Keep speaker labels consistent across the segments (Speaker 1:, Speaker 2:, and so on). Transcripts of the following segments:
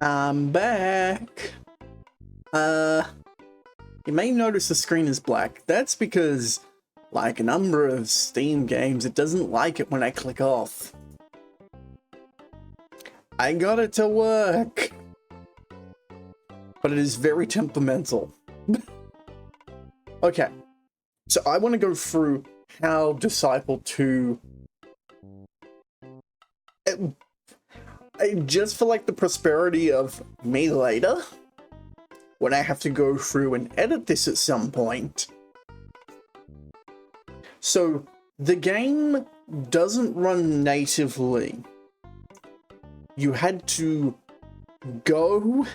Speaker 1: I'm back. You may notice the screen is black. That's because, like a number of Steam games, it doesn't like it when I click off. I got it to work. But it is very temperamental. Okay, so I want to go through how Disciple 2... just for like the prosperity of me later, when I have to go through and edit this at some point. So the game doesn't run natively. You had to go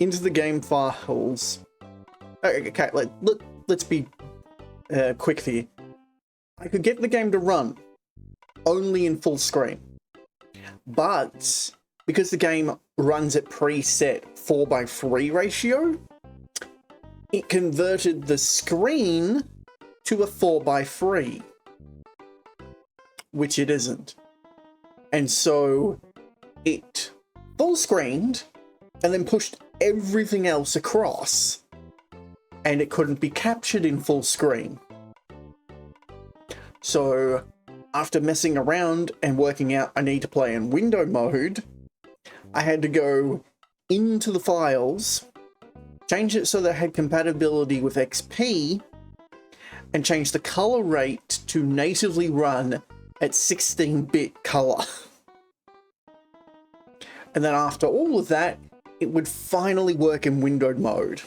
Speaker 1: into the game files. Okay, let's be quick here. I could get the game to run only in full screen. But because the game runs at preset 4:3 ratio, it converted the screen to a 4:3, which it isn't. And so it full screened and then pushed everything else across, and it couldn't be captured in full screen. So after messing around and working out I need to play in window mode, I had to go into the files, change it so that it had compatibility with XP, and change the color rate to natively run at 16-bit color. And then after all of that, it would finally work in windowed mode.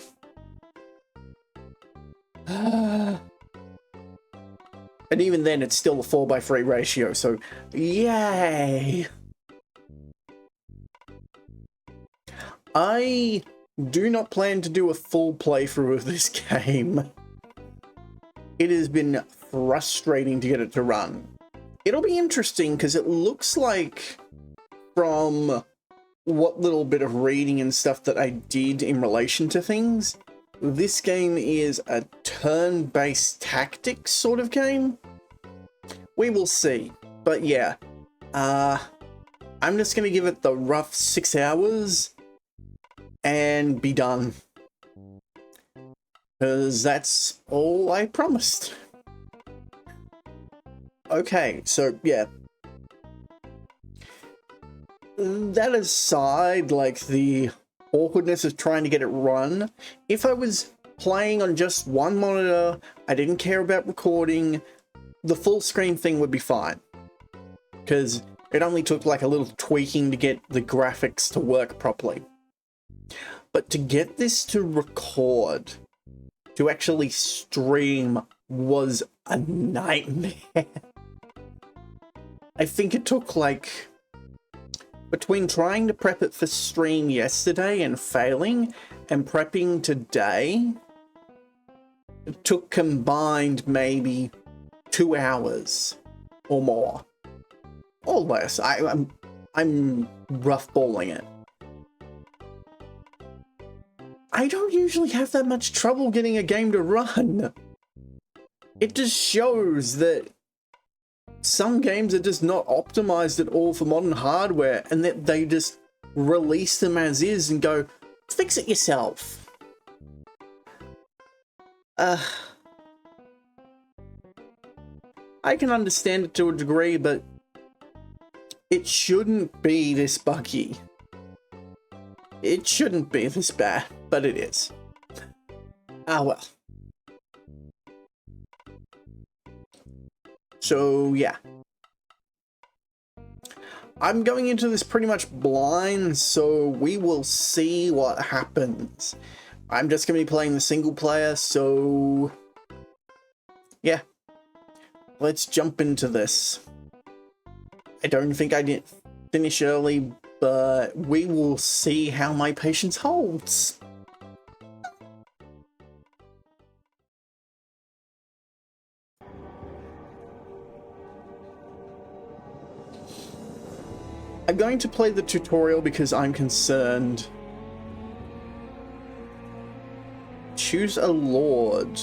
Speaker 1: And even then, it's still a 4:3 ratio, so yay! I do not plan to do a full playthrough of this game. It has been frustrating to get it to run. It'll be interesting because it looks like, from what little bit of reading and stuff that I did in relation to things, this game is a turn-based tactics sort of game. We will see. But yeah, I'm just going to give it the rough 6 hours and be done. Because that's all I promised. Okay, so yeah. That aside, like the awkwardness of trying to get it run, if I was playing on just one monitor, I didn't care about recording, the full screen thing would be fine. Because it only took like a little tweaking to get the graphics to work properly. But to get this to record, to actually stream, was a nightmare. I think it took like, between trying to prep it for stream yesterday and failing, and prepping today, it took combined maybe 2 hours or more. Or less. I'm roughballing it. I don't usually have that much trouble getting a game to run. It just shows that some games are just not optimized at all for modern hardware, and that they just release them as is and go, fix it yourself. I can understand it to a degree, but it shouldn't be this buggy. It shouldn't be this bad, but it is. Ah well. So yeah. I'm going into this pretty much blind, so we will see what happens. I'm just going to be playing the single player, so yeah. Let's jump into this. I don't think I did finish early, but we will see how my patience holds. I'm going to play the tutorial because I'm concerned. Choose a lord.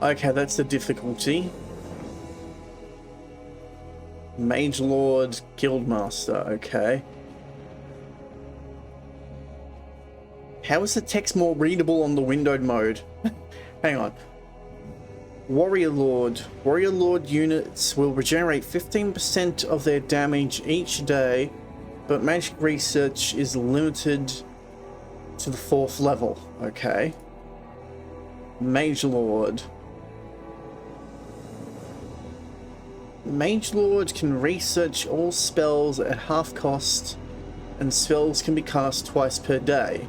Speaker 1: Okay, that's the difficulty. Mage Lord, Guildmaster, okay. How is the text more readable on the windowed mode? Hang on. Warrior Lord. Warrior Lord units will regenerate 15% of their damage each day, but magic research is limited to the 4th level. Okay. Mage Lord. Mage Lord can research all spells at half cost, and spells can be cast twice per day.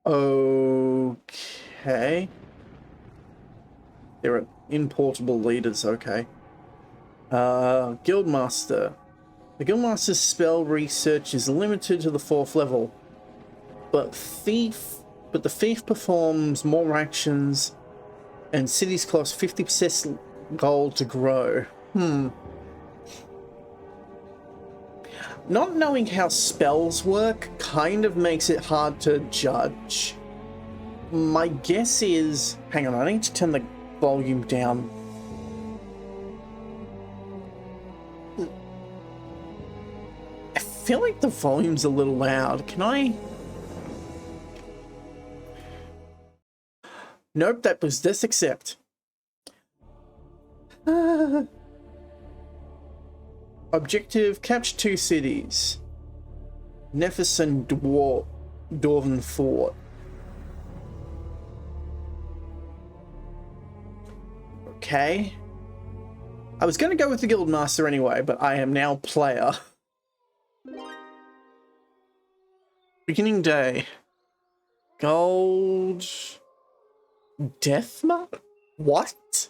Speaker 1: Okay. There are importable leaders, okay. Guildmaster. The Guildmaster's spell research is limited to the 4th level, but the Thief performs more actions, and cities cost 50% gold to grow. Not knowing how spells work kind of makes it hard to judge. My guess is... Hang on, I need to turn the volume down. I feel like the volume's a little loud. Can I... Nope, that was disaccept. Objective, capture 2 cities. Nephis and Dwarven Fort. Okay. I was going to go with the Guildmaster anyway, but I am now player. Beginning day. Gold... Death Mark? What?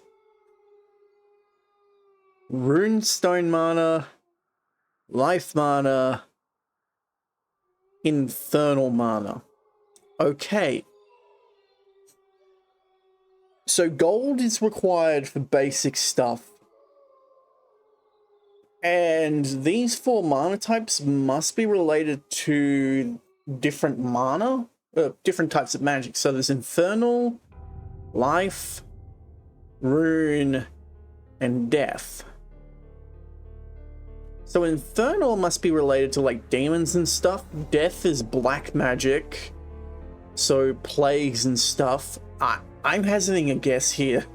Speaker 1: Runestone mana, life mana, infernal mana. Okay. So gold is required for basic stuff. And these 4 mana types must be related to different mana, different types of magic. So there's infernal, life, rune, and death. So infernal must be related to like demons and stuff. Death is black magic, so plagues and stuff. I'm hazarding a guess here.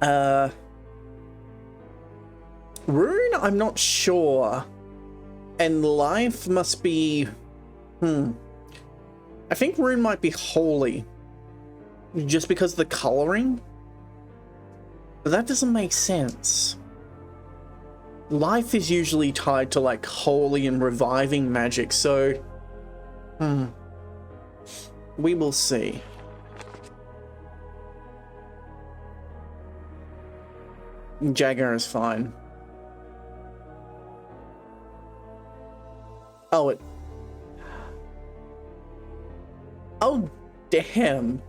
Speaker 1: Rune, I'm not sure. And life must be... I think rune might be holy. Just because of the coloring? But that doesn't make sense. Life is usually tied to like holy and reviving magic, so... We will see. Jagger is fine. Oh, it... Oh, damn.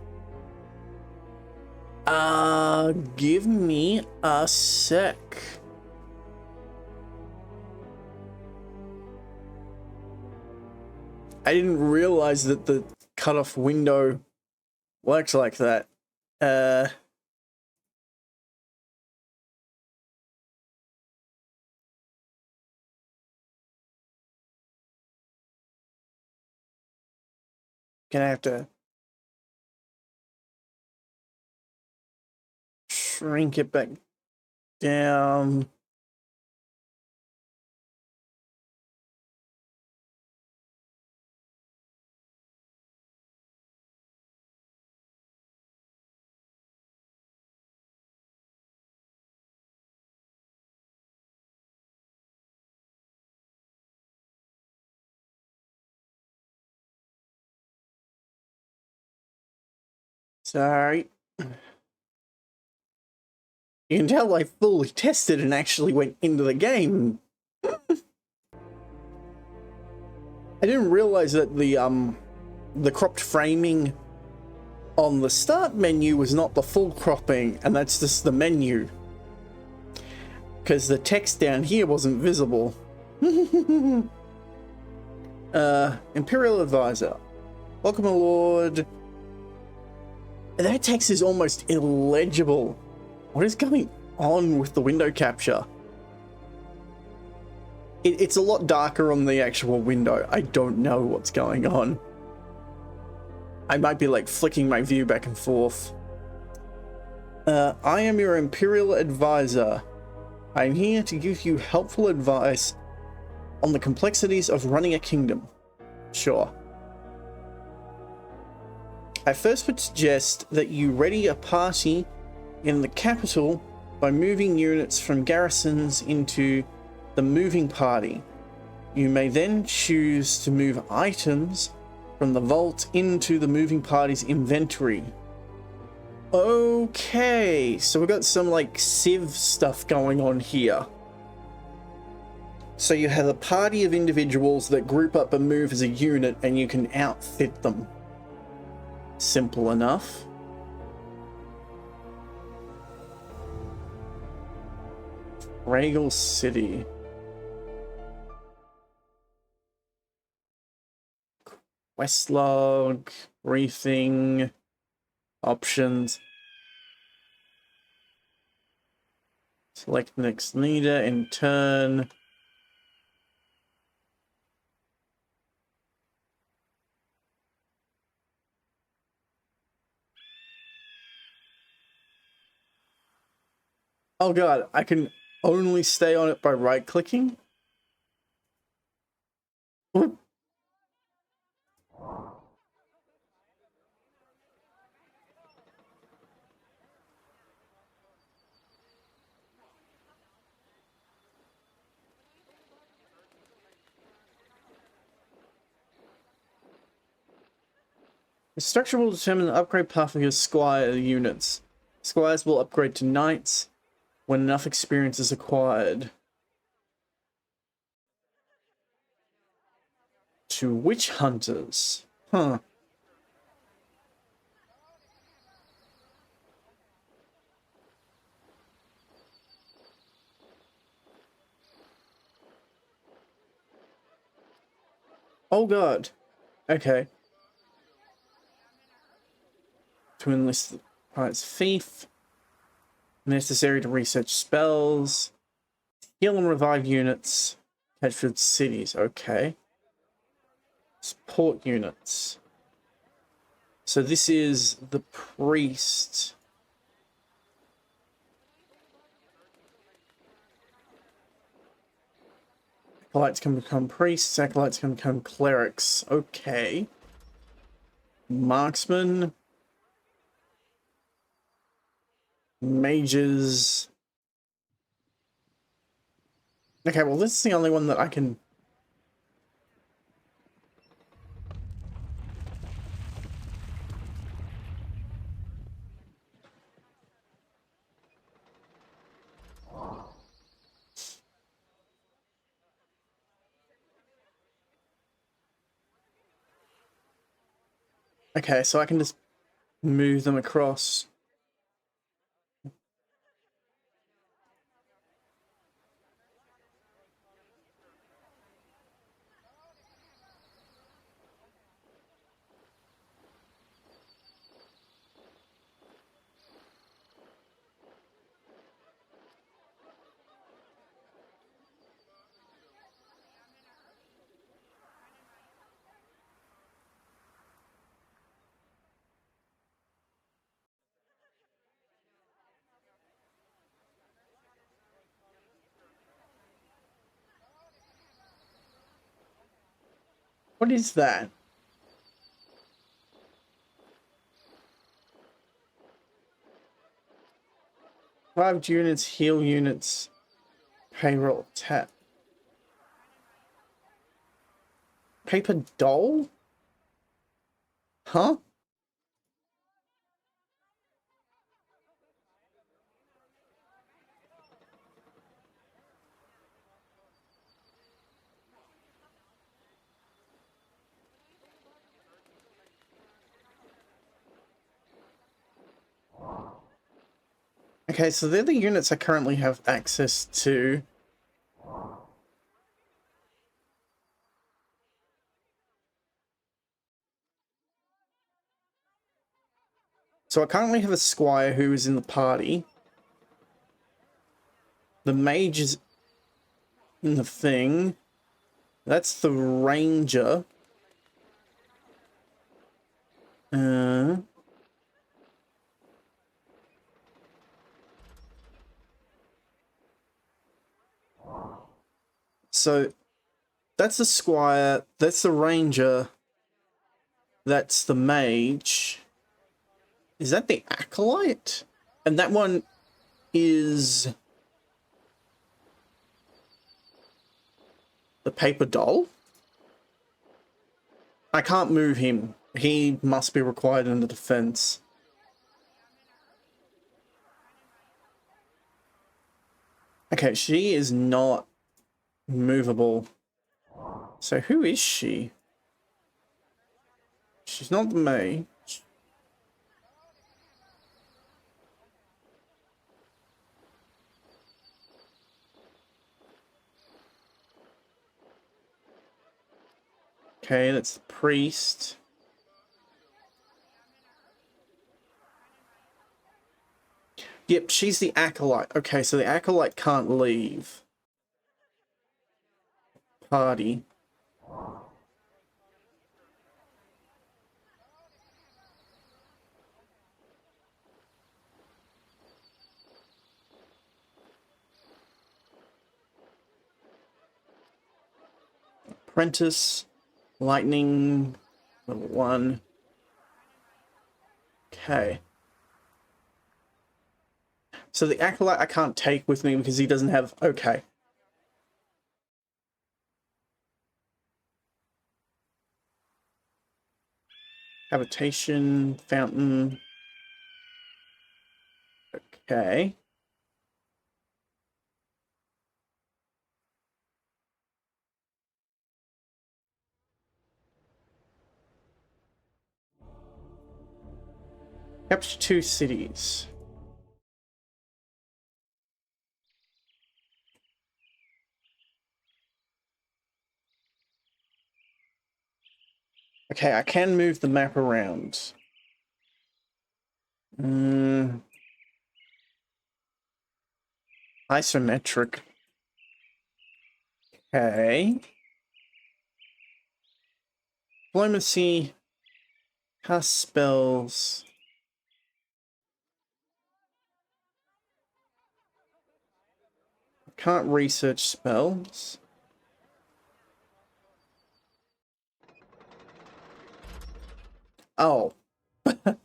Speaker 1: Give me a sec. I didn't realize that the cutoff window works like that. Gonna have to shrink it back down. Sorry. You can tell I fully tested and actually went into the game. I didn't realize that the cropped framing on the start menu was not the full cropping, and that's just the menu. Because the text down here wasn't visible. Imperial Advisor. Welcome, Lord. That text is almost illegible. What is going on with the window capture? It's a lot darker on the actual window. I don't know what's going on. I might be like flicking my view back and forth. I am your Imperial Advisor. I am here to give you helpful advice on the complexities of running a kingdom. Sure. I first would suggest that you ready a party in the capital by moving units from garrisons into the moving party. You may then choose to move items from the vault into the moving party's inventory. Okay, so we've got some like Civ stuff going on here. So you have a party of individuals that group up and move as a unit, and you can outfit them. Simple enough. Regal City. Quest log, briefing, options. Select next leader in turn. Oh god, I can only stay on it by right-clicking? Oop. The structure will determine the upgrade path of your squire units. Squires will upgrade to knights when enough experience is acquired. To witch hunters. Huh. Oh god. Okay. To enlist the pirate's thief. Necessary to research spells. Heal and revive units. Captured cities. Okay. Support units. So this is the priest. Acolytes can become priests. Acolytes can become clerics. Okay. Marksman. Mages. Okay, well this is the only one that I can... Okay, so I can just move them across. What is that? Revived units, heal units, payroll, tap. Paper doll? Huh? Okay, so they're the units I currently have access to. So I currently have a squire who is in the party. The mage is in the thing. That's the ranger. So that's the squire, that's the ranger, that's the mage. Is that the acolyte? And that one is the paper doll? I can't move him. He must be required in the defense. Okay, she is not movable. So who is she? She's not the mage. Okay, that's the priest. Yep, she's the acolyte. Okay, so the acolyte can't leave. Party. Apprentice. Lightning. Level 1. Okay. So the acolyte I can't take with me because he doesn't have... Okay. Habitation, fountain. Okay. Capture 2 cities. Okay, I can move the map around. Isometric. Okay. Diplomacy. Cast spells. Can't research spells. Oh. My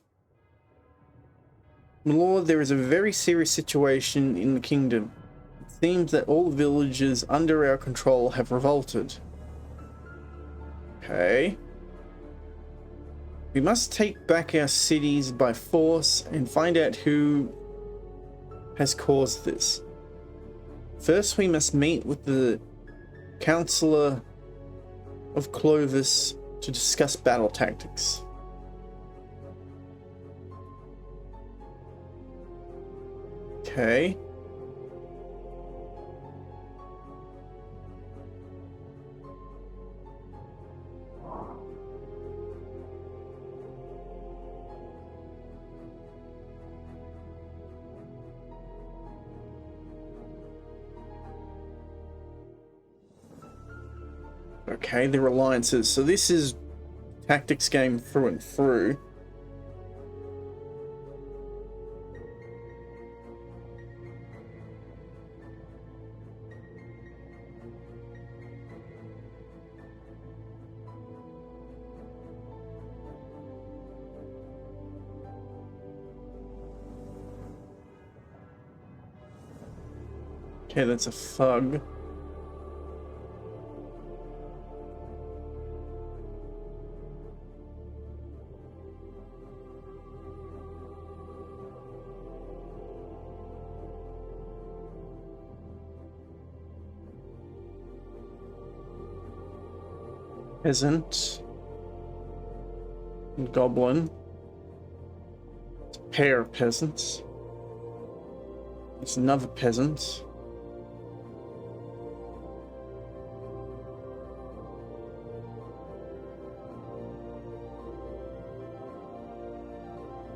Speaker 1: lord, there is a very serious situation in the kingdom. It seems that all the villages under our control have revolted. Okay. We must take back our cities by force and find out who has caused this. First, we must meet with the Councillor of Clovis to discuss battle tactics. Okay. Okay, they're alliances. So this is tactics game through and through. Okay, that's a thug. Peasant. And goblin. It's a pair of peasants. It's another peasant.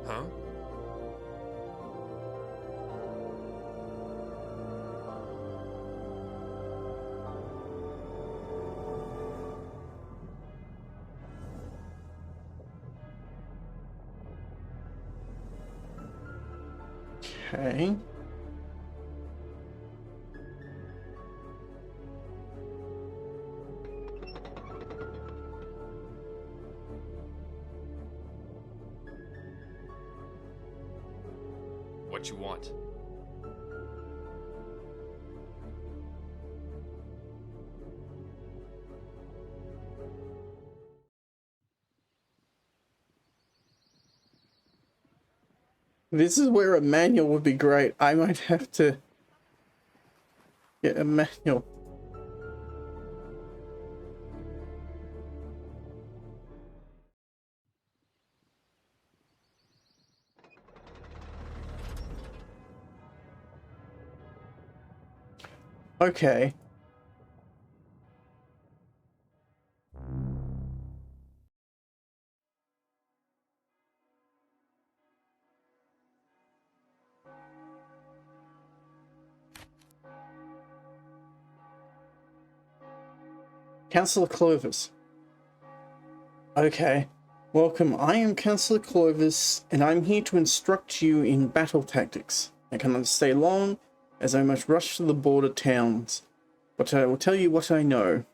Speaker 2: Huh?
Speaker 1: Okay.
Speaker 2: What you want?
Speaker 1: This is where a manual would be great. I might have to get a manual. Okay. Councillor Clovis. Okay. Welcome, I am Councillor Clovis, and I'm here to instruct you in battle tactics. I cannot stay long, as I must rush to the border towns, but I will tell you what I know.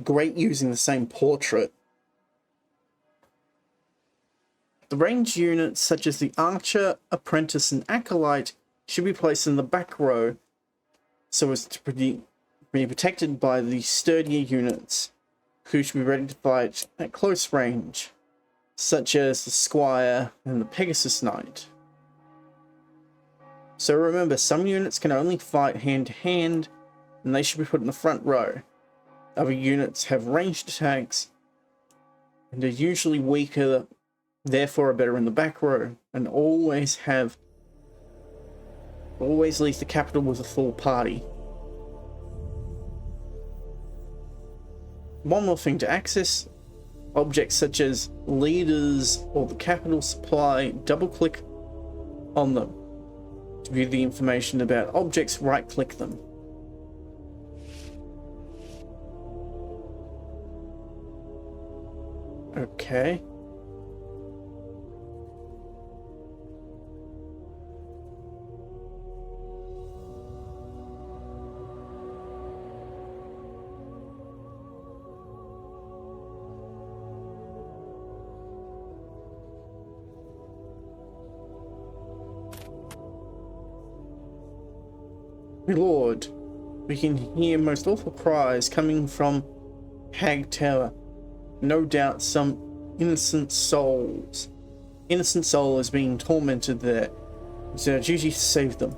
Speaker 1: Great using the same portrait. The ranged units, such as the Archer, Apprentice, and Acolyte, should be placed in the back row, so as to be protected by the sturdier units, who should be ready to fight at close range, such as the Squire and the Pegasus Knight. So remember, some units can only fight hand to hand, and they should be put in the front row. Other units have ranged attacks, and are usually weaker, therefore are better in the back row, and always leave the capital with a full party. One more thing: to access objects such as leaders or the capital supply, double click on them. To view the information about objects, right click them. Okay. My lord, we can hear most awful cries coming from Hag Tower. No doubt some innocent soul is being tormented there. It's our duty to save them.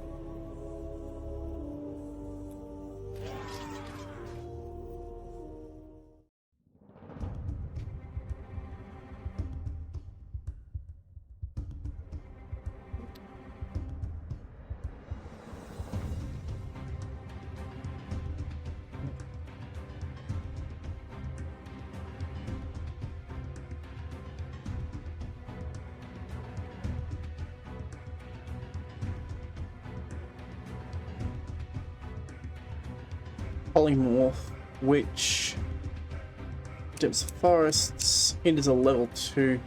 Speaker 1: Polymorph, which depths of forests, it is a level 2.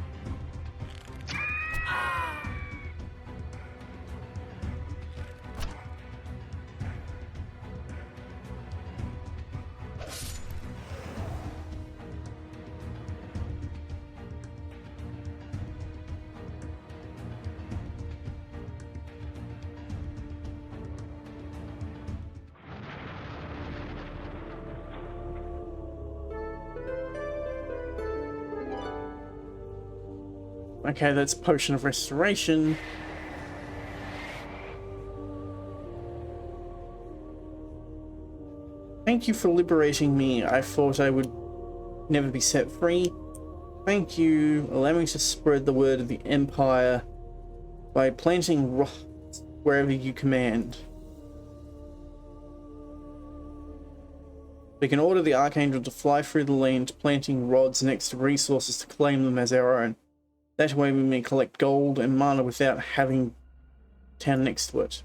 Speaker 1: Okay, that's Potion of Restoration. Thank you for liberating me. I thought I would never be set free. Thank you. Allow me to spread the word of the Empire by planting rods wherever you command. We can order the Archangel to fly through the land, planting rods next to resources to claim them as our own. That way we may collect gold and mana without having town next to it.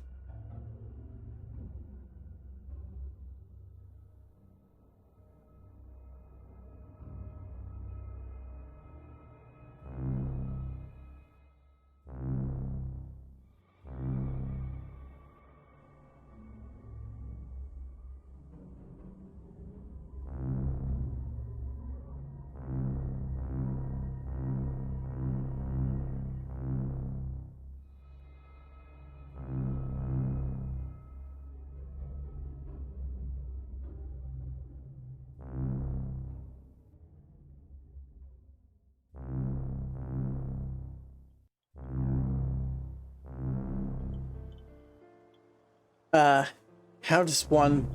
Speaker 1: How does one...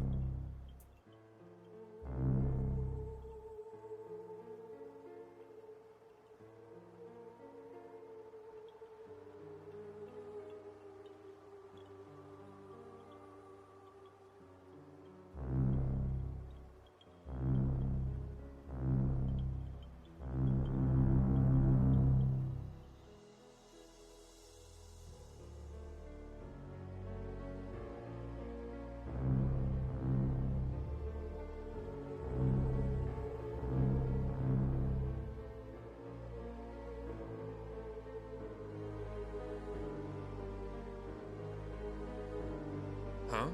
Speaker 2: Huh?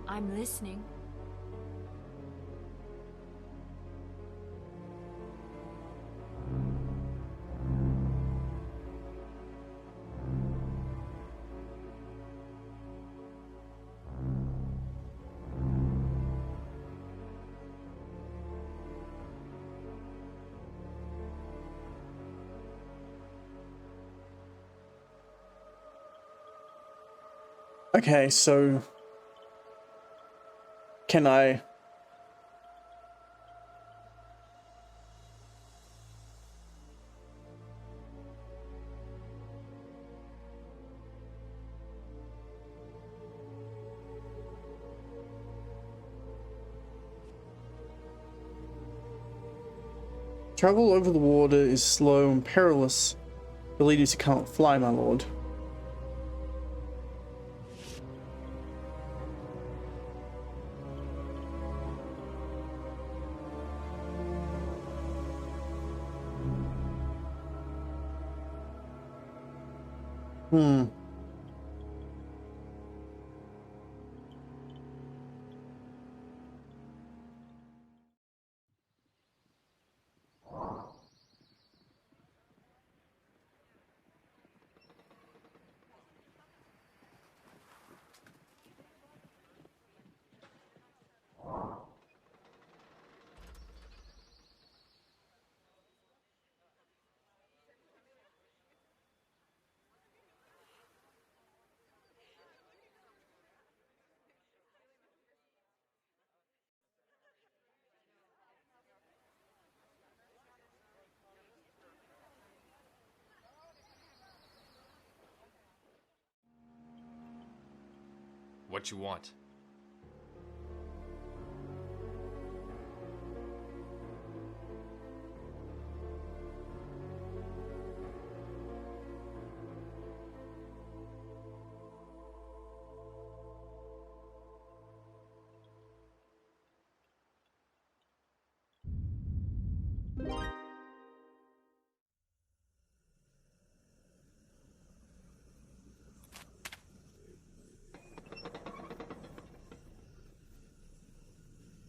Speaker 3: I'm listening.
Speaker 1: Okay, so... Can I... Travel over the water is slow and perilous. The leaders can't fly, my lord. Hmm.
Speaker 2: What you want?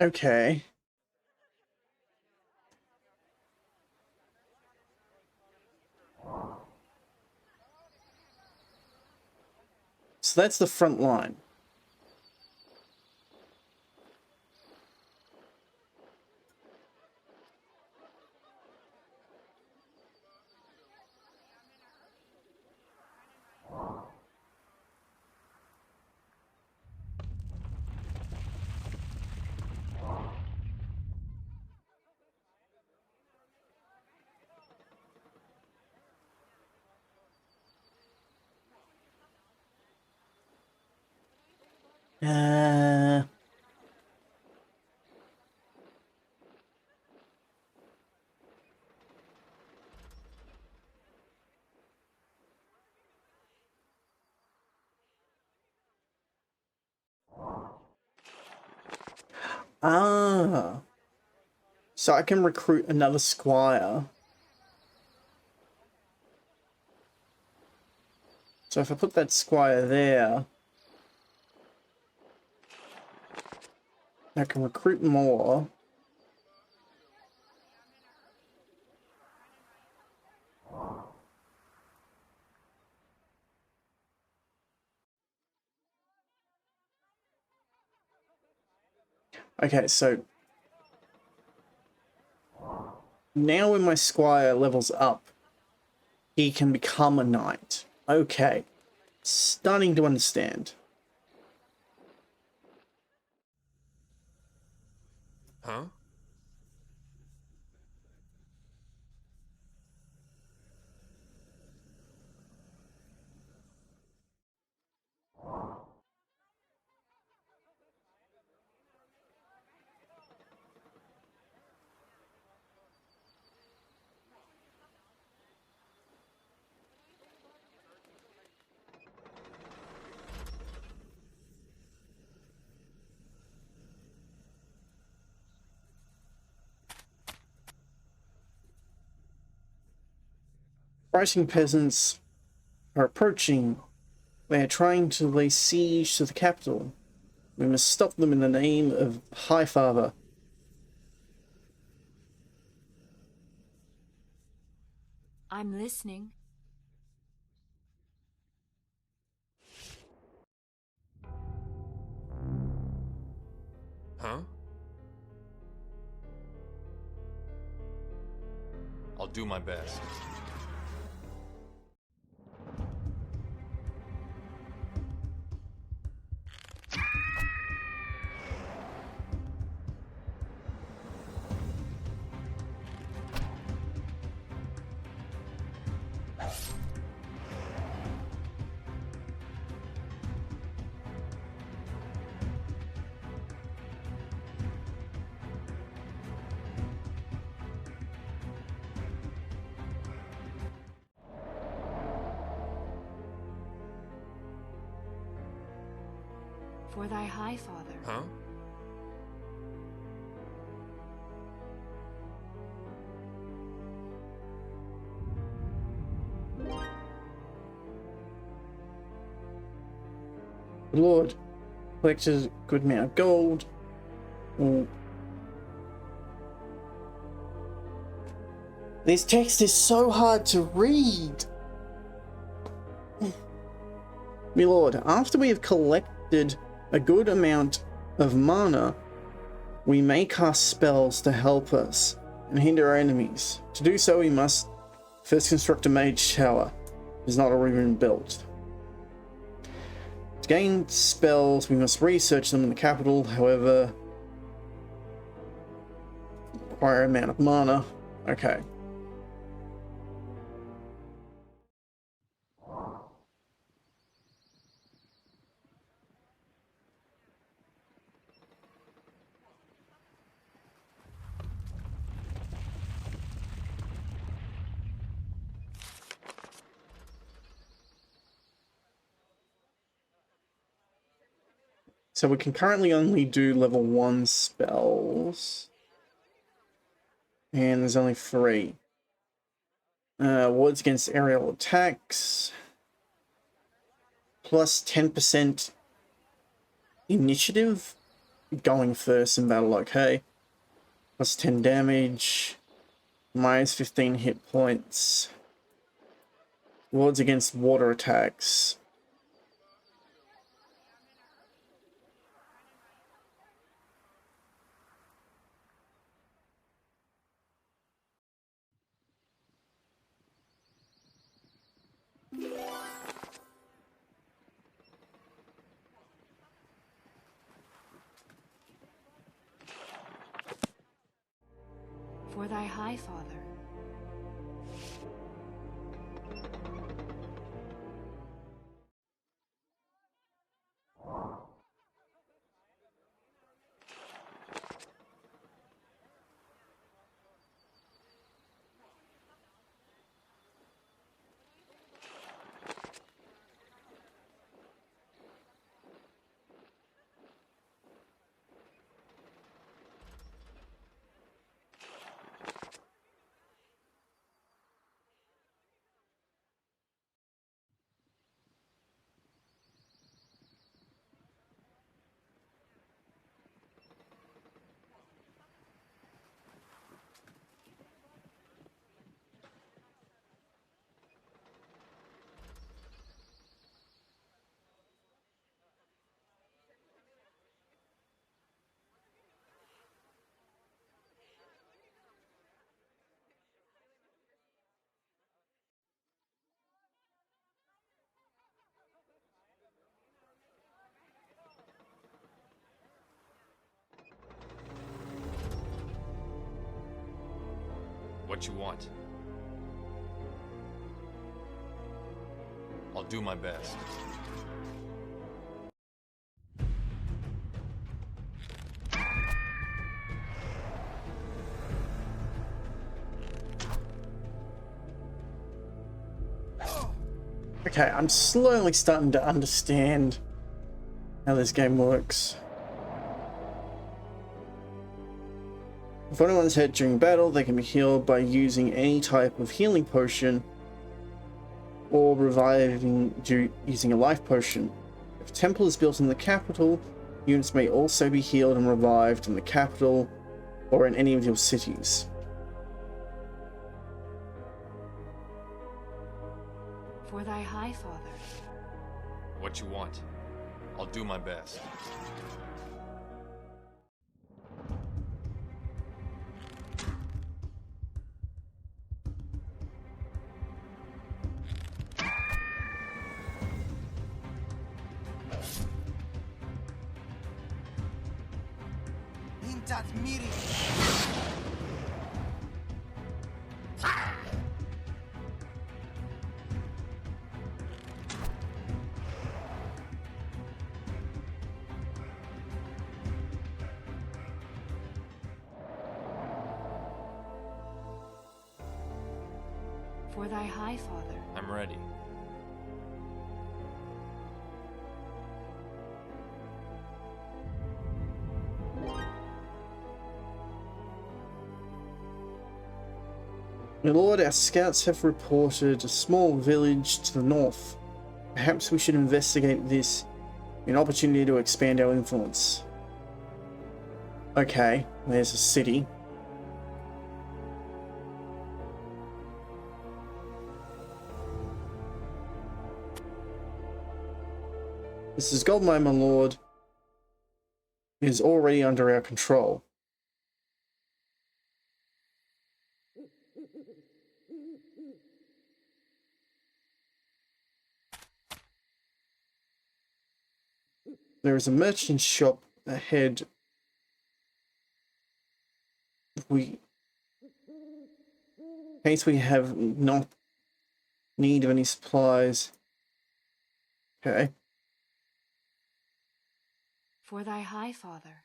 Speaker 1: Okay. So that's the front line. Uh... Ah. So I can recruit another squire. So if I put that squire there, I can recruit more. Okay, so now when my squire levels up, he can become a knight. Okay, starting to understand.
Speaker 2: Huh?
Speaker 1: Fighting peasants are approaching. They are trying to lay siege to the capital. We must stop them in the name of Highfather.
Speaker 3: I'm listening.
Speaker 2: Huh? I'll do my best.
Speaker 3: For thy high father.
Speaker 2: Huh?
Speaker 1: Lord, collected a good amount of gold. Ooh. This text is so hard to read. My lord, after we have collected a good amount of mana, we may cast spells to help us and hinder our enemies. To do so, we must first construct a mage tower. It is not already been built. To gain spells, we must research them in the capital, however, require an amount of mana. Okay. So we can currently only do level 1 spells. And there's only 3. Wards against aerial attacks. Plus 10% initiative. Going first in battle, okay. Plus 10 damage. Minus 15 hit points. Wards against water attacks.
Speaker 3: For thy high father.
Speaker 2: What you want? I'll do my best.
Speaker 1: Okay, I'm slowly starting to understand how this game works. If anyone's hurt during battle, they can be healed by using any type of healing potion or reviving using a life potion. If a temple is built in the capital, units may also be healed and revived in the capital or in any of your cities.
Speaker 3: For thy high father.
Speaker 2: What you want? I'll do my best.
Speaker 3: For thy high father.
Speaker 2: I'm ready.
Speaker 1: My lord, our scouts have reported a small village to the north. Perhaps we should investigate this, an opportunity to expand our influence. Okay, there's a city. This is Goldmine, my lord. It is already under our control. There is a merchant shop ahead. In case we have not need of any supplies. Okay.
Speaker 3: For thy high father.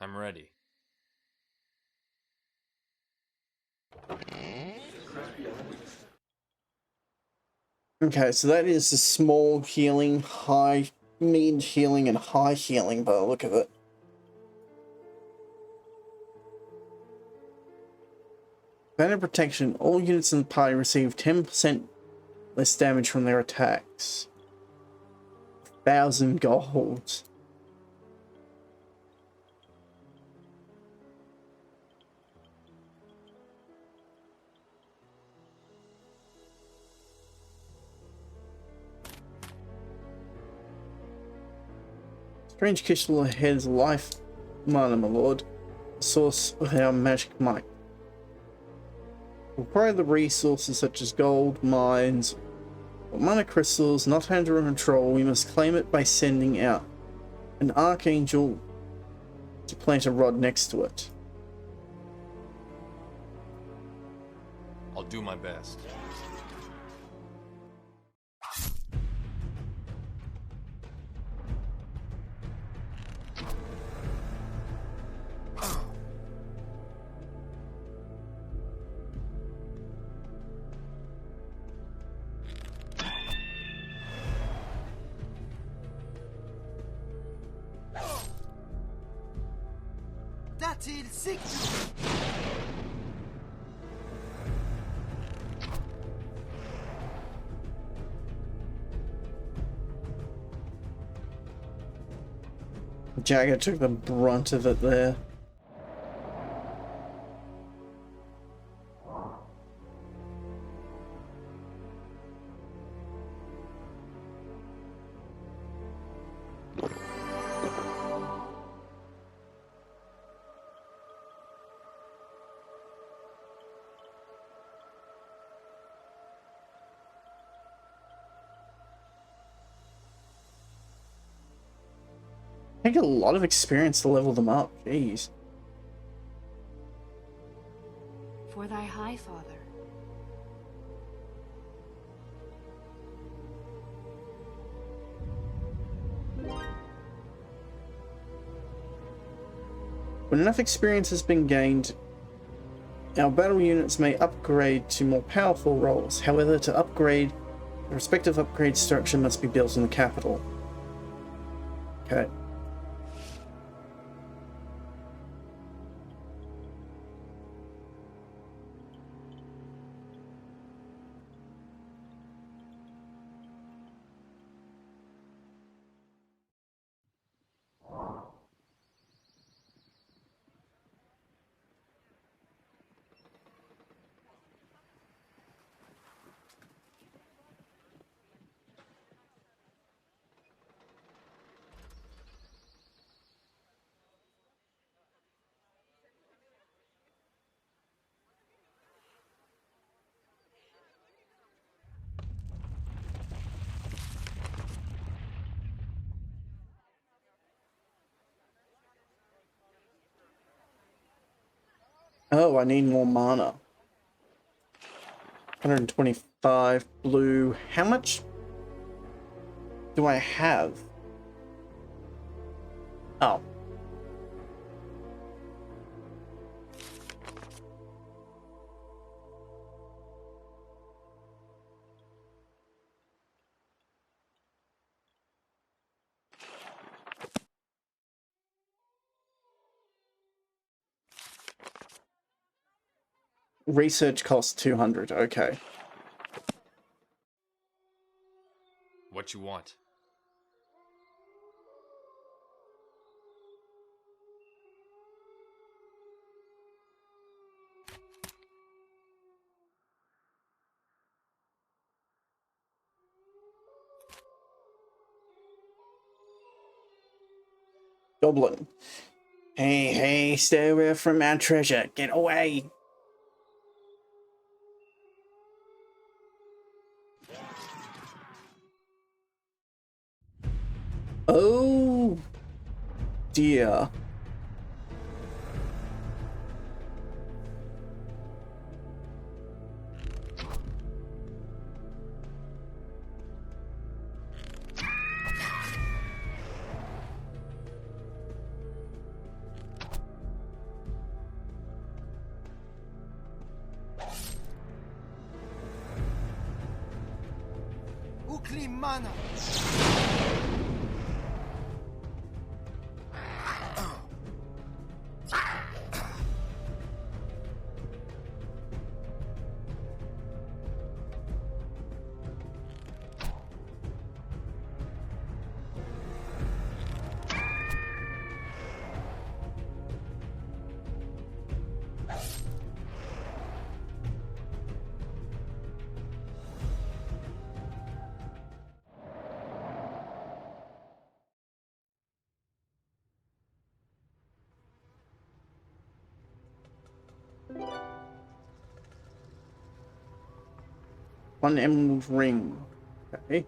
Speaker 2: I'm ready.
Speaker 1: Okay, so that is the small healing, high, mid healing, and high healing by the look of it. Banner protection. All units in the party receive 10% less damage from their attacks. 1,000 gold. Strange crystal ahead is a life mana, my lord. The source of our magic might. We require the resources such as gold, mines, or mana crystals not under our control. We must claim it by sending out an archangel to plant a rod next to it.
Speaker 2: I'll do my best.
Speaker 1: Jagger took the brunt of it there. Take a lot of experience to level them up. Jeez.
Speaker 3: For thy high father.
Speaker 1: When enough experience has been gained, our battle units may upgrade to more powerful roles. However, to upgrade, the respective upgrade structure must be built in the capital. Okay. Oh, I need more mana. 125 blue. How much do I have? Oh. Research costs 200. Okay.
Speaker 2: What you want?
Speaker 1: Goblin. Hey, hey, stay away from our treasure. Get away. Oh dear.
Speaker 4: Uklimana.
Speaker 1: One emerald ring. Okay.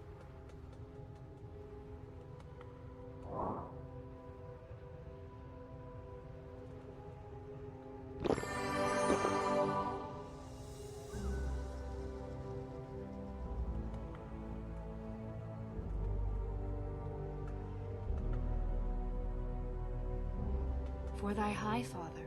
Speaker 3: For thy high father.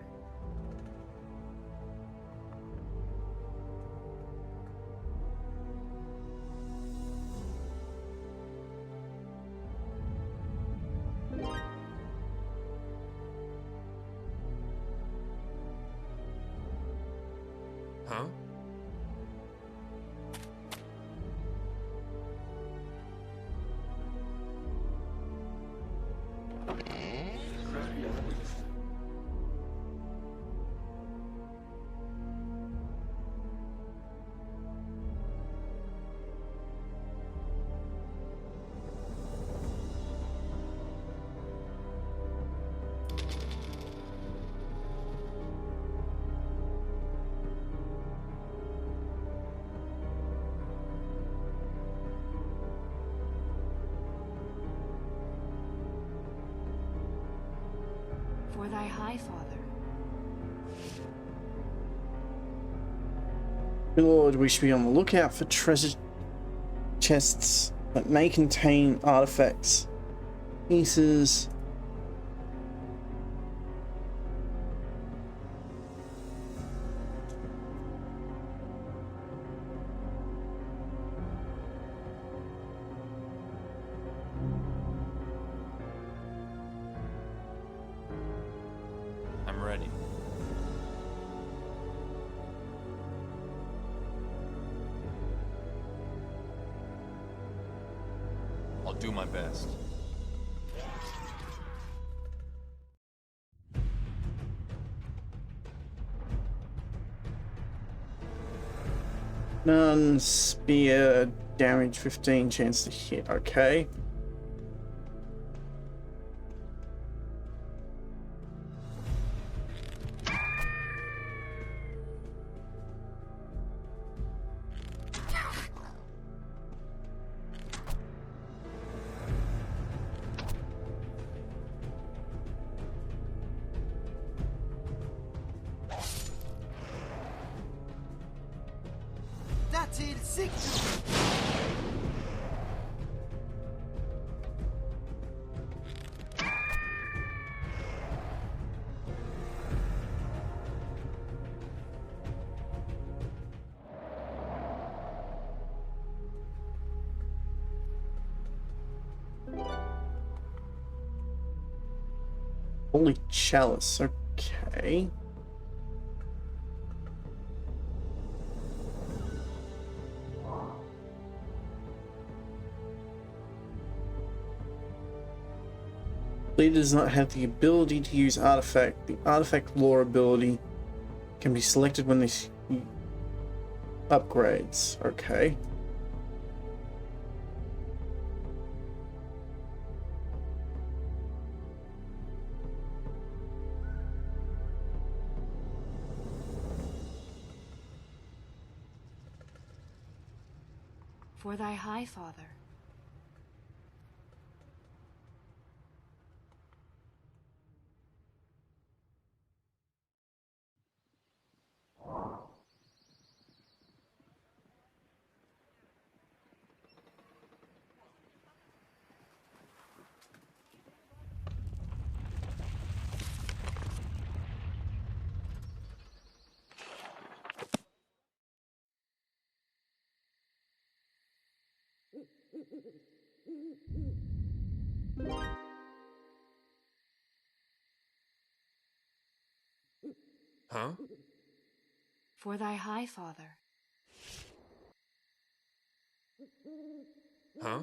Speaker 2: Huh?
Speaker 3: For thy high father.
Speaker 1: Lord, we should be on the lookout for treasure chests that may contain artifacts, pieces.
Speaker 2: I'm ready. I'll do my best.
Speaker 1: None, spear, damage 15, chance to hit. Okay.
Speaker 4: That's il sicuro.
Speaker 1: Holy chalice. Okay. Leader does not have the ability to use artifact. The artifact lore ability can be selected when this upgrades. Okay.
Speaker 3: For thy high father.
Speaker 2: Huh?
Speaker 3: For thy high father.
Speaker 2: Huh?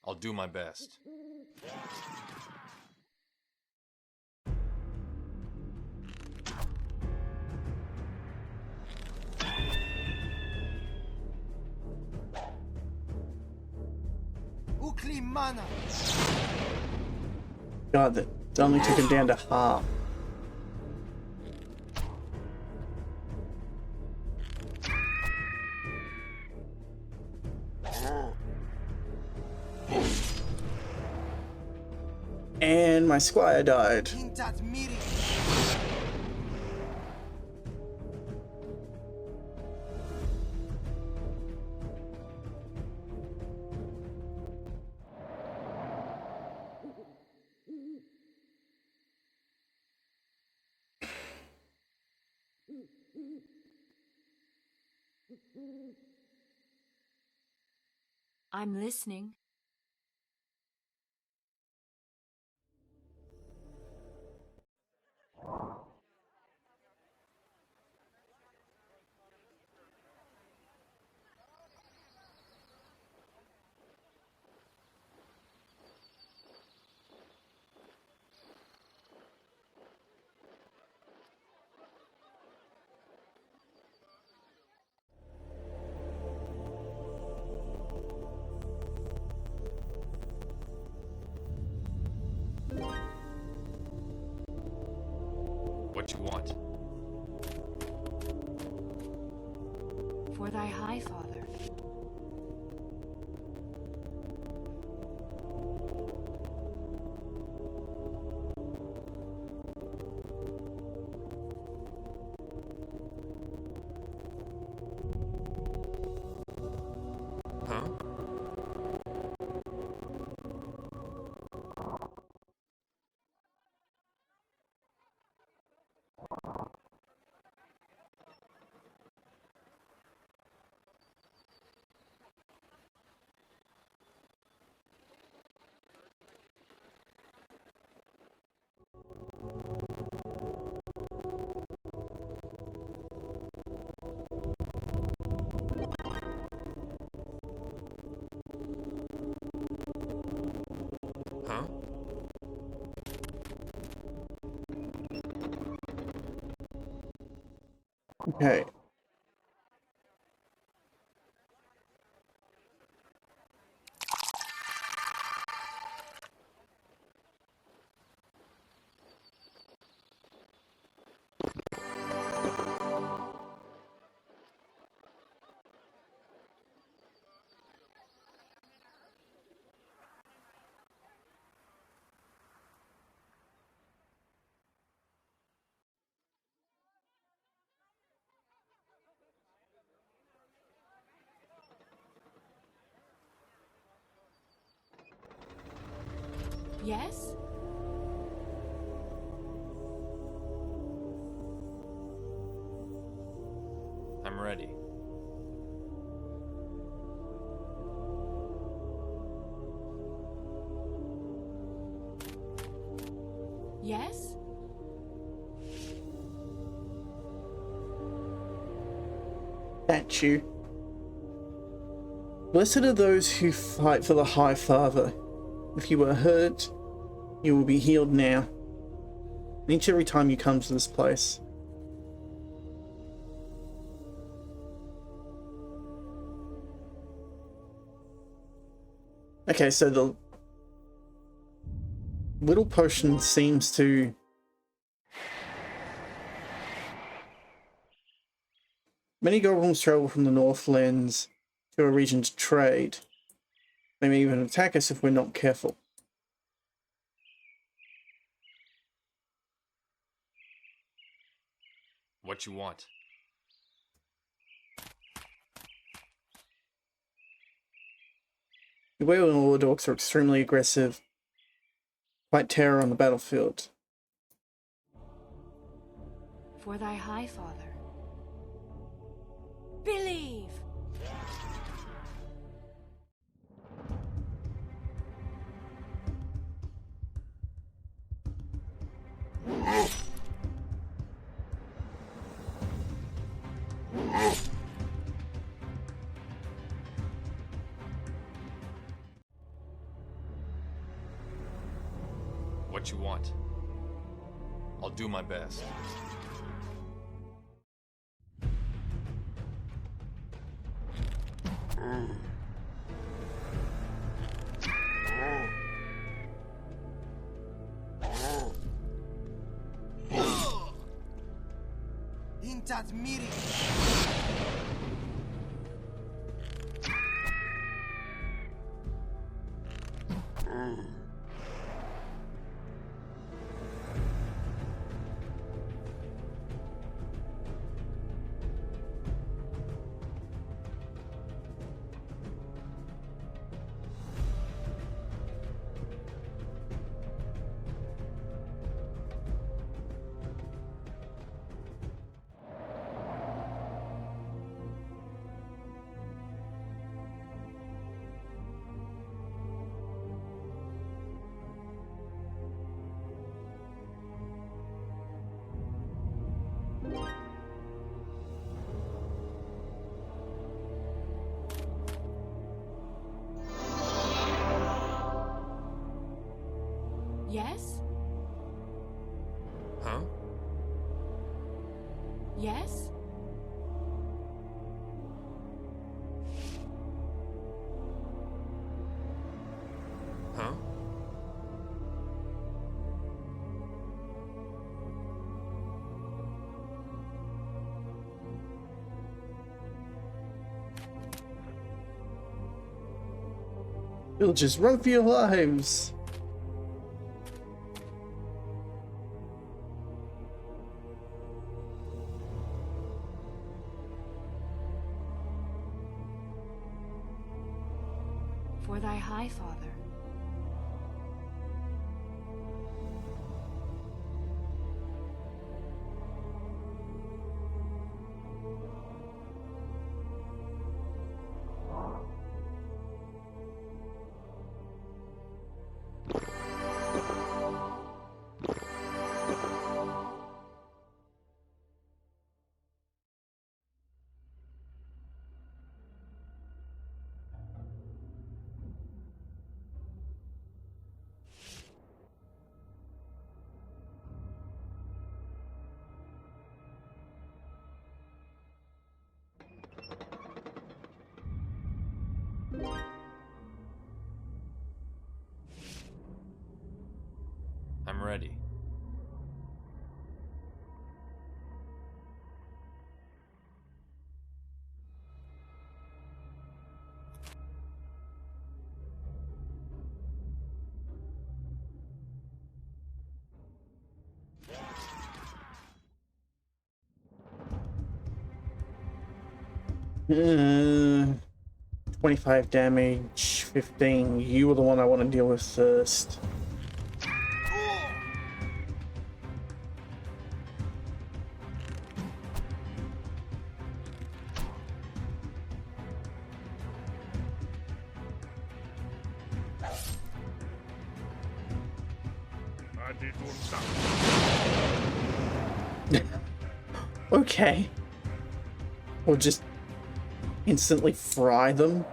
Speaker 2: I'll do my best.
Speaker 4: Uklimana.
Speaker 1: God, that only took him down to half. And my squire died.
Speaker 4: Kintat miri.
Speaker 3: I'm listening. For thy high father.
Speaker 2: Huh? Huh?
Speaker 1: Okay.
Speaker 3: Yes?
Speaker 2: I'm ready.
Speaker 3: Yes?
Speaker 1: Statue. Blessed are those who fight for the High Father. If you were hurt, you will be healed now. And each every time you come to this place. Okay, so the little potion seems to many goblins travel from the Northlands to a region to trade. They may even attack us if we're not careful.
Speaker 2: What you want?
Speaker 1: The Whale and all the orcs are extremely aggressive, quite terror on the battlefield.
Speaker 3: For thy high father. Believe!
Speaker 2: What you want? I'll do my best.
Speaker 4: Intat miri.
Speaker 3: Yes?
Speaker 2: Huh?
Speaker 3: Yes?
Speaker 2: Huh?
Speaker 1: Villagers, run for your lives!
Speaker 3: For thy high father.
Speaker 2: I'm ready.
Speaker 1: Uh, 25 damage, 15. You were the one I want to deal with first. Okay. Or just instantly fry them.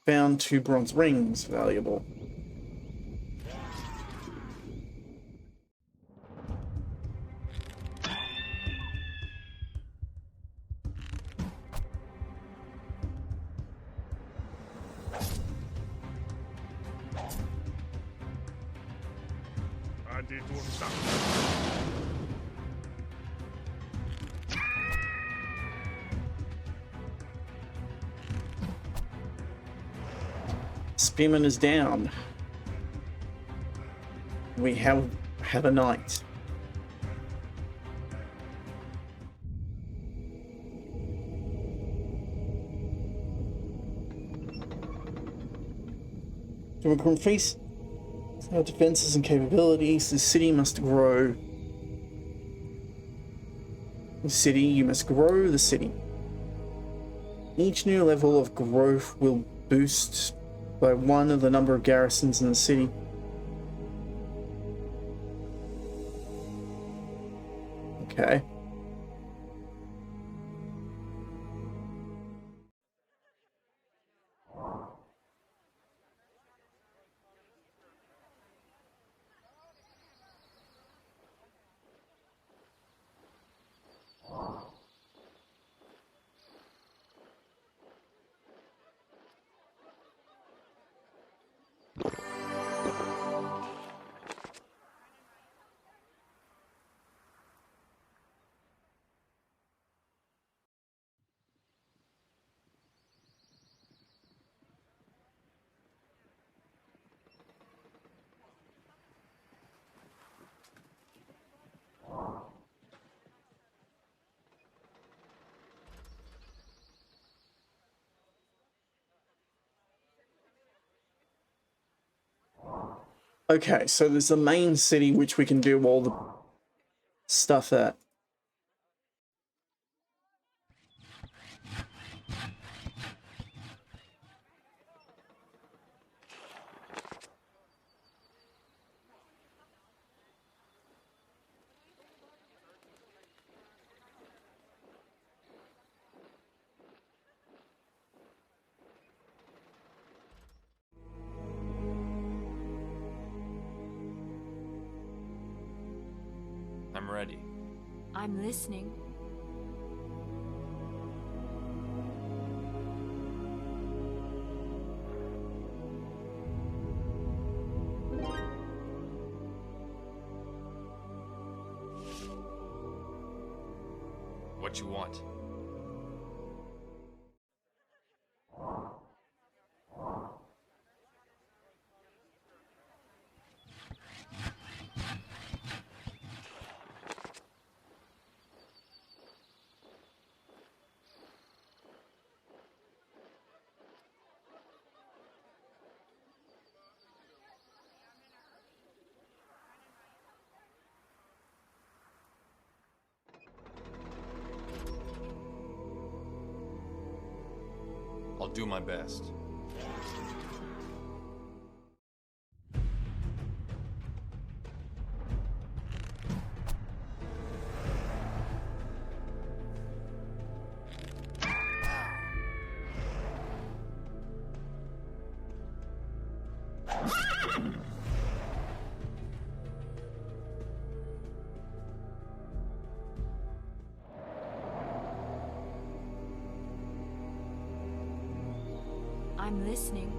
Speaker 1: Found 2 bronze rings, valuable. Spearman is down. We have a knight. To increase our defenses and capabilities, the city must grow. You must grow the city. Each new level of growth will boost by 1 of the number of garrisons in the city. Okay. Okay, so there's the main city which we can do all the stuff at.
Speaker 2: I'm ready.
Speaker 3: I'm listening.
Speaker 2: What you want? do my best.
Speaker 3: I'm listening.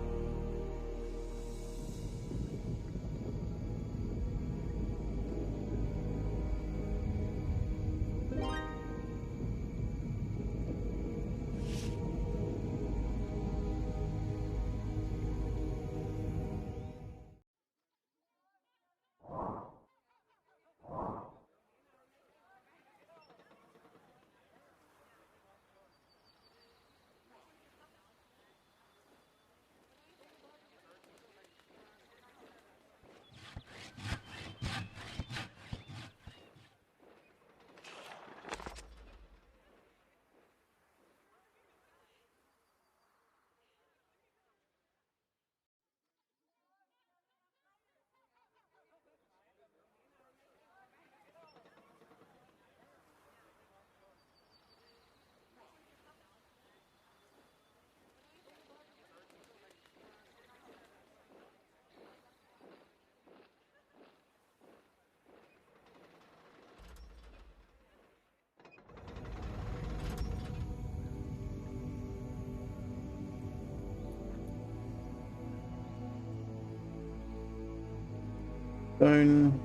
Speaker 1: Phone.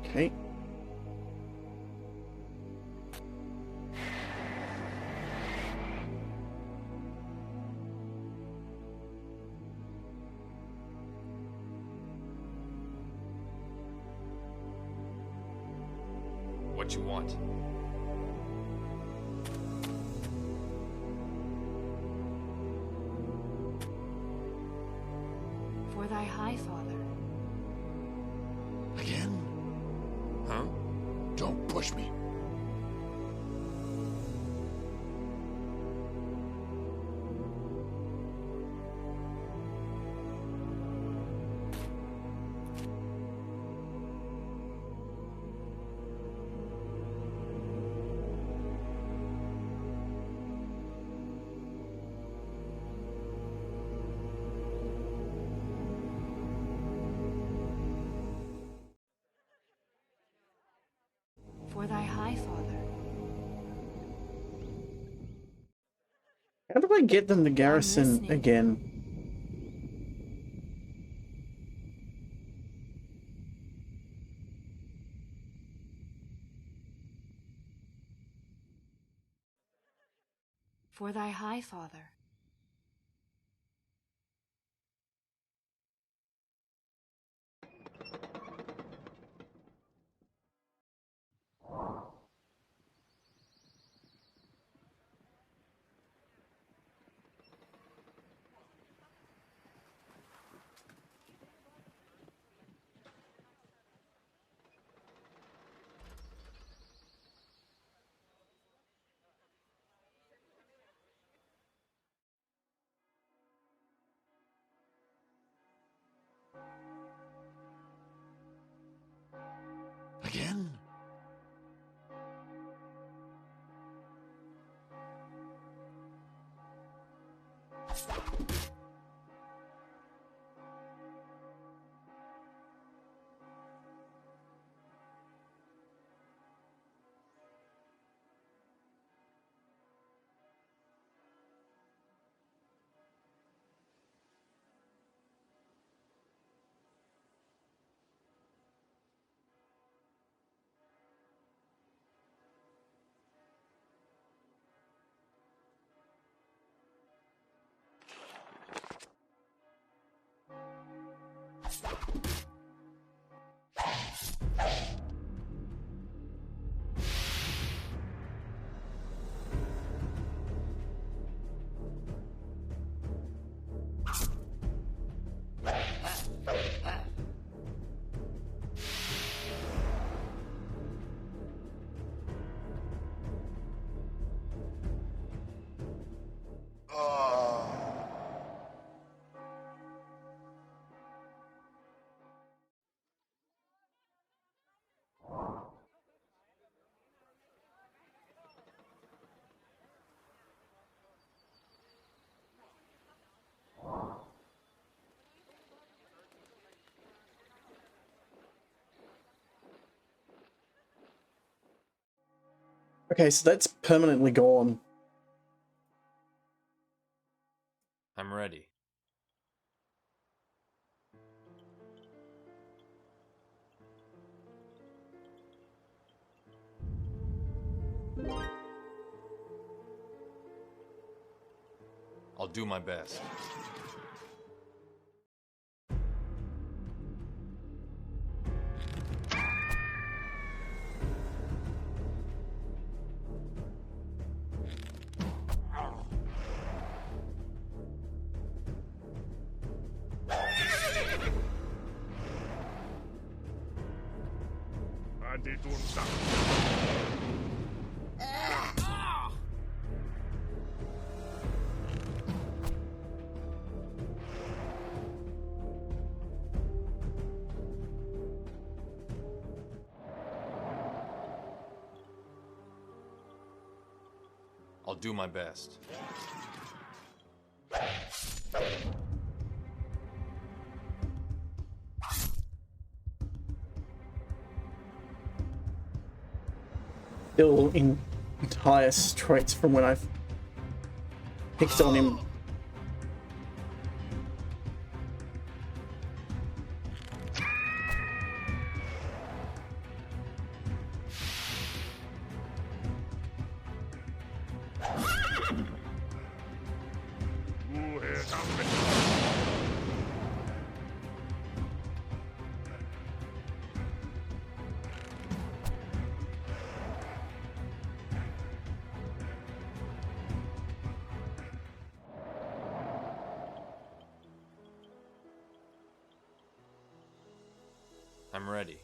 Speaker 1: Okay.
Speaker 2: What you want?
Speaker 3: For thy high father.
Speaker 5: Again?
Speaker 2: Huh?
Speaker 5: Don't push me.
Speaker 3: For thy high father.
Speaker 1: How do I get them to garrison
Speaker 3: listening.
Speaker 1: again?
Speaker 3: For thy high father.
Speaker 5: Again?
Speaker 1: Okay, so that's permanently gone.
Speaker 2: I'm ready. I'll do my best. I'll do my best.
Speaker 1: Still in entire straits from when I've picked on him.
Speaker 2: I'm ready.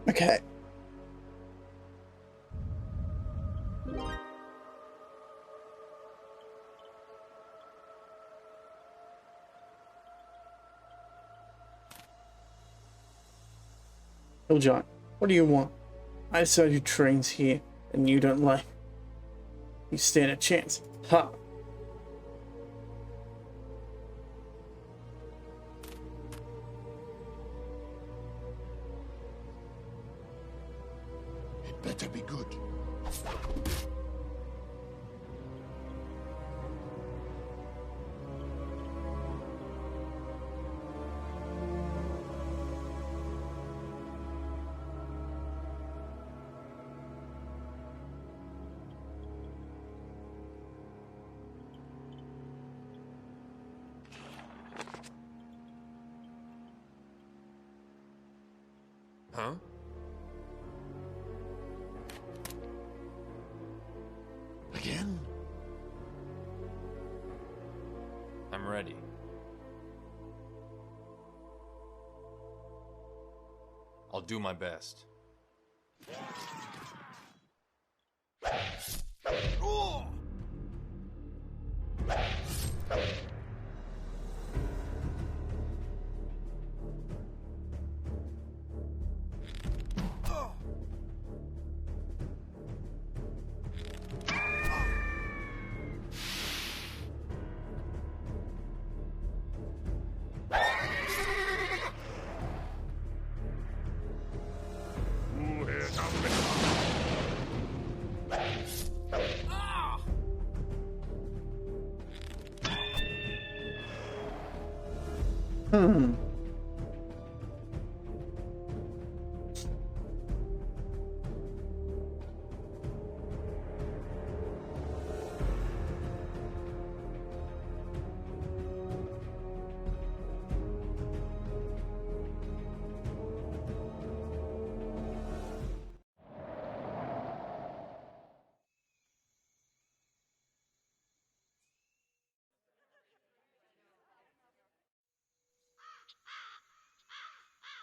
Speaker 1: Okay. John, what do you want? I decided who trains here, and you don't like. You stand a chance. Ha!
Speaker 5: It better be good.
Speaker 2: Huh?
Speaker 5: Again?
Speaker 2: I'm ready. I'll do my best.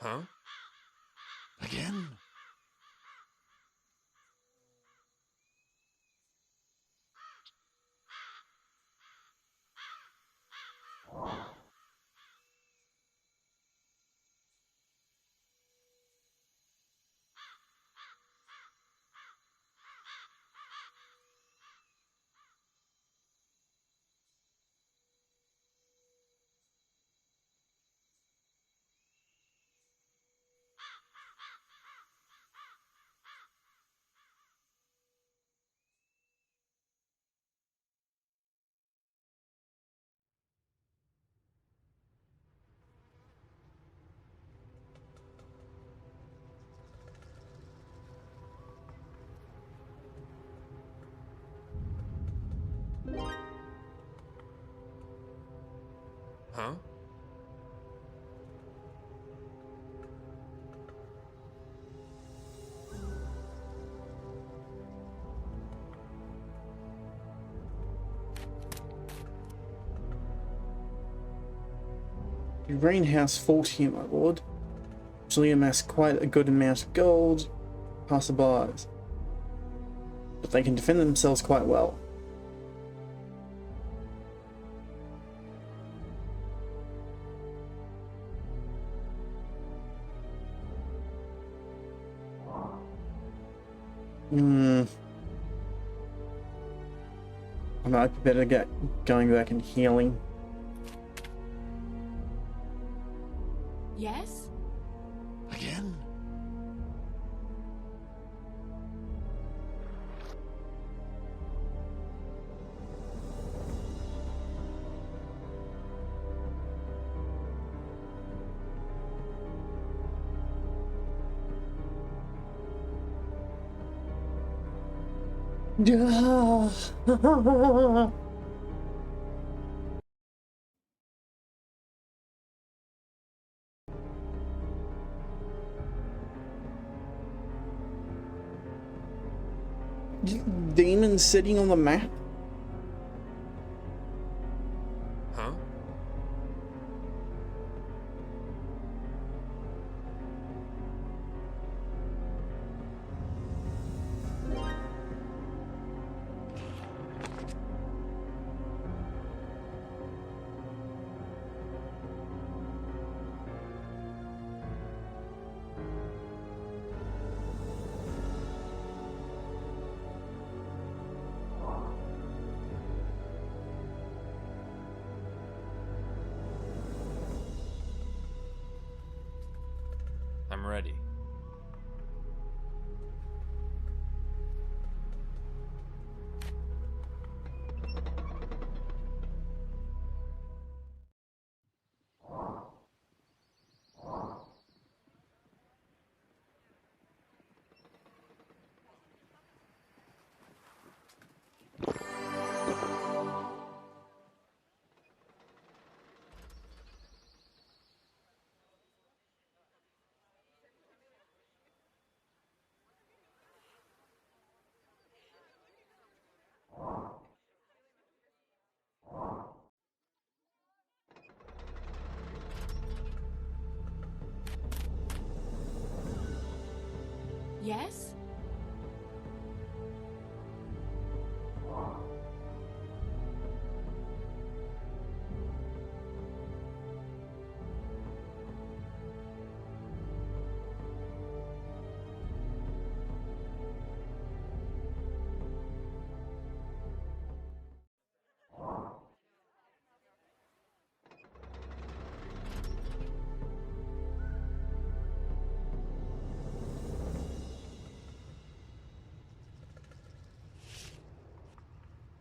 Speaker 2: Huh?
Speaker 5: Again?
Speaker 2: Huh?
Speaker 1: Greenhouse fort here, my lord. Actually amass quite a good amount of gold. Passerbys. But they can defend themselves quite well. I might be better get going back and healing.
Speaker 3: Yes?
Speaker 5: Again?
Speaker 1: Yeah. Demons sitting on the map?
Speaker 2: Huh? I'm ready.
Speaker 3: Yes?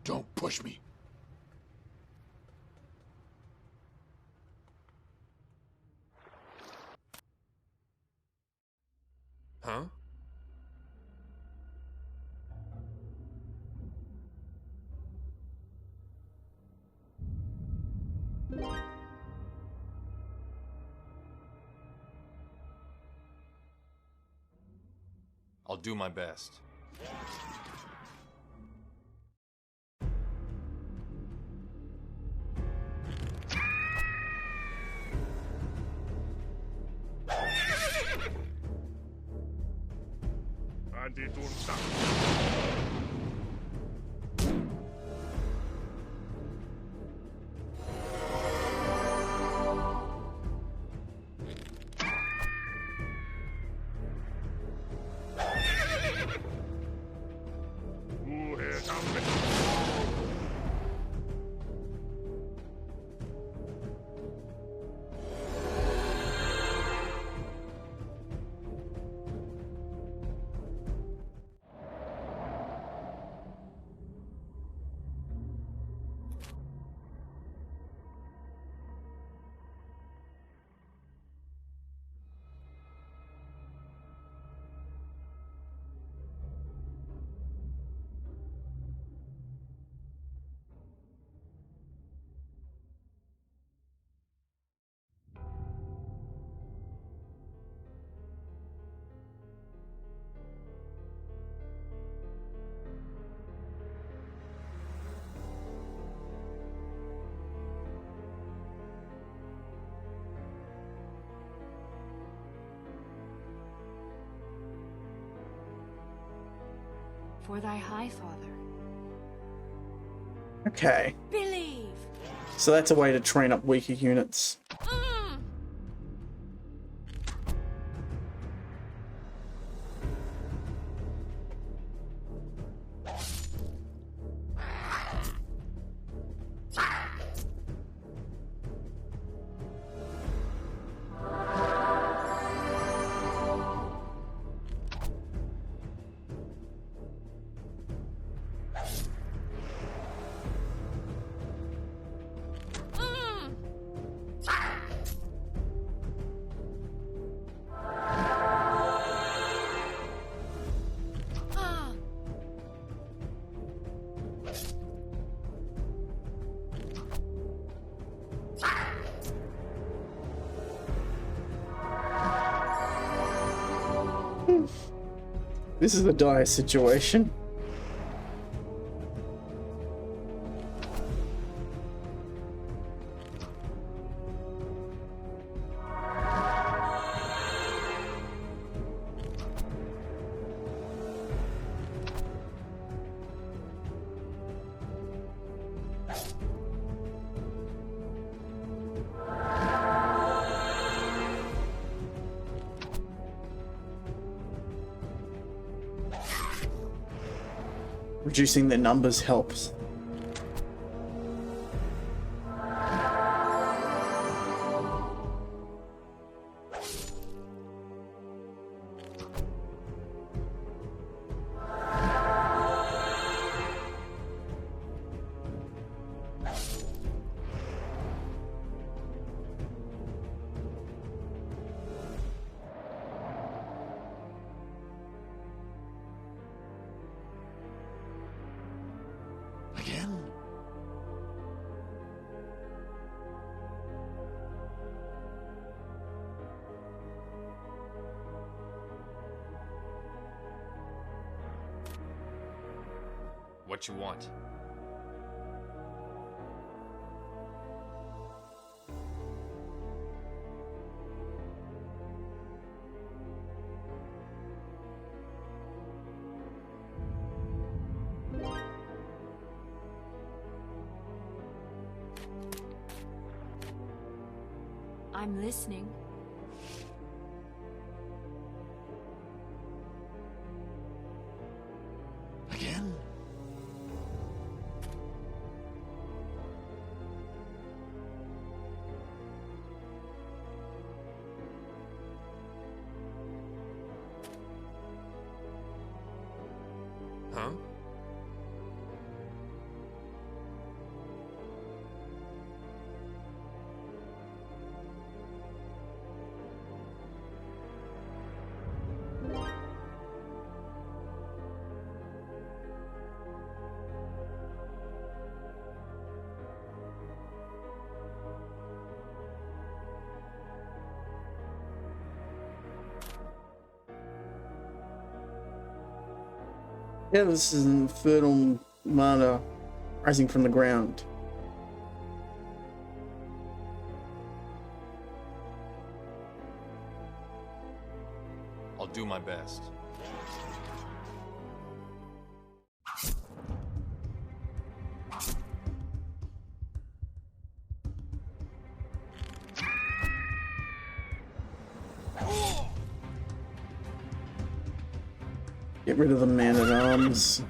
Speaker 5: Don't push me.
Speaker 2: Huh? I'll do my best.
Speaker 3: For thy high father.
Speaker 1: Okay.
Speaker 3: Believe.
Speaker 1: So that's a way to train up weaker units. This is a dire situation. Reducing their numbers helps.
Speaker 5: Again?
Speaker 2: What you want?
Speaker 3: I'm listening.
Speaker 5: Again?
Speaker 2: Huh?
Speaker 1: Yeah, this is an infernal mana rising from the ground.
Speaker 2: I'll do my best.
Speaker 1: Get rid of the man-at-arms.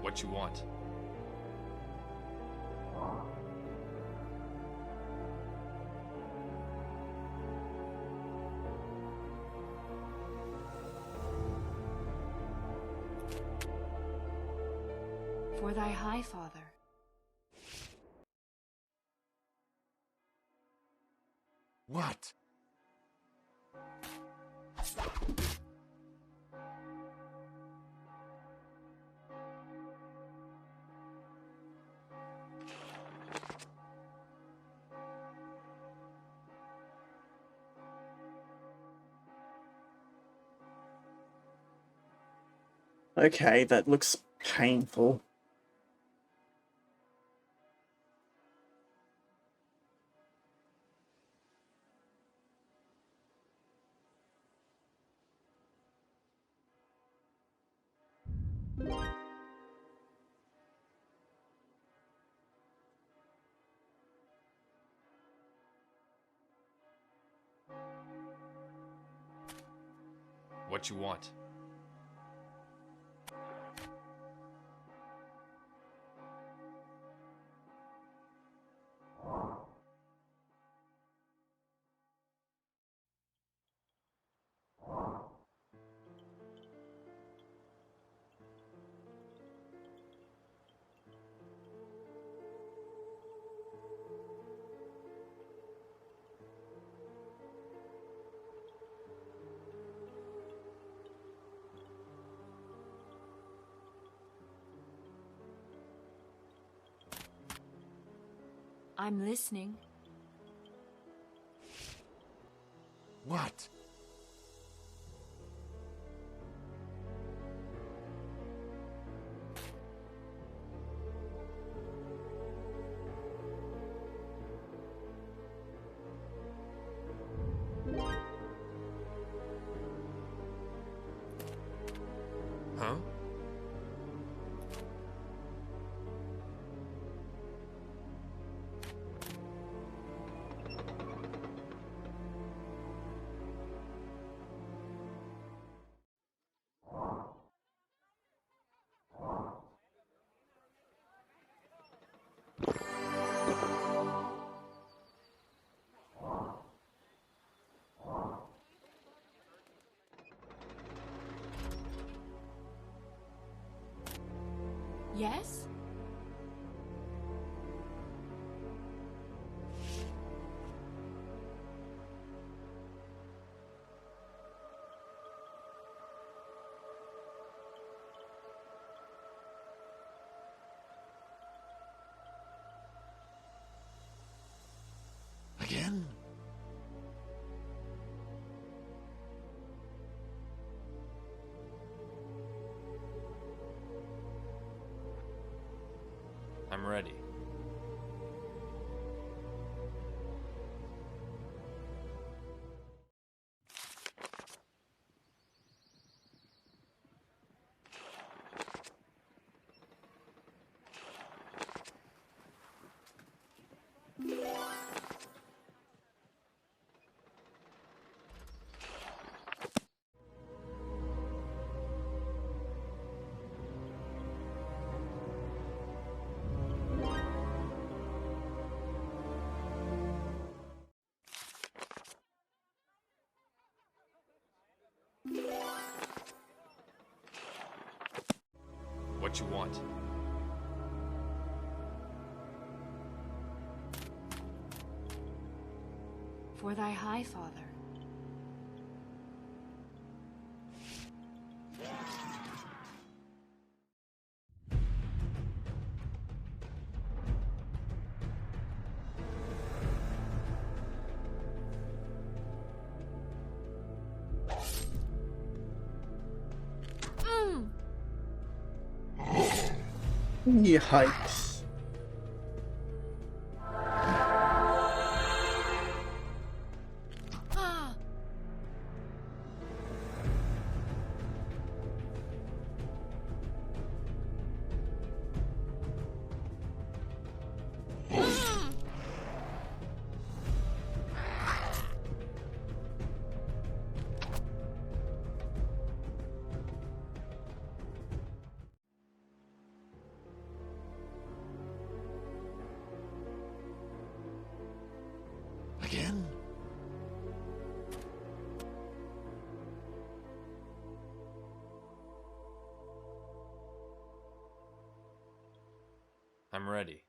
Speaker 2: What you want?
Speaker 3: For thy high father.
Speaker 5: What?
Speaker 1: Okay, that looks painful.
Speaker 2: What you want?
Speaker 3: I'm listening.
Speaker 5: What?
Speaker 2: Huh?
Speaker 3: Yes?
Speaker 5: Again?
Speaker 2: I'm ready. what you want.
Speaker 3: For thy high father.
Speaker 1: Yikes.
Speaker 3: Ah!
Speaker 5: Again?
Speaker 2: I'm ready.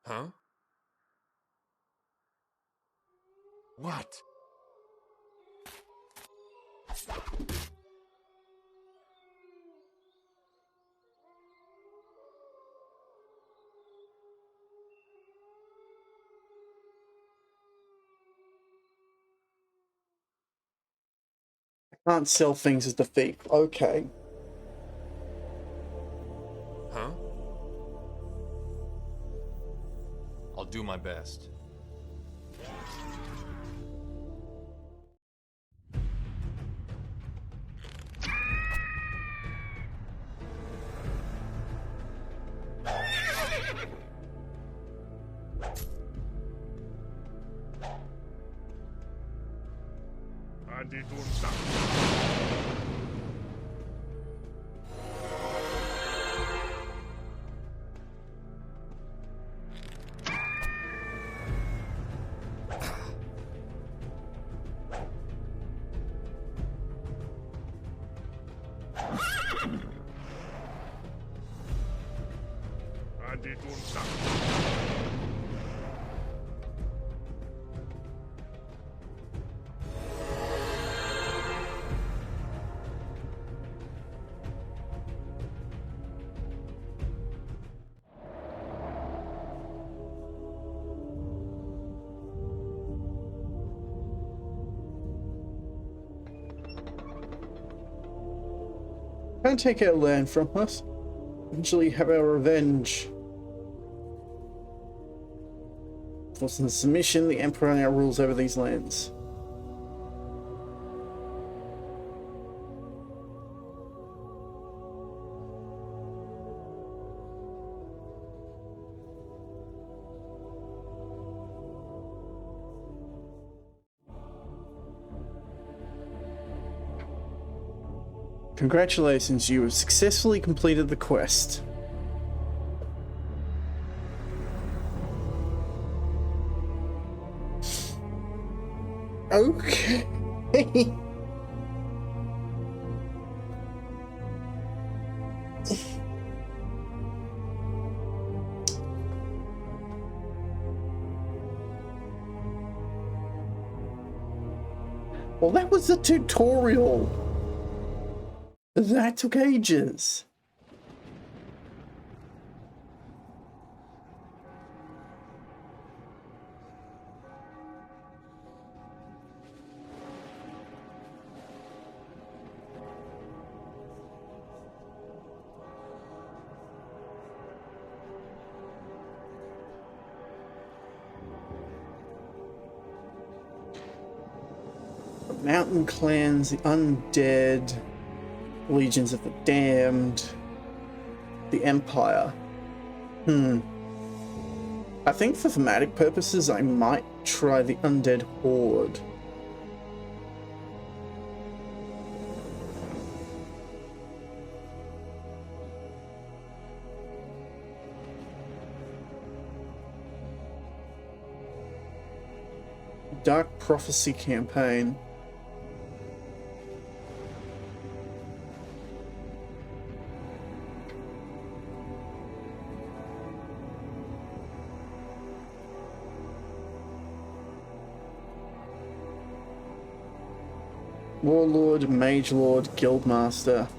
Speaker 2: Huh?
Speaker 5: What?
Speaker 1: Can't sell things as the thief. Okay.
Speaker 2: Huh? I'll do my best.
Speaker 1: Can't take our land from us. Eventually have our revenge. Forced into submission, the Emperor now rules over these lands. Congratulations, you have successfully completed the quest. Okay. Well, that was the tutorial. That took ages. The mountain clans, the undead, legions of the damned. the Empire. I think for thematic purposes, I might try the Undead Horde. Dark Prophecy campaign. Warlord, Mage Lord, Guildmaster.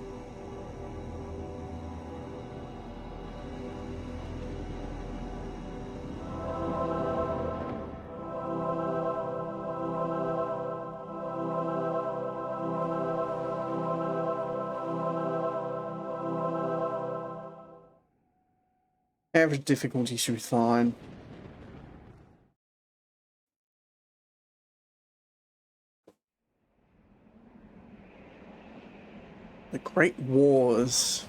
Speaker 1: Average difficulty should be fine. The Great Wars.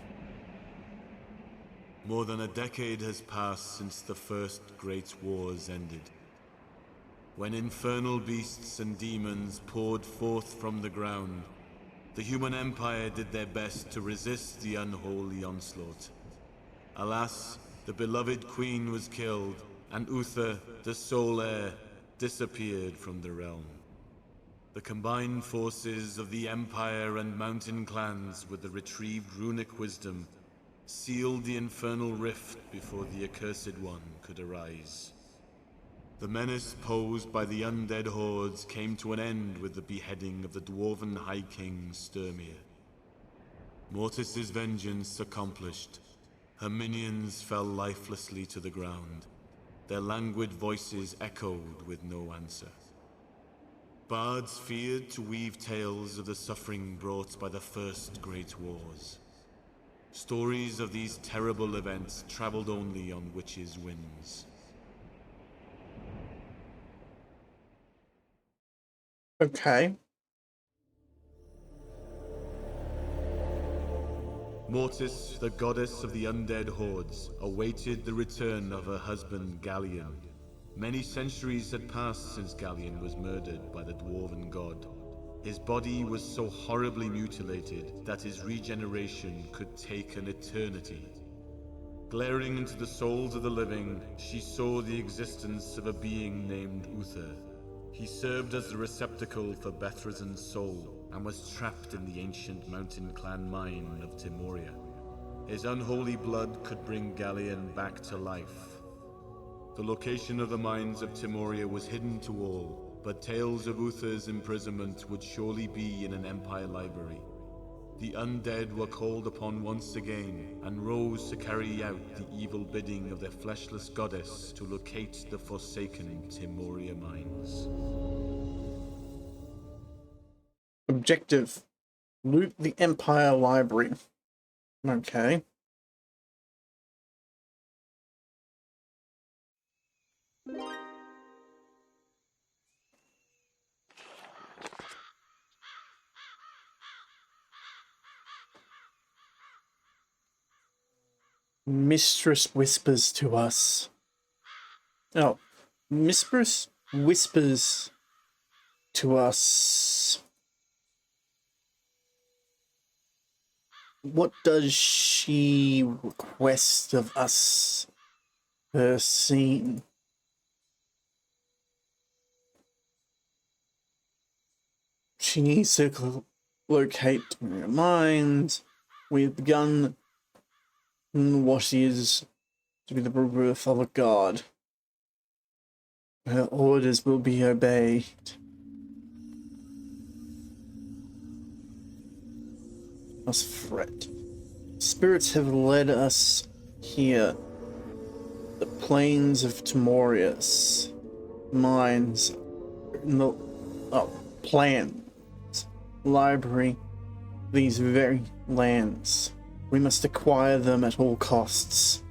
Speaker 6: More than a decade has passed since the first Great Wars ended. When infernal beasts and demons poured forth from the ground, the human empire did their best to resist the unholy onslaught. Alas, the beloved queen was killed, and Uther, the sole heir, disappeared from the realm. The combined forces of the Empire and Mountain clans with the retrieved runic wisdom sealed the infernal rift before the Accursed One could arise. The menace posed by the undead hordes came to an end with the beheading of the Dwarven High King Sturmir. Mortis's vengeance accomplished, her minions fell lifelessly to the ground. Their languid voices echoed with no answer. Bards feared to weave tales of the suffering brought by the first Great Wars. Stories of these terrible events traveled only on witches' winds.
Speaker 1: Okay.
Speaker 6: Mortis, the goddess of the undead hordes, awaited the return of her husband Gallion. Many centuries had passed since Gallion was murdered by the dwarven god. His body was so horribly mutilated that his regeneration could take an eternity. Glaring into the souls of the living, she saw the existence of a being named Uther. He served as the receptacle for Bethrazen's soul, and was trapped in the ancient mountain clan mine of Timoria. His unholy blood could bring Gallion back to life. The location of the mines of Timoria was hidden to all, but tales of Uther's imprisonment would surely be in an Empire library. The undead were called upon once again, and rose to carry out the evil bidding of their fleshless goddess to locate the forsaken Timoria mines.
Speaker 1: Objective. Loot the Empire Library. Okay. Mistress whispers to us. Oh, Mistress whispers to us. What does she request of us per scene? She needs to locate her mind. We've begun what is to be the rebirth of a god. Her orders will be obeyed. Must fret. Spirits have led us here. The plains of Timorius. Mines. No. Oh, plans. Library. These very lands. We must acquire them at all costs.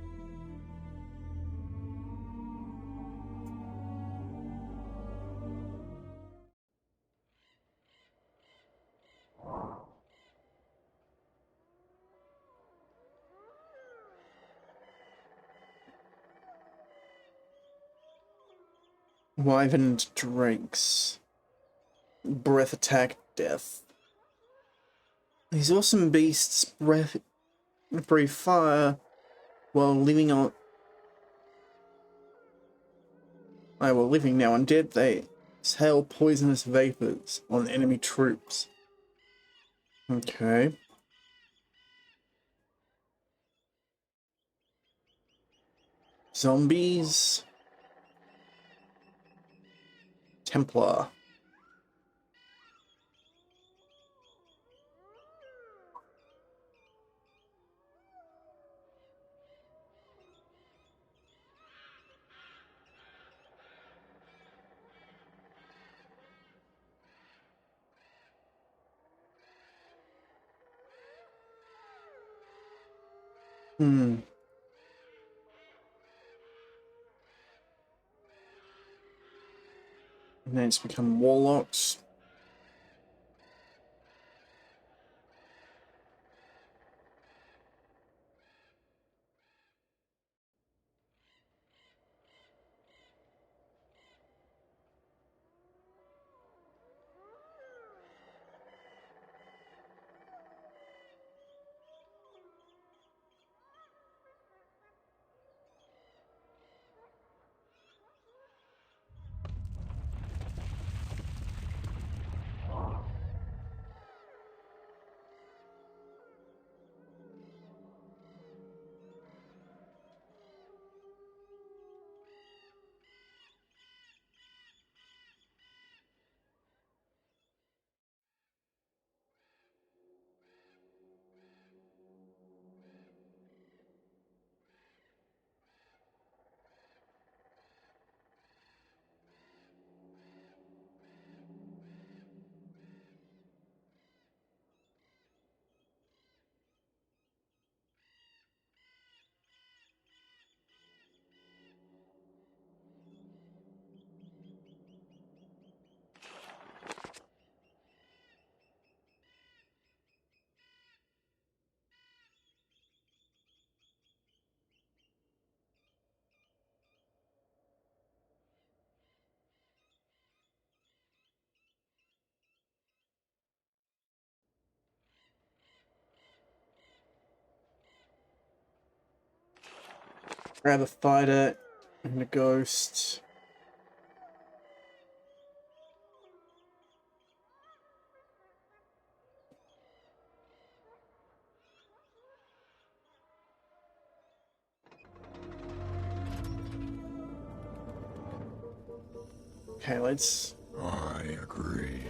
Speaker 1: Wyvern drinks. Breath attack, death. These awesome beasts breathe fire while living on. While living now undead, they exhale poisonous vapors on enemy troops. Okay. Zombies. Templar. Hmm. And then it's become warlocks. Grab a fighter and a ghost. Okay, let's.
Speaker 5: I agree.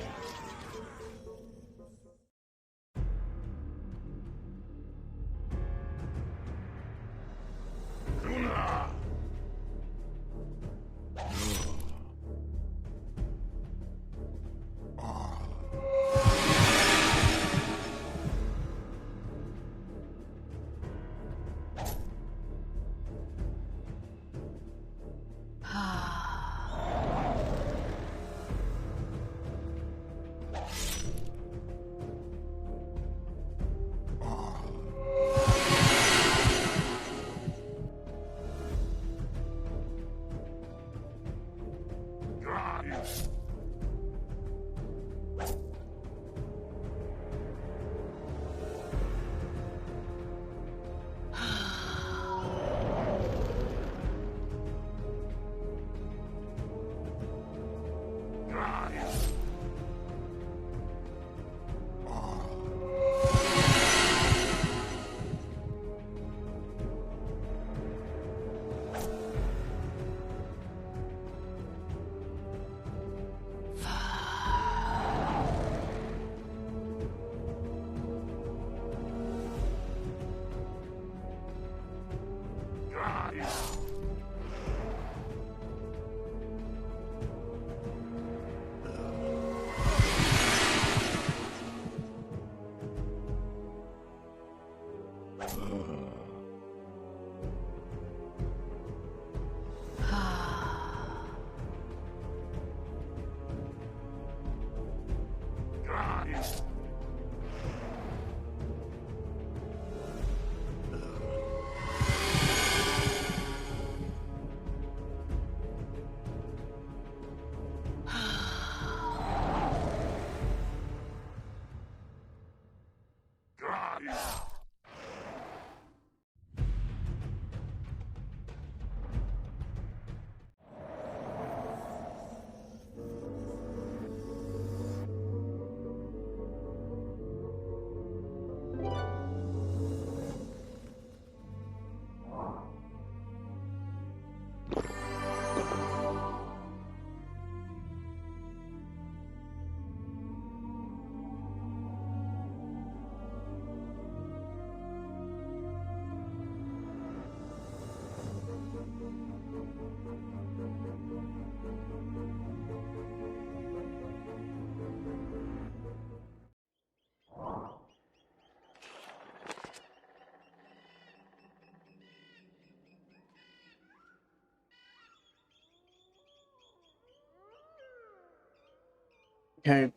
Speaker 1: Okay.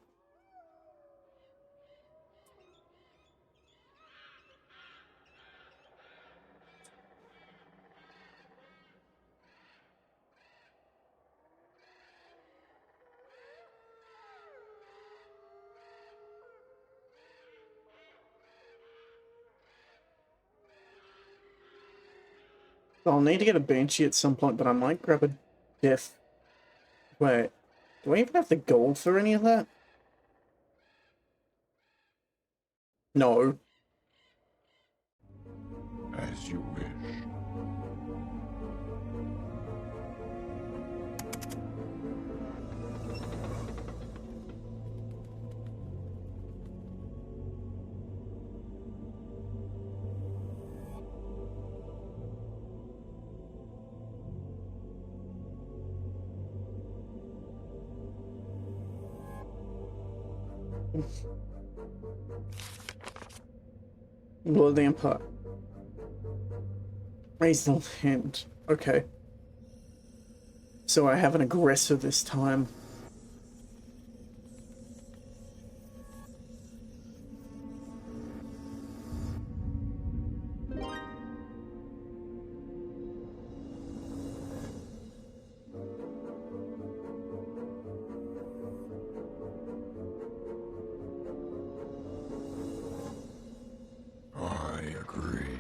Speaker 1: I'll need to get a Banshee at some point, but I might grab a Death. Wait, do I even have the gold for any of that? No.
Speaker 5: As you wish.
Speaker 1: Lord of the Empire. Raise the hand. Okay. So I have an aggressor this time.
Speaker 5: I agree.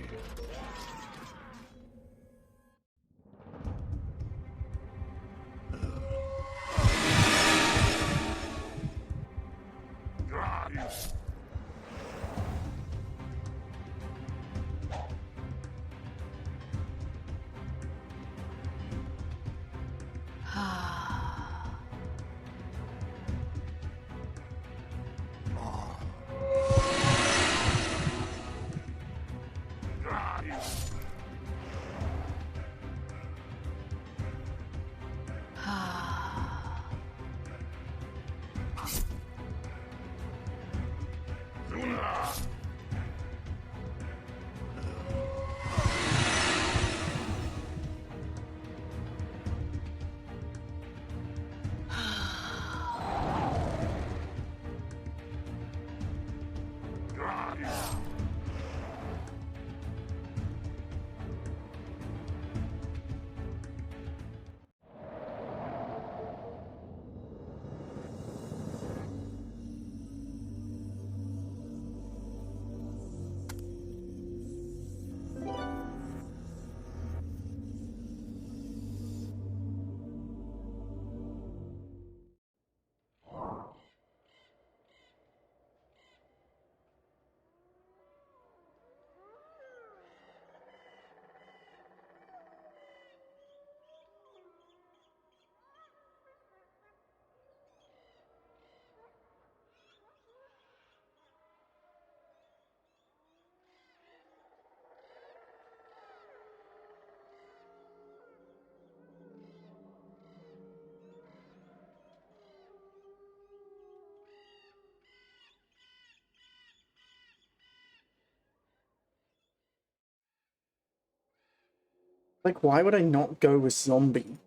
Speaker 5: Like, why would I not go with zombie?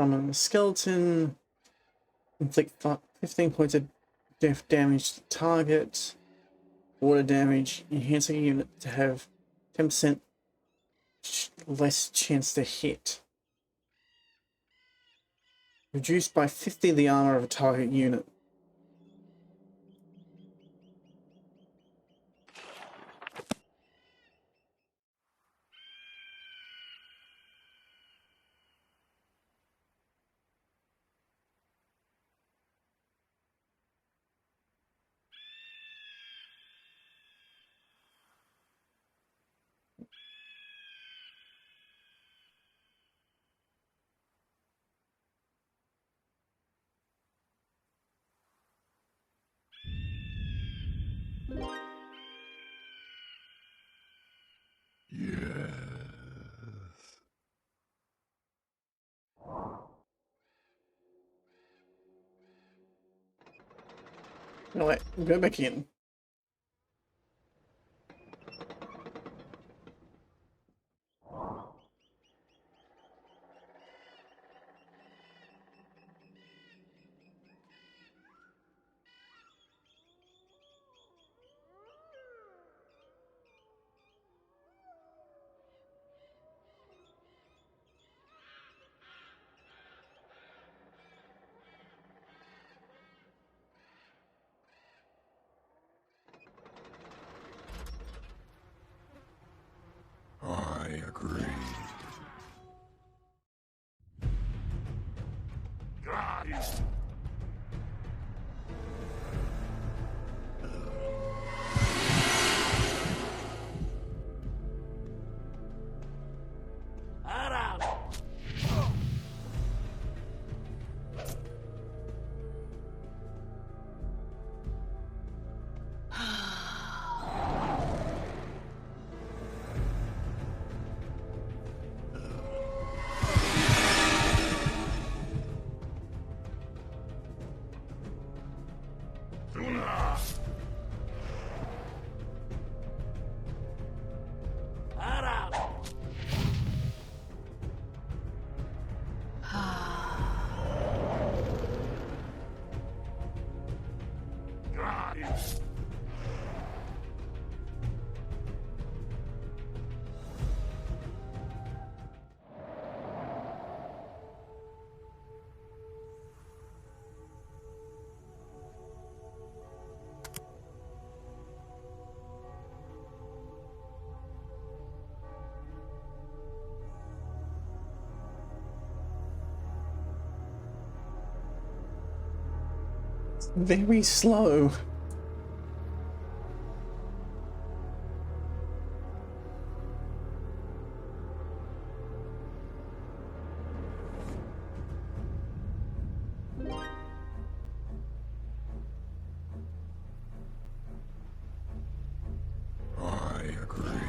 Speaker 1: Summon the skeleton. Inflict 15 points of death damage to target. Water damage. Enhancing a unit to have 10% less chance to hit. Reduced by 50 the armor of a target unit. Alright, go back in.
Speaker 5: I agree. Very slow. I agree.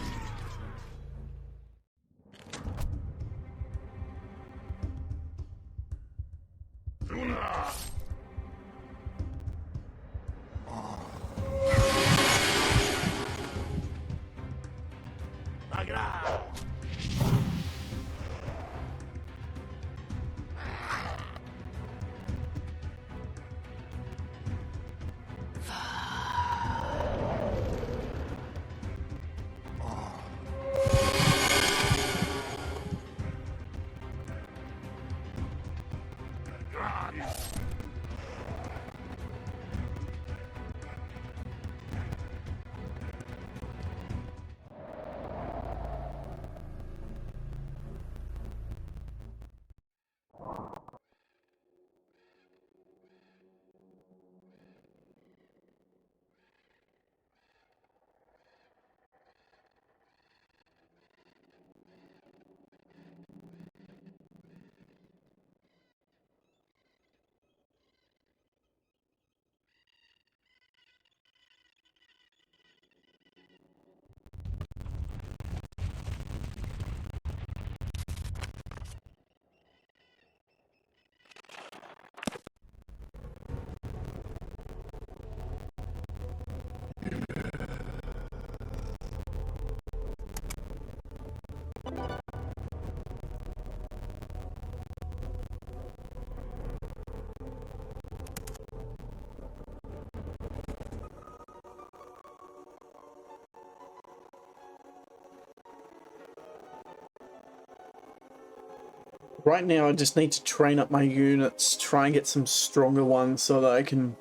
Speaker 1: Right now, I just need to train up my units, try and get some stronger ones so that I can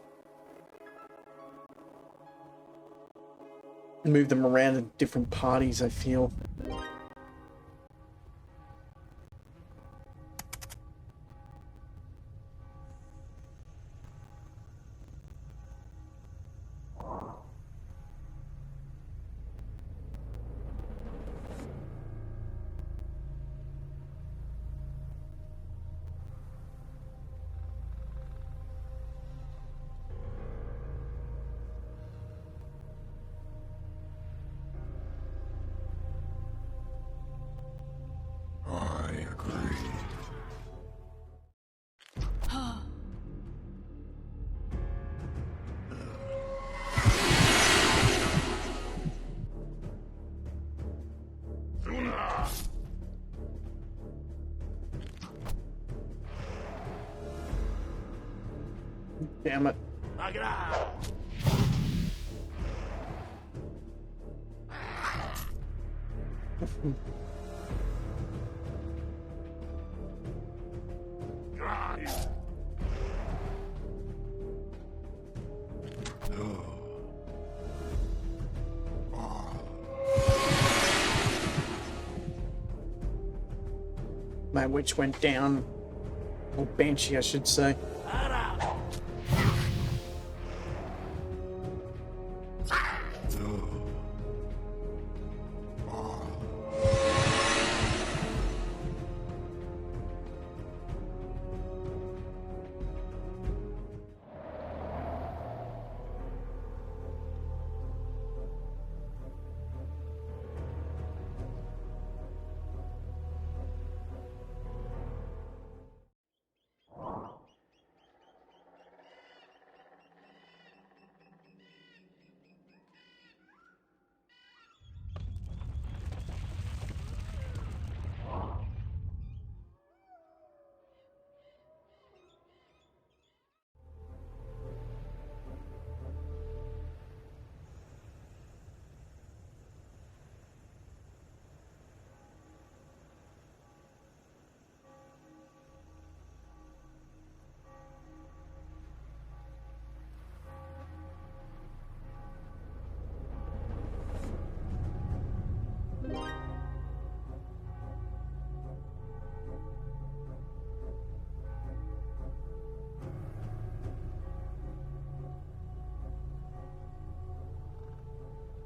Speaker 1: move them around in different parties, I feel.
Speaker 5: I agree.
Speaker 1: Damn it. My witch went down. Or banshee, I should say.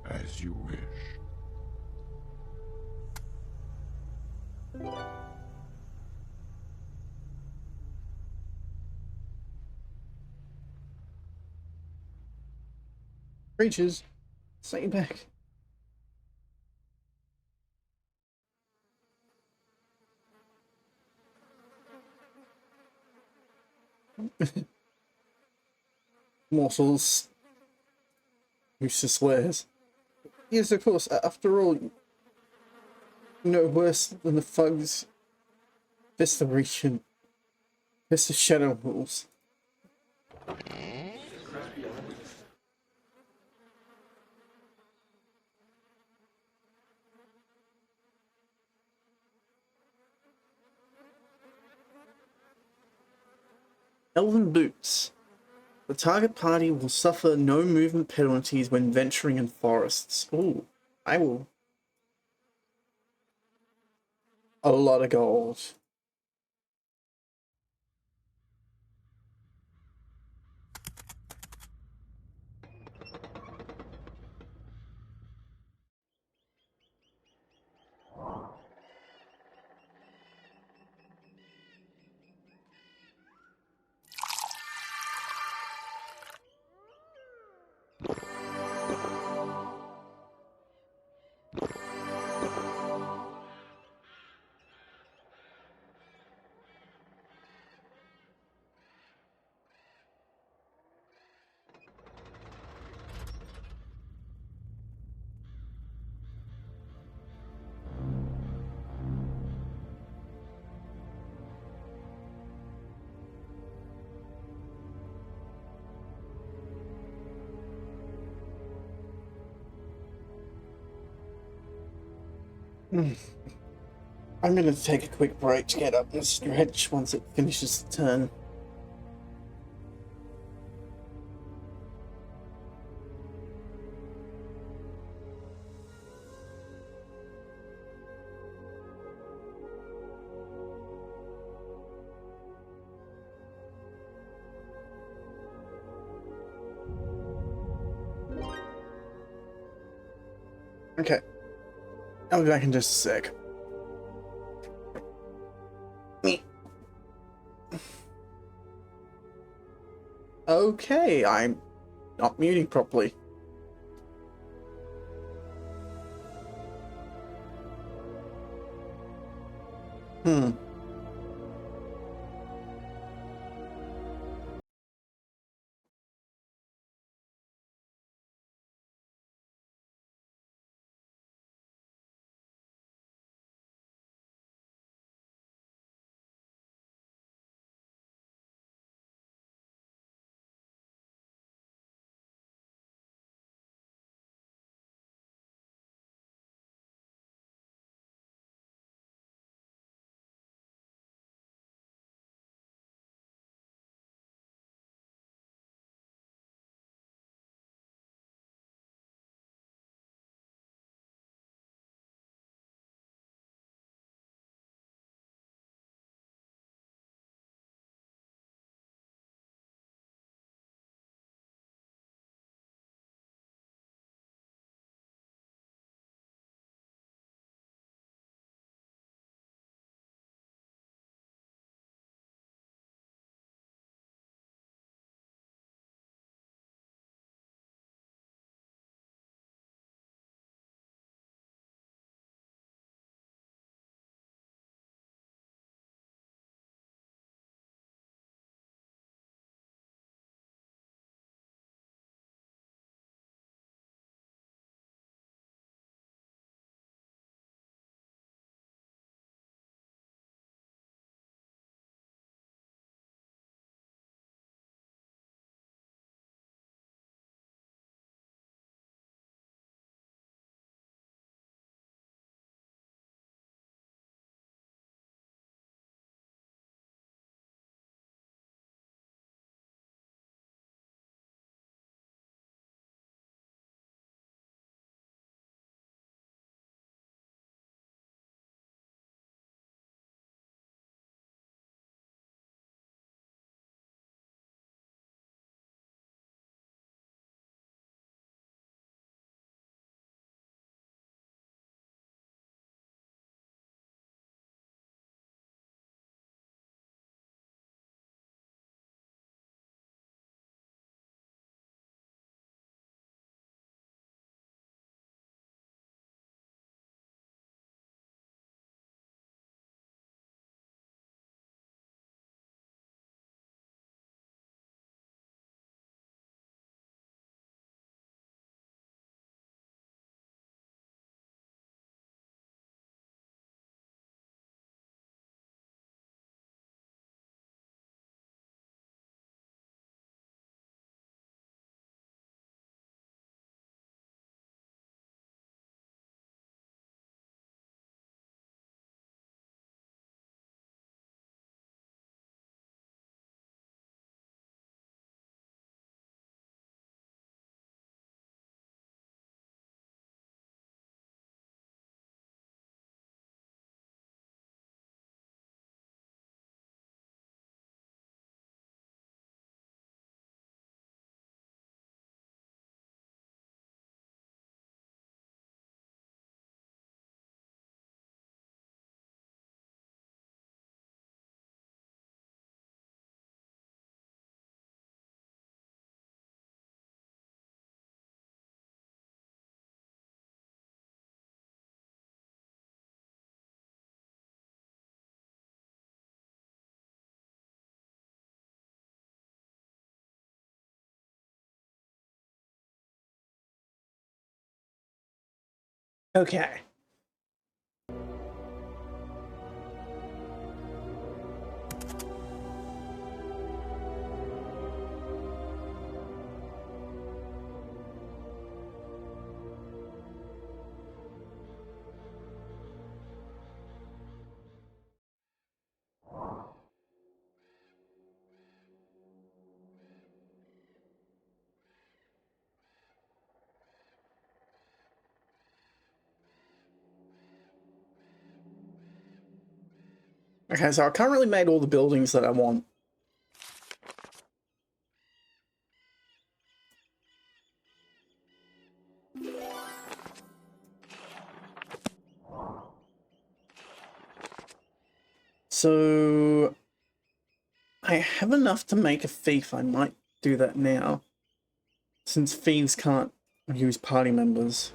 Speaker 5: As you wish.
Speaker 1: Creatures, stay back. Morsels. Useless wares. Yes, of course. After all, no worse than the thugs. That's the region. That's the shadow rules. Elven boots. The target party will suffer no movement penalties when venturing in forests. Ooh, I will. A lot of gold. I'm gonna take a quick break to get up and stretch once it finishes the turn. Okay. I'll be back in just a sec. Me. Okay, I'm not muting properly. Hmm. Okay. Okay, so I currently made all the buildings that I want. So I have enough to make a thief. I might do that now, since thieves can't use party members.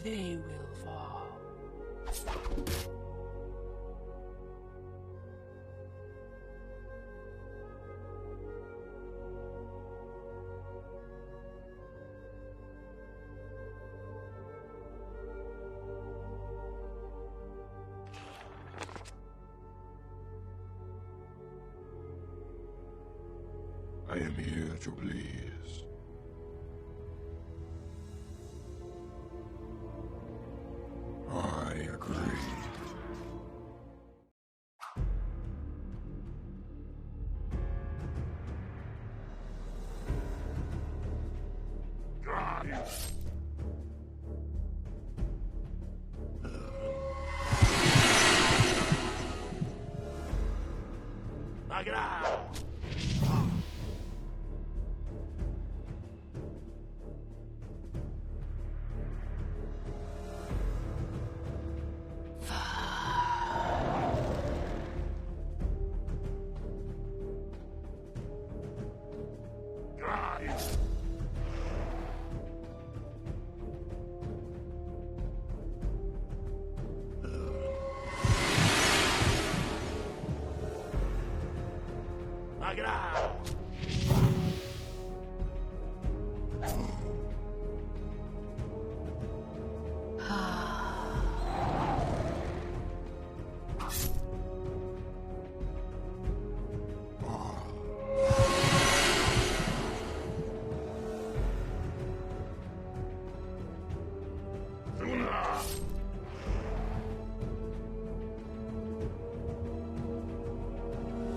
Speaker 7: They will fall.
Speaker 5: I am here to please. I agree.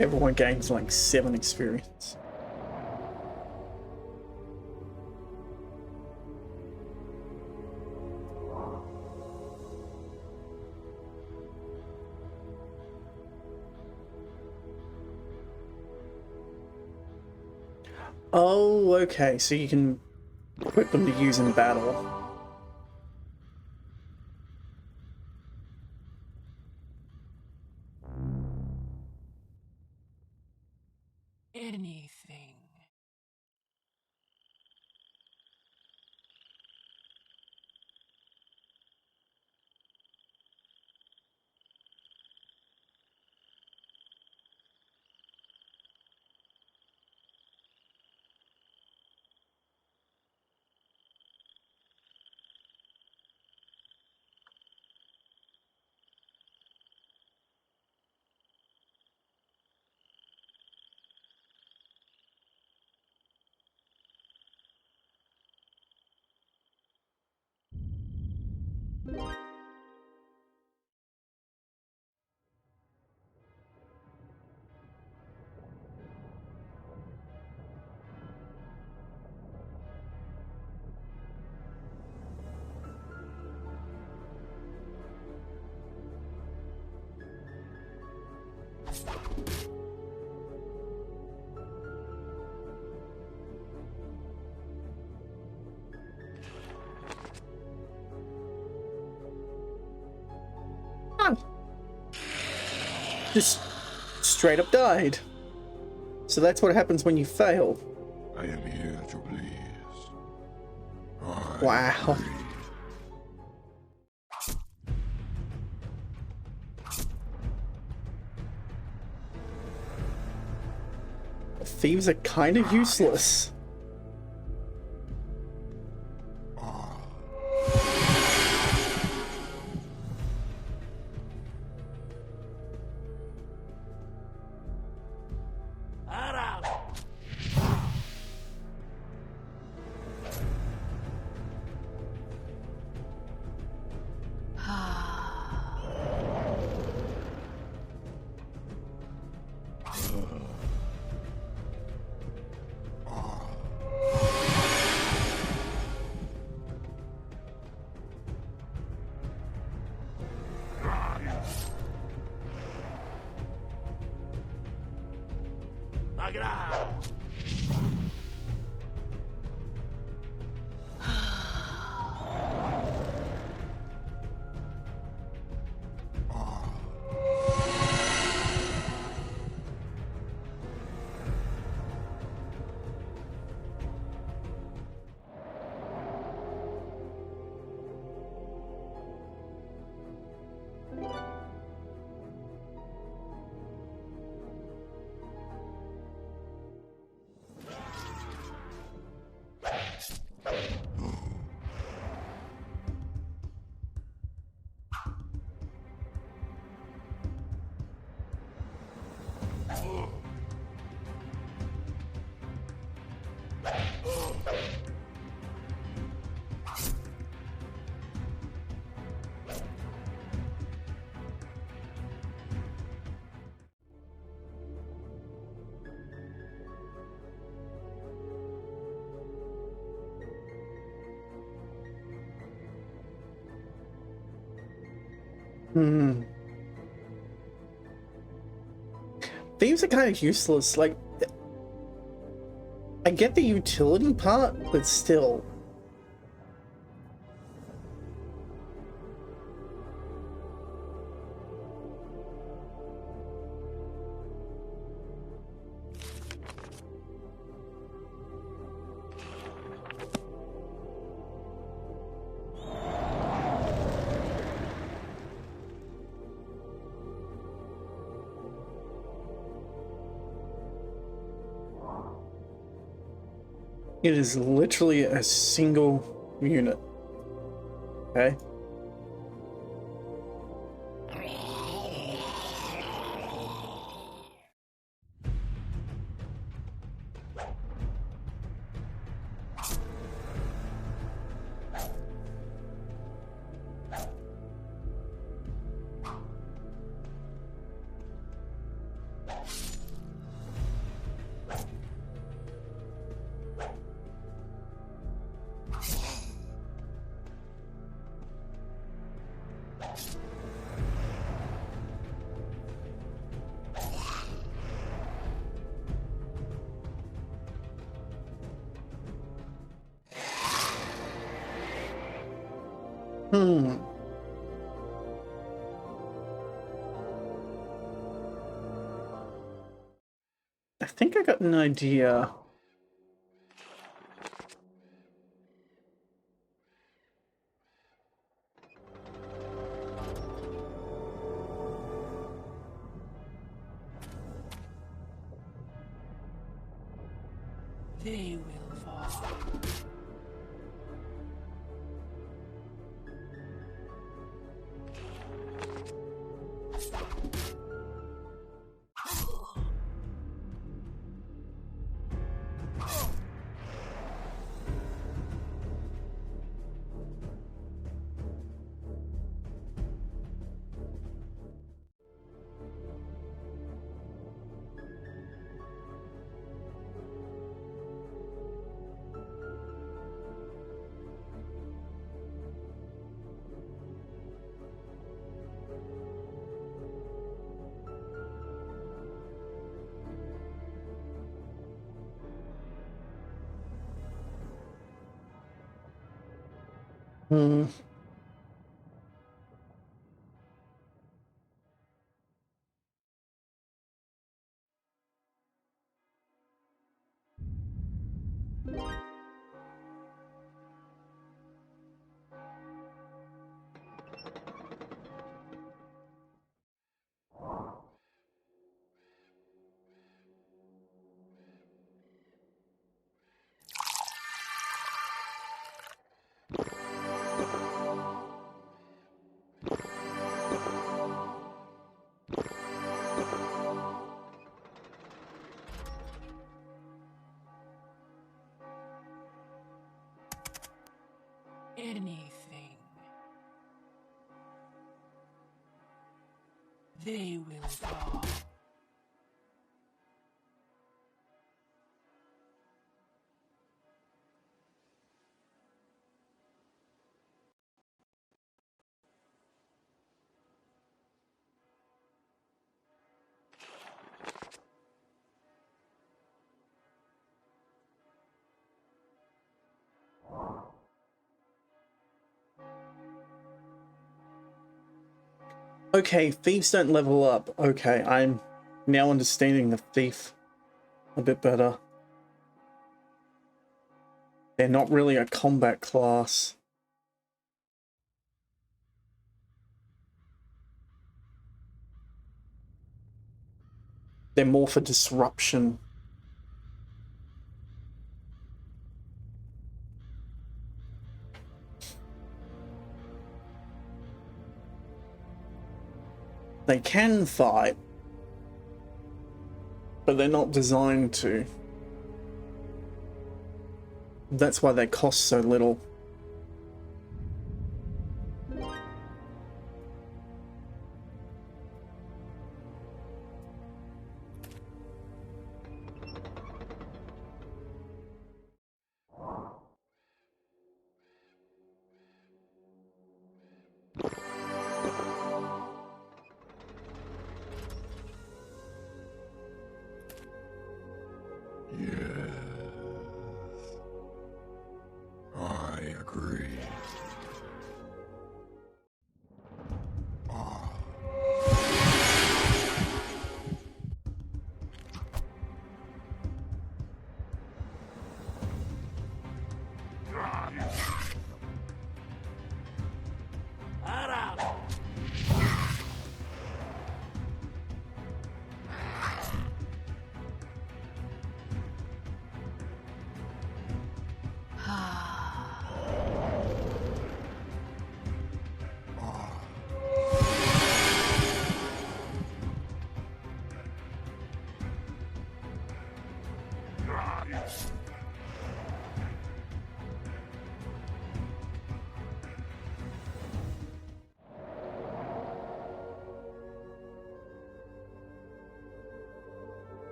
Speaker 1: Everyone gains like 7 experience. Oh, okay, so you can equip them to use in battle.
Speaker 7: Anything.
Speaker 1: Just straight up died. So that's what happens when you fail.
Speaker 5: I am here to please.
Speaker 1: Wow. Thieves are kind of useless. Thieves are kind of useless. Like, I get the utility part, but still. It is literally a single unit. Okay. I think I got an idea.
Speaker 7: They will fall. Anything. They will fall.
Speaker 1: Okay, thieves don't level up. Okay, I'm now understanding the thief a bit better. They're not really a combat class. They're more for disruption. They can fight, but they're not designed to. That's why they cost so little.
Speaker 5: Yes. I agree.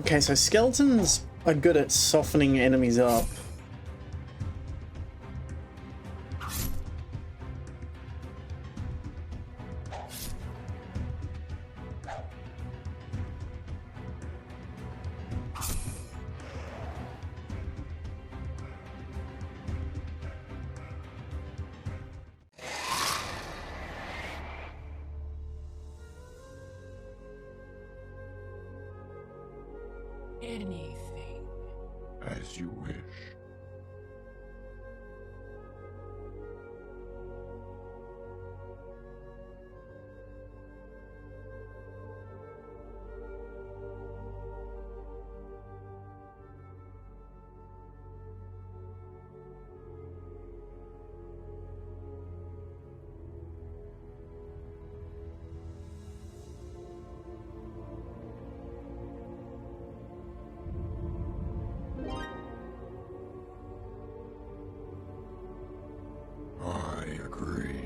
Speaker 1: Okay, so skeletons are good at softening enemies up.
Speaker 7: Anything.
Speaker 5: As you wish. I agree.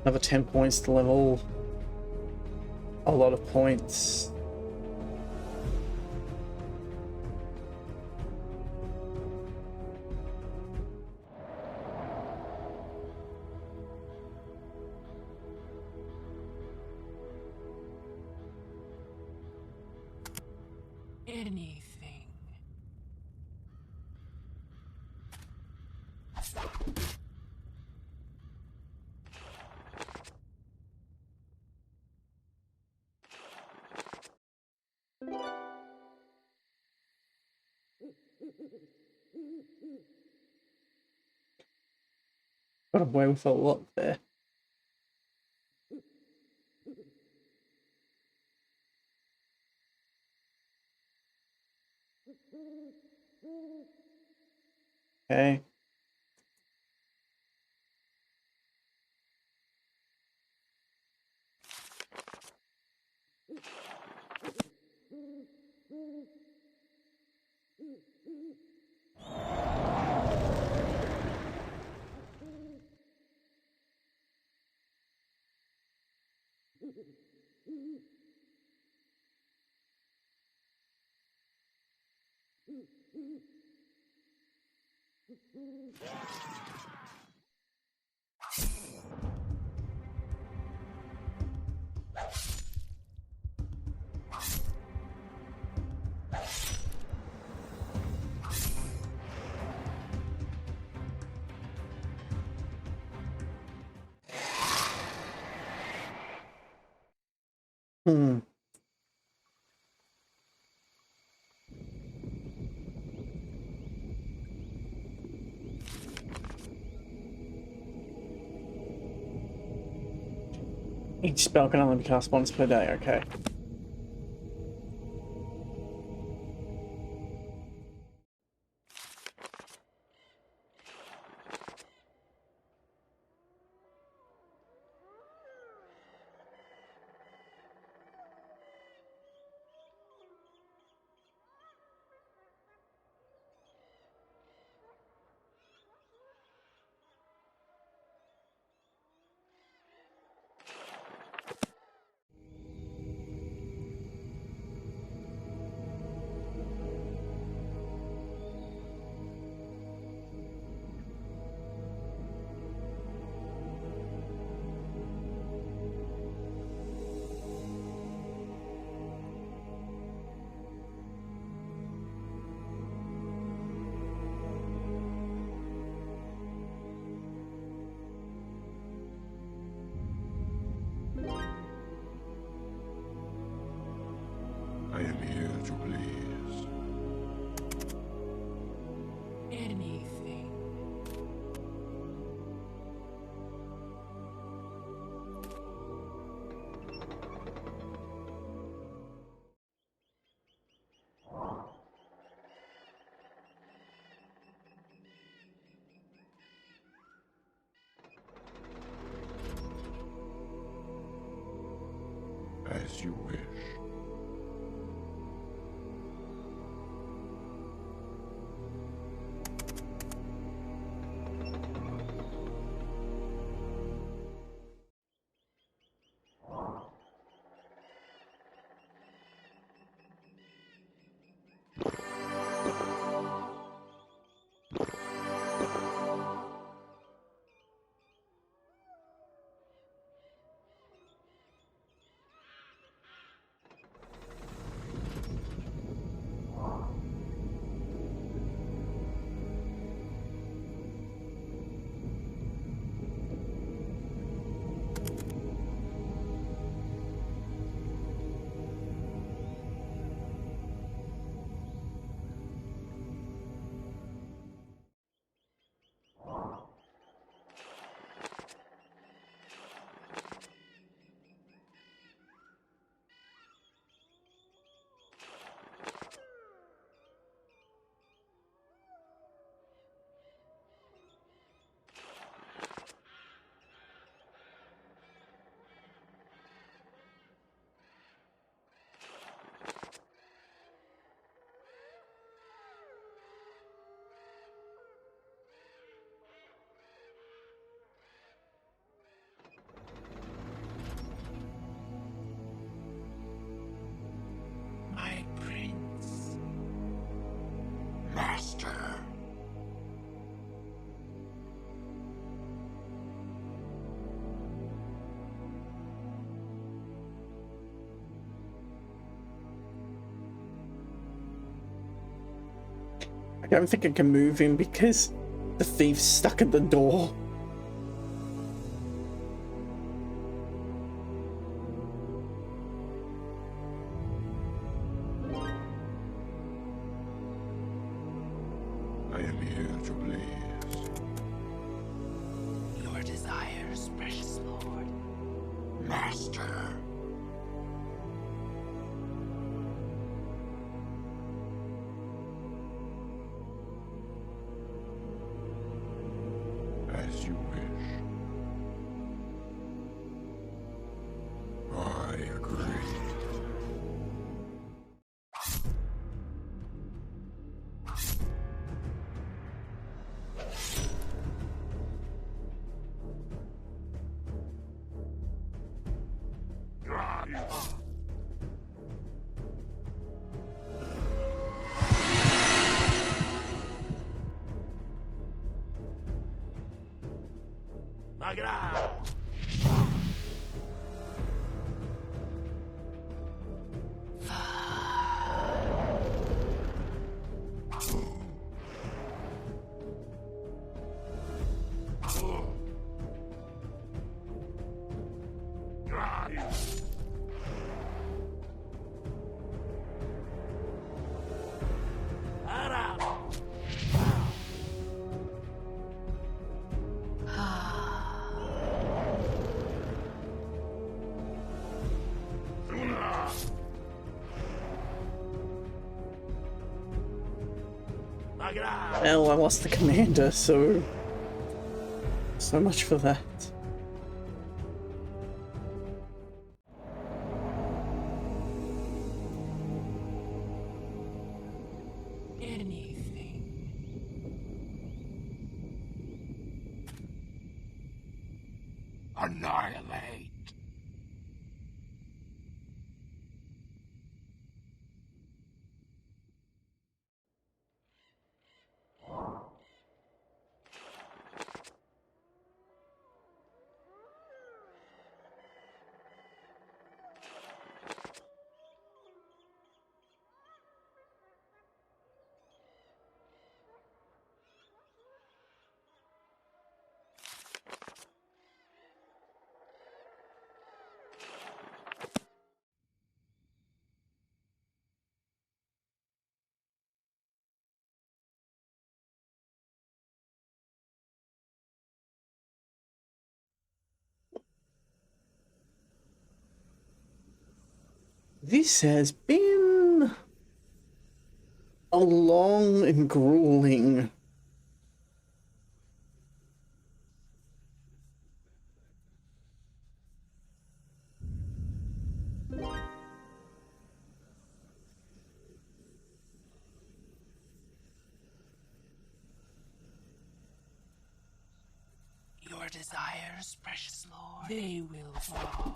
Speaker 1: Another 10 points to level. A lot of points.
Speaker 7: Anything.
Speaker 1: Got away with a lot there. Okay. Hmm. Each spell can only be cast once per day, okay.
Speaker 5: I am here to please.
Speaker 7: Anything.
Speaker 5: As you wish.
Speaker 1: I don't think I can move him because the thief's stuck at the door.
Speaker 5: I am here to please.
Speaker 7: Your desires, precious lord.
Speaker 5: Master. As you wish. I agree.
Speaker 1: Well, I lost the commander, so much for that.
Speaker 7: Anything.
Speaker 5: Annihilate.
Speaker 1: This has been a long and grueling
Speaker 7: Your desires, precious lord. They will fall.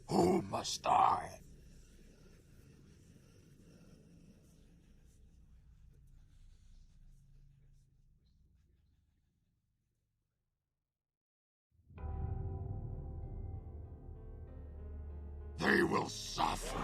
Speaker 5: Who must I? They will suffer.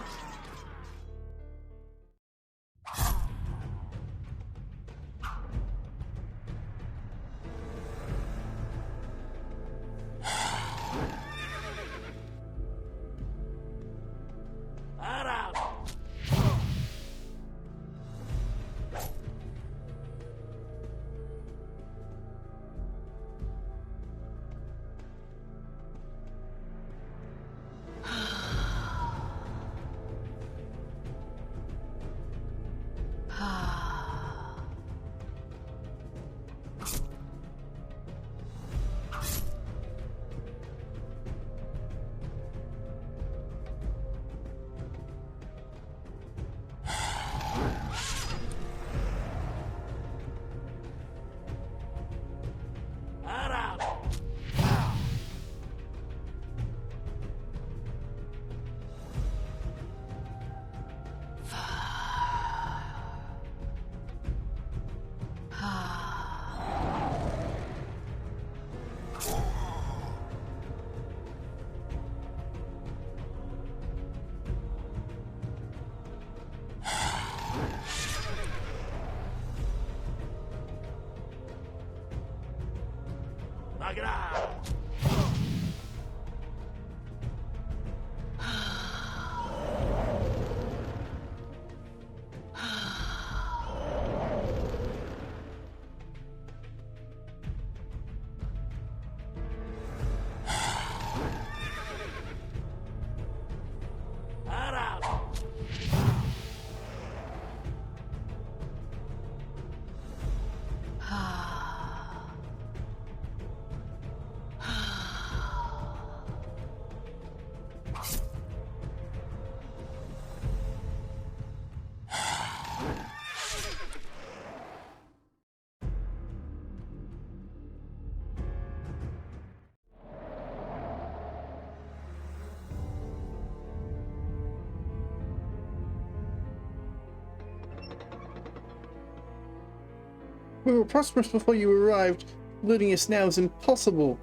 Speaker 1: We were prosperous before you arrived. Looting us now is impossible.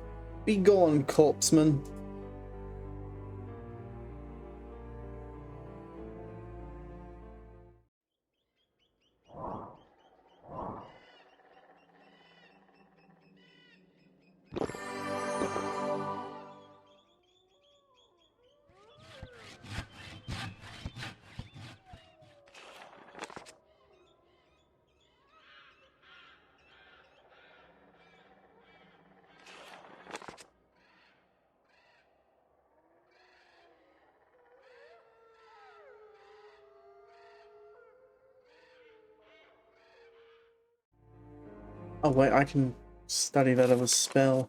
Speaker 1: Be gone, corpseman. Oh wait, I can study that as a spell.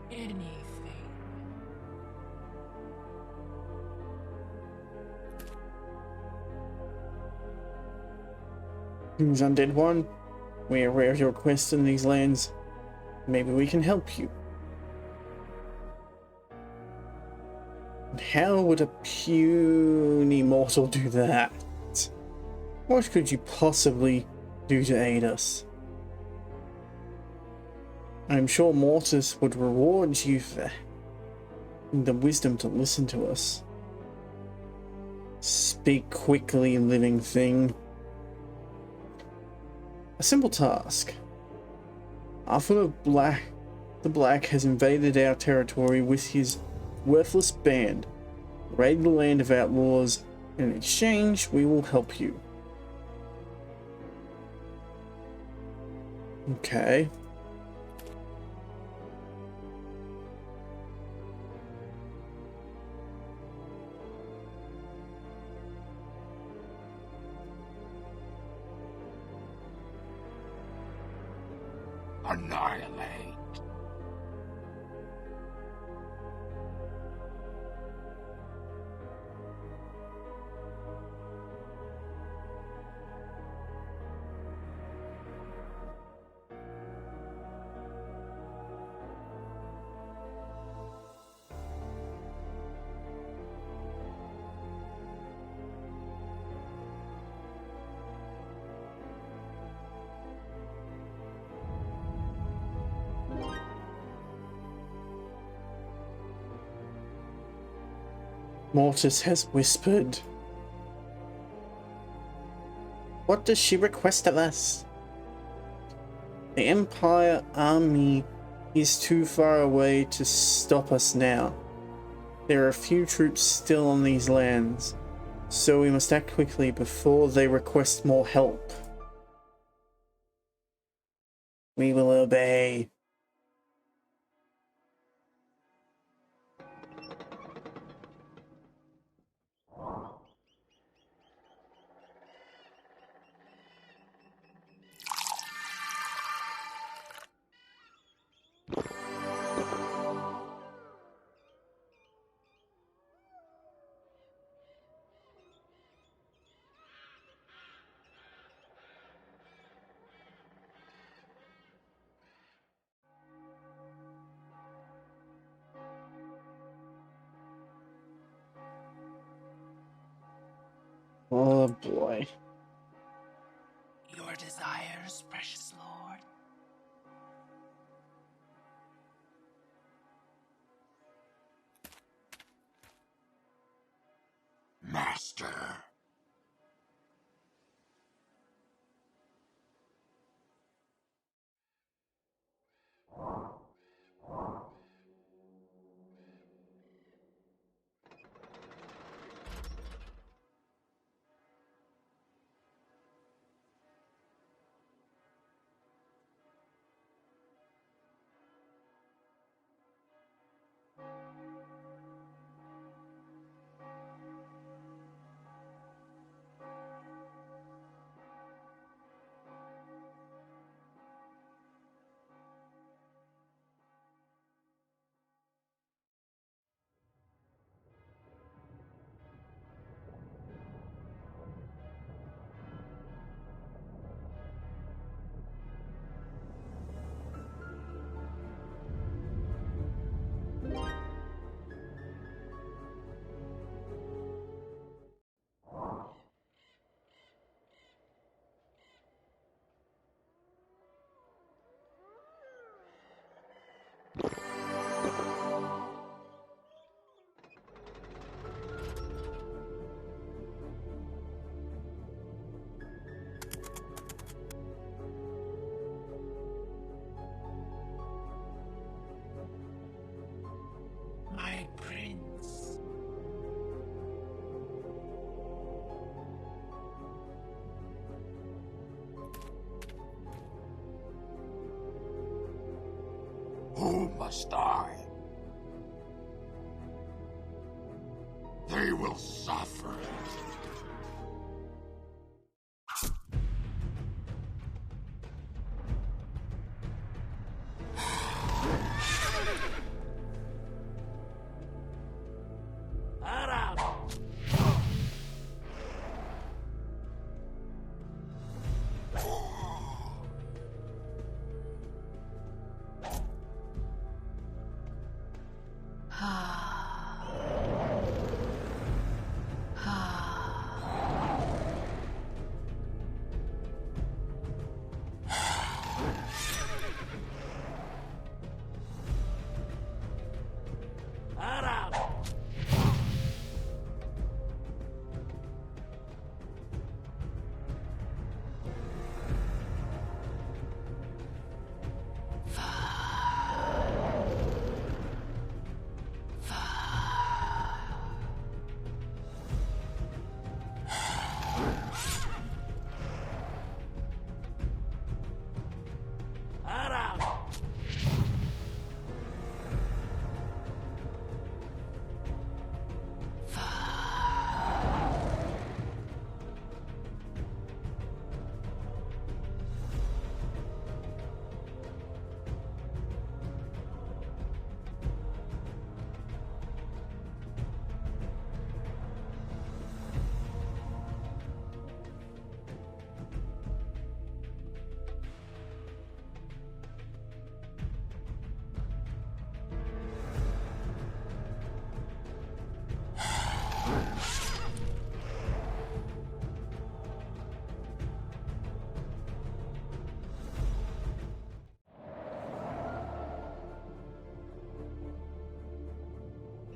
Speaker 7: Anything.
Speaker 1: Who's Undead One? We are aware of your quest in these lands. Maybe we can help you. And how would a puny mortal do that? What could you possibly do to aid us? I'm sure Mortis would reward you for the wisdom to listen to us. Speak quickly, living thing. A simple task. Arthur the Black has invaded our territory with his worthless band. Raid the land of outlaws, and in exchange we will help you. Okay.
Speaker 5: Annihilate.
Speaker 1: Mortis has whispered. What does she request of us? The Empire army is too far away to stop us now. There are a few troops still on these lands, so we must act quickly before they request more help. We will obey. Oh boy.
Speaker 7: Your desires, precious lord.
Speaker 5: Master. Who must die? They will suffer.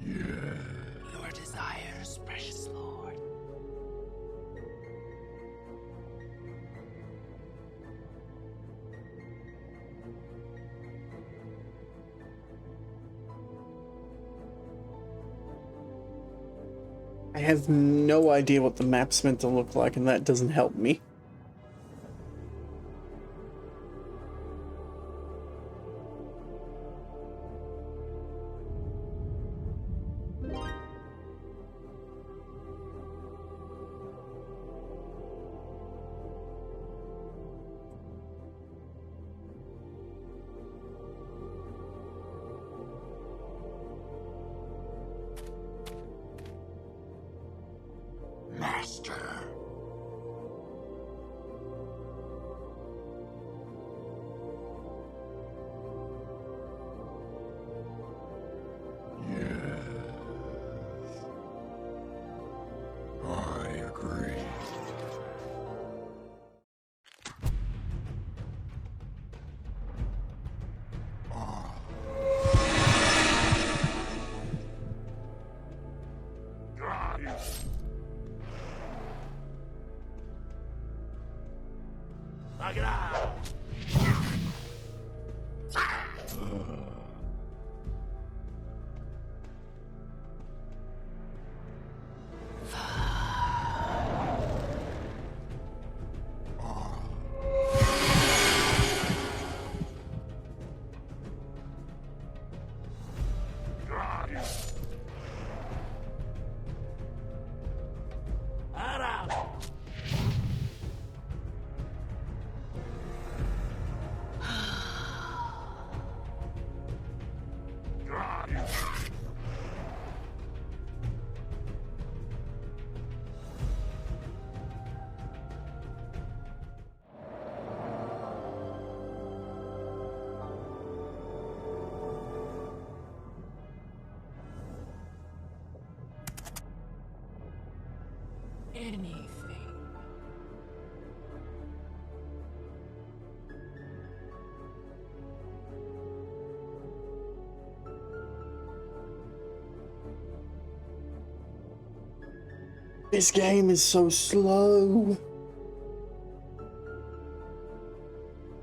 Speaker 7: Your desires, precious Lord.
Speaker 1: I have no idea what the map's meant to look like, and that doesn't help me.
Speaker 5: Master. Yes. I agree.
Speaker 7: Anything.
Speaker 1: This game is so slow.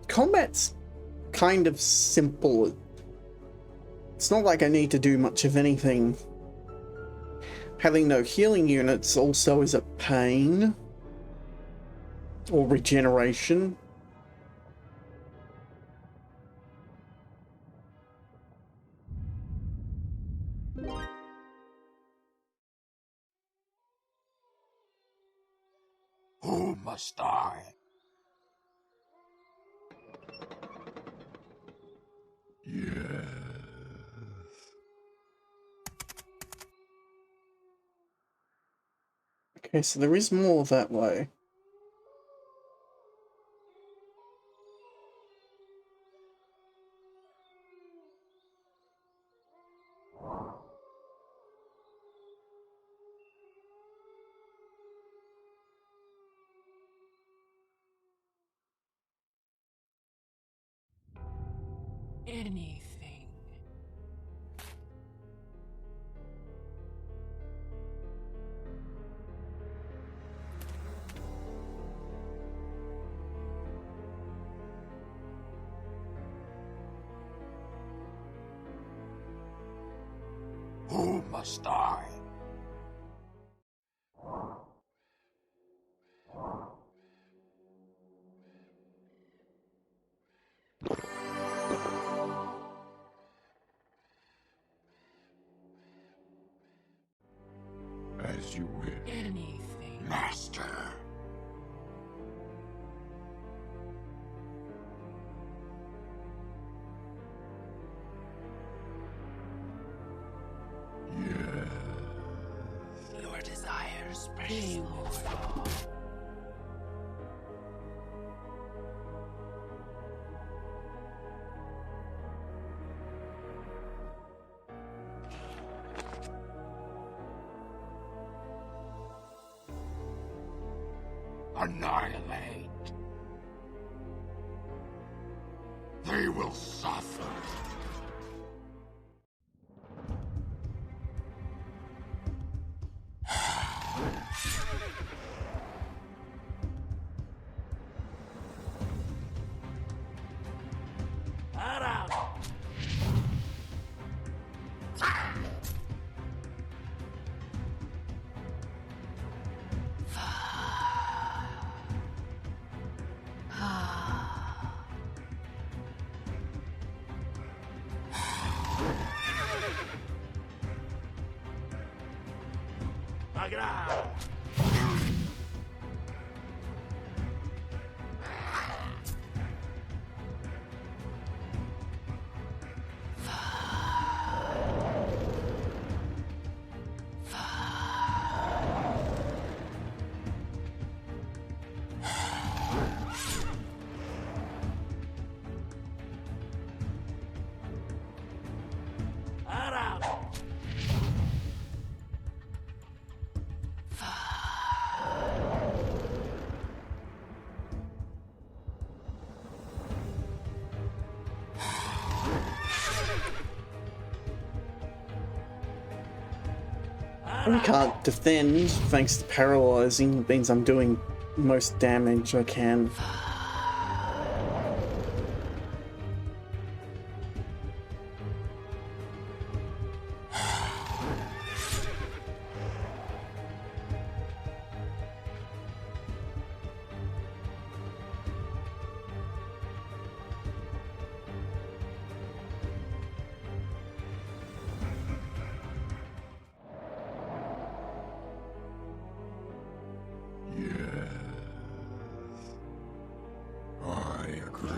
Speaker 1: Combat's kind of simple. It's not like I need to do much of anything. Having no healing units also is a pain. Or regeneration.
Speaker 5: Who must I? Yes.
Speaker 1: Okay, so there is more that way.
Speaker 7: Anything.
Speaker 5: Who must I? As you wish,
Speaker 7: Anything.
Speaker 5: Master. Yes.
Speaker 7: Your desires, precious Lord.
Speaker 5: Annihilate. They will suffer.
Speaker 1: I can't defend thanks to paralyzing. It means I'm doing most damage I can.
Speaker 5: Yes. I agree.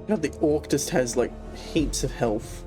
Speaker 1: God, the orc just has like heaps of health.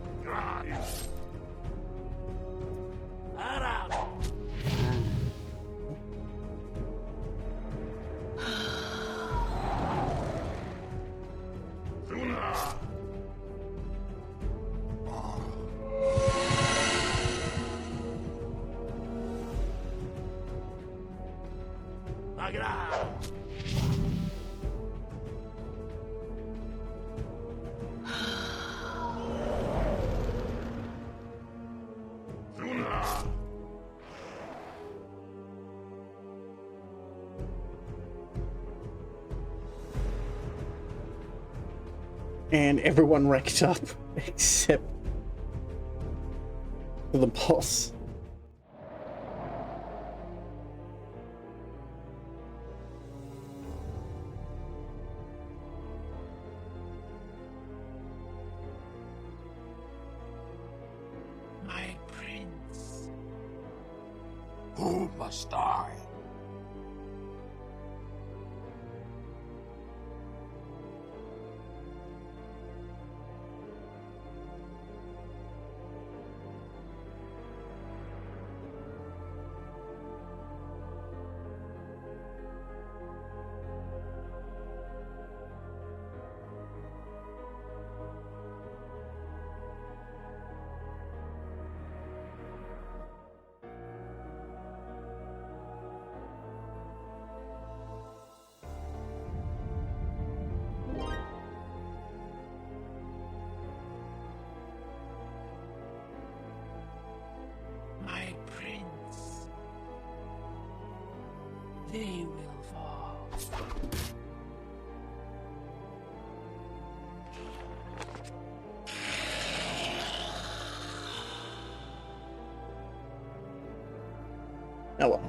Speaker 1: And everyone wrecked up except for the boss.
Speaker 7: My prince.
Speaker 5: Who must I?
Speaker 7: My prince. They will fall.
Speaker 1: Oh well.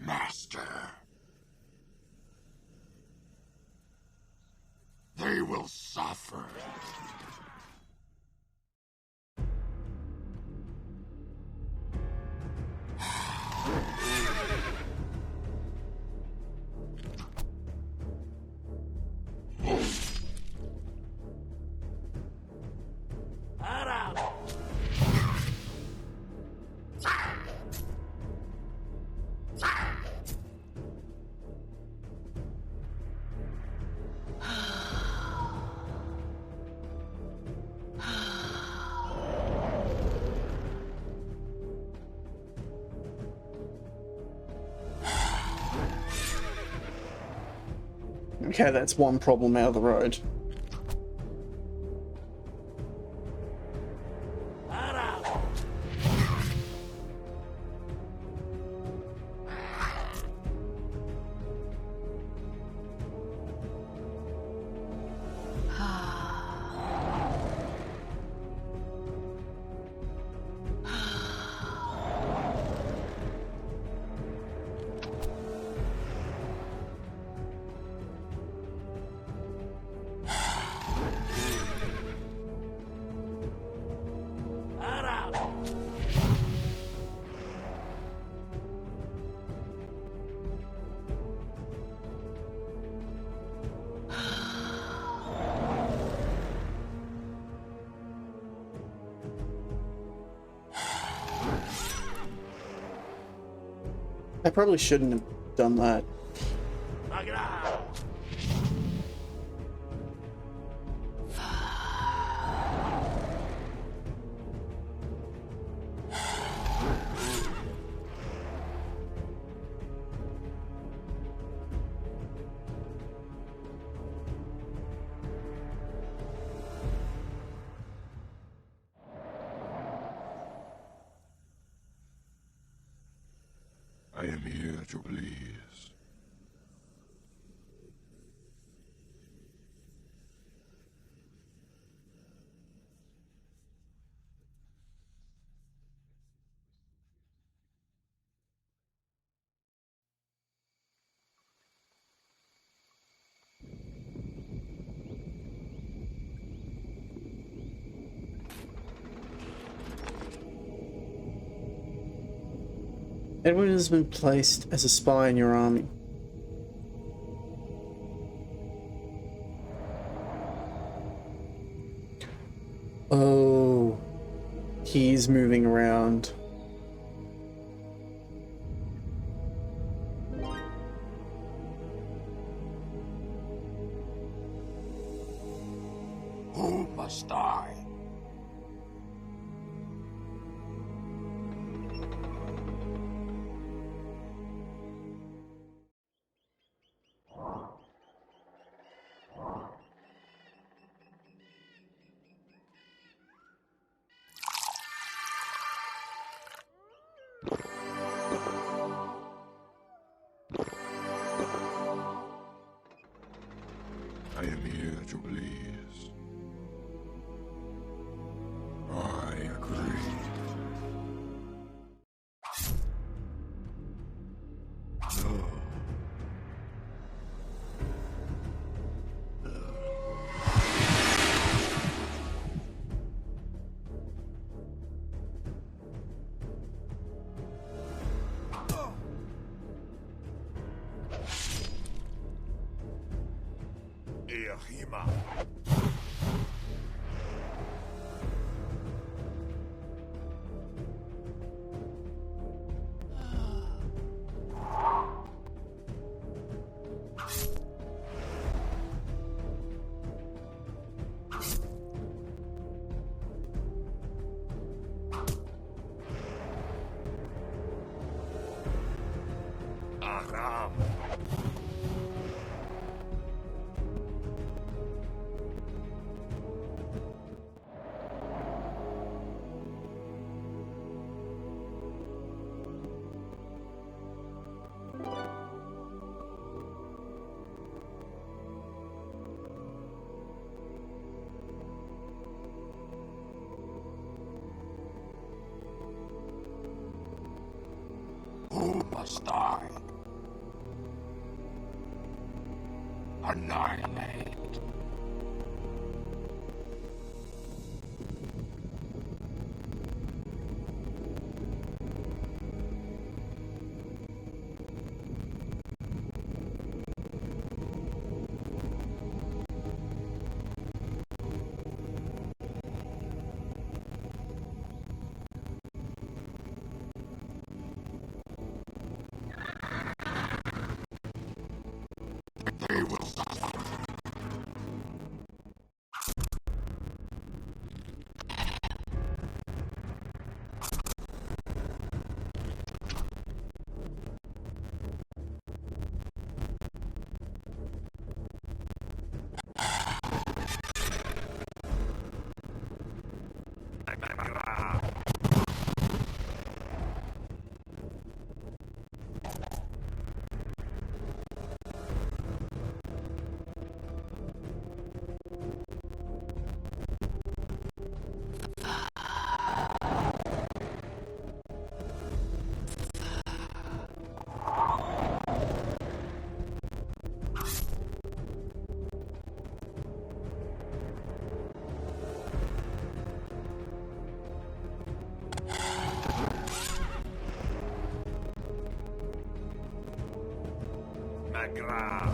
Speaker 5: Master. They will suffer.
Speaker 1: Okay, that's one problem out of the road. I probably shouldn't have done that.
Speaker 5: I am here to please.
Speaker 1: Edward has been placed as a spy in your army. Oh, he's moving around.
Speaker 5: Who must I? I am here to please. I agree. No. Ehima. Aram. Who must I annihilate? They will suffer. Magra.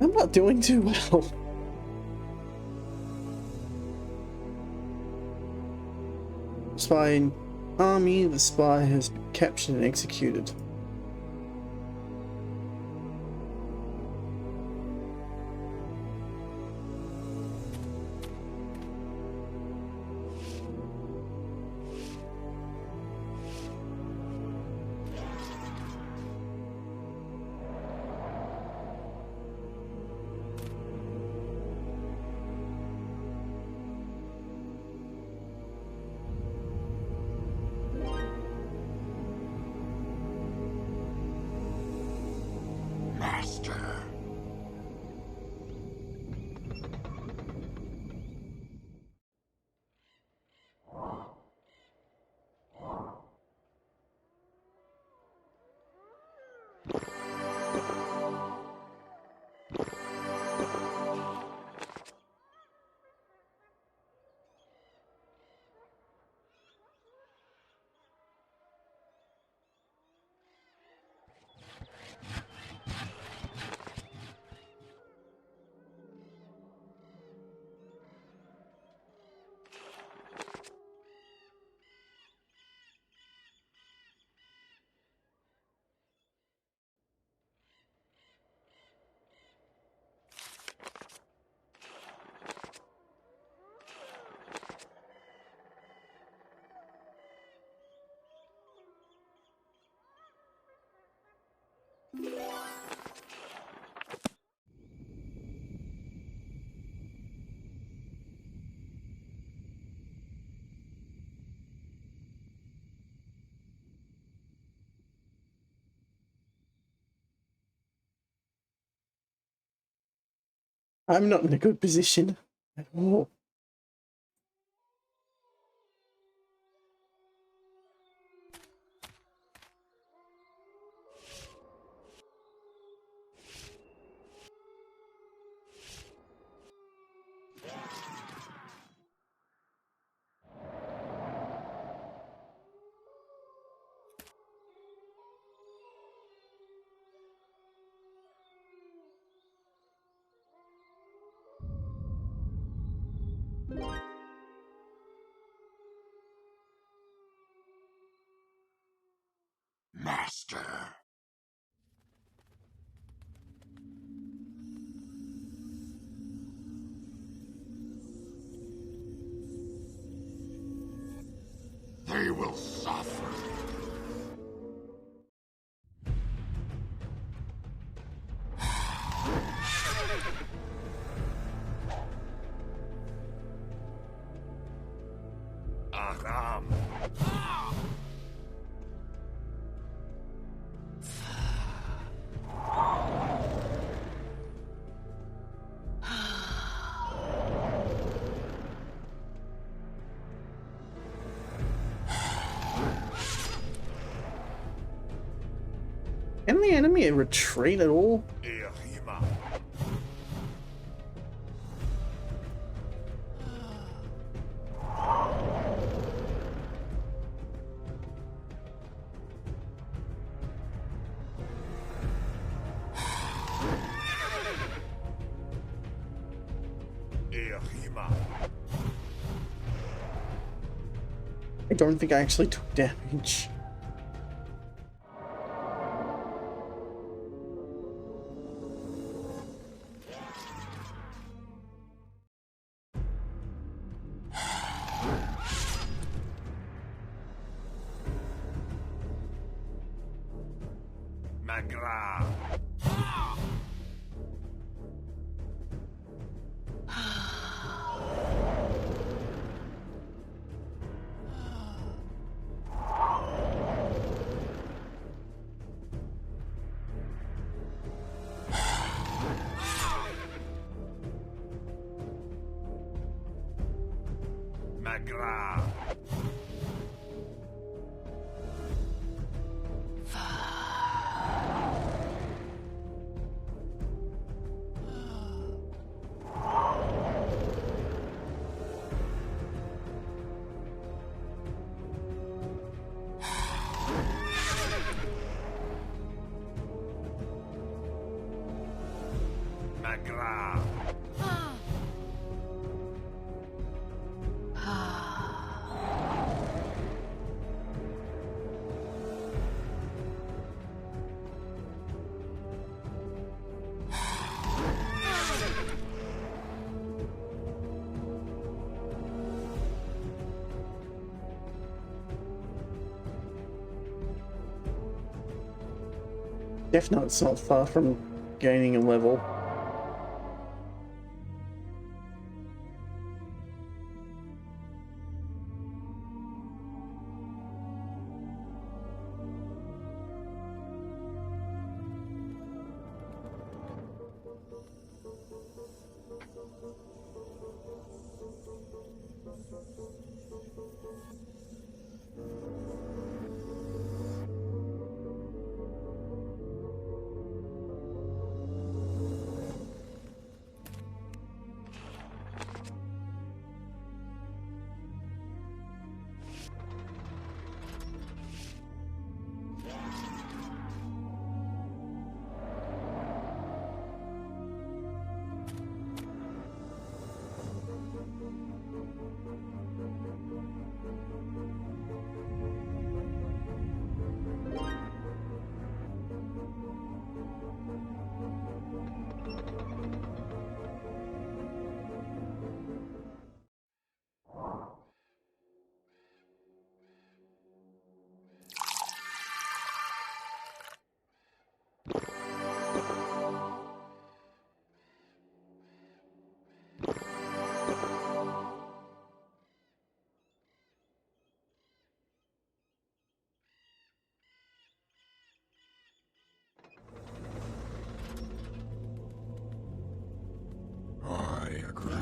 Speaker 1: I'm not doing too well. Spy in army, the spy has been captured and executed. I'm not in a good position at all.
Speaker 5: Master. They will suffer. Aram.
Speaker 1: Can the enemy retreat at all?
Speaker 5: Ehima. Ehima.
Speaker 1: I don't think I actually took damage.
Speaker 5: Magra. Magra. Magra.
Speaker 1: Death Knight's not far from gaining a level.
Speaker 5: agree.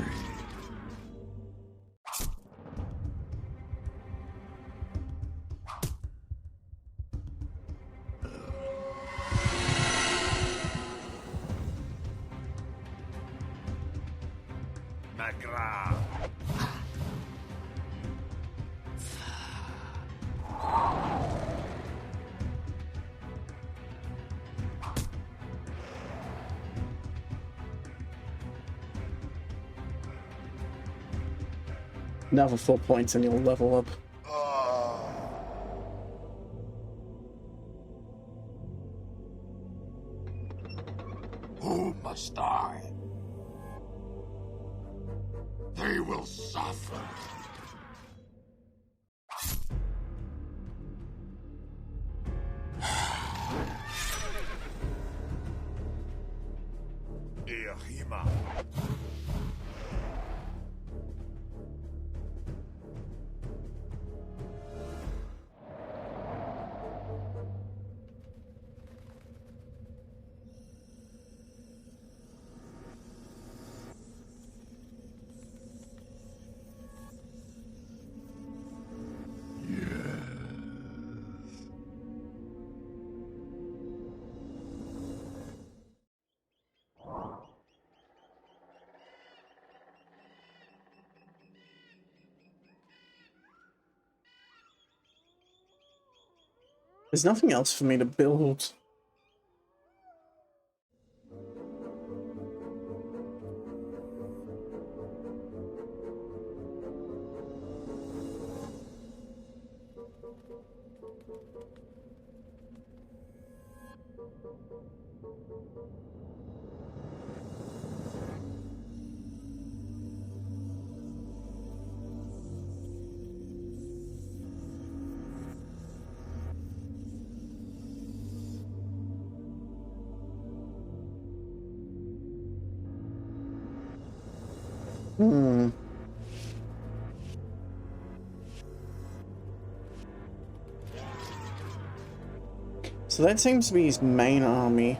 Speaker 5: Magra.
Speaker 1: Another 4 points and you'll level up.
Speaker 5: Who must die? They will suffer. Ehima.
Speaker 1: There's nothing else for me to build. So that seems to be his main army.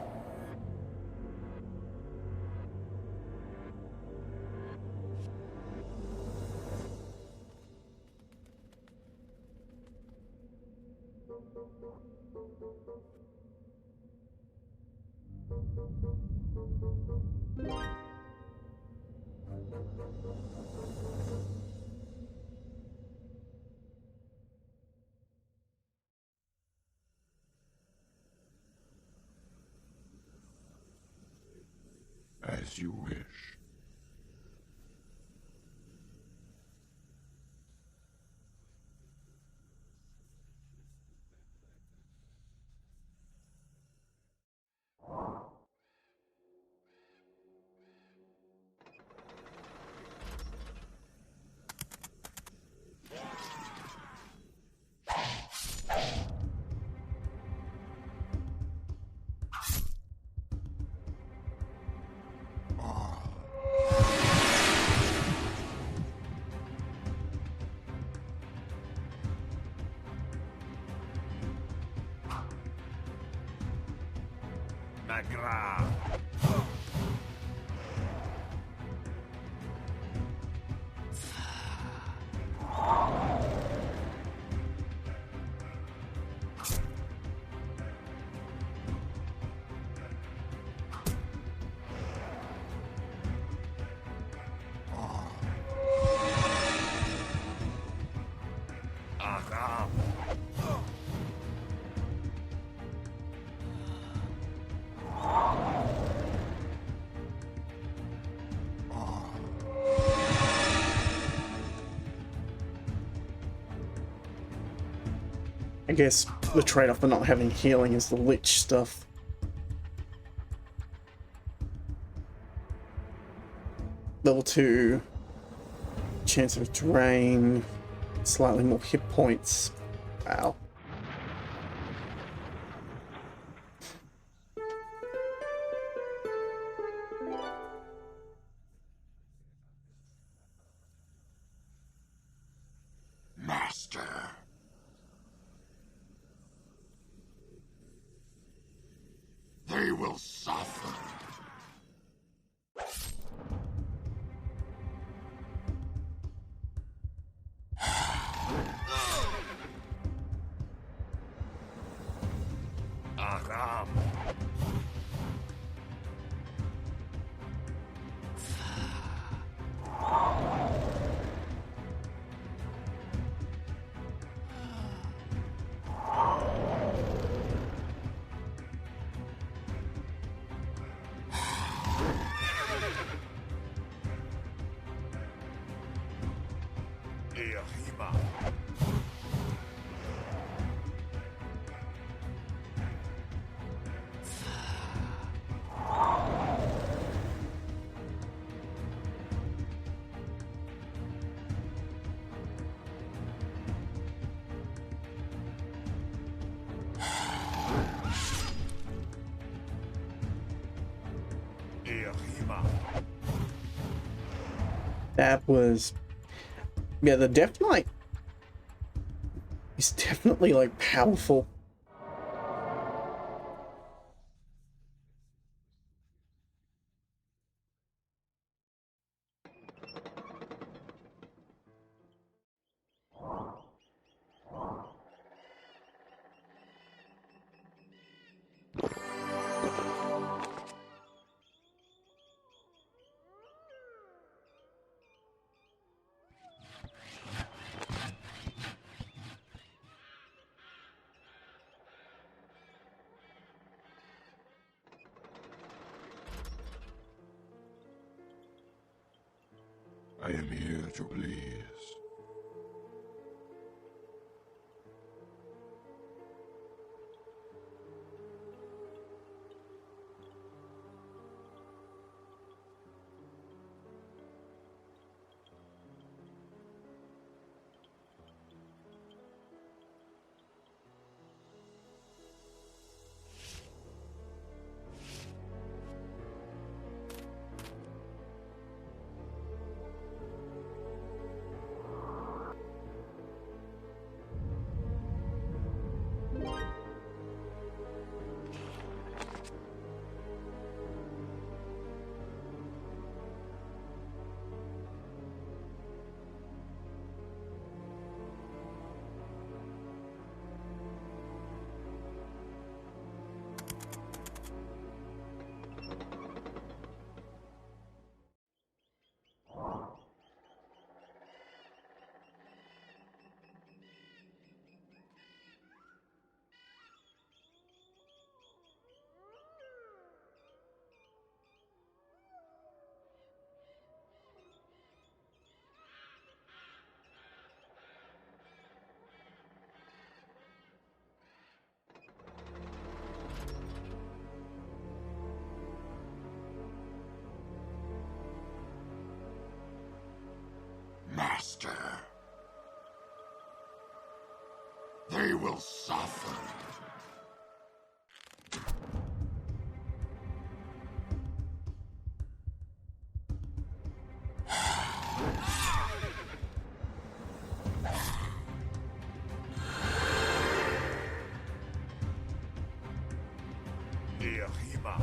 Speaker 5: As you wish. Magra. Aha.
Speaker 1: I guess the trade-off for not having healing is the lich stuff. Level 2, chance of drain, slightly more hit points. Wow.
Speaker 5: Master. They will suffer. Ehima. Ehima.
Speaker 1: That was, yeah, the Death Knight is definitely like powerful.
Speaker 5: I am here to please. Master. They will suffer. Ehima.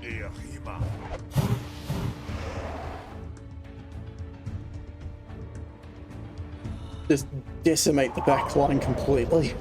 Speaker 5: Ehima.
Speaker 1: Just decimate the back line completely.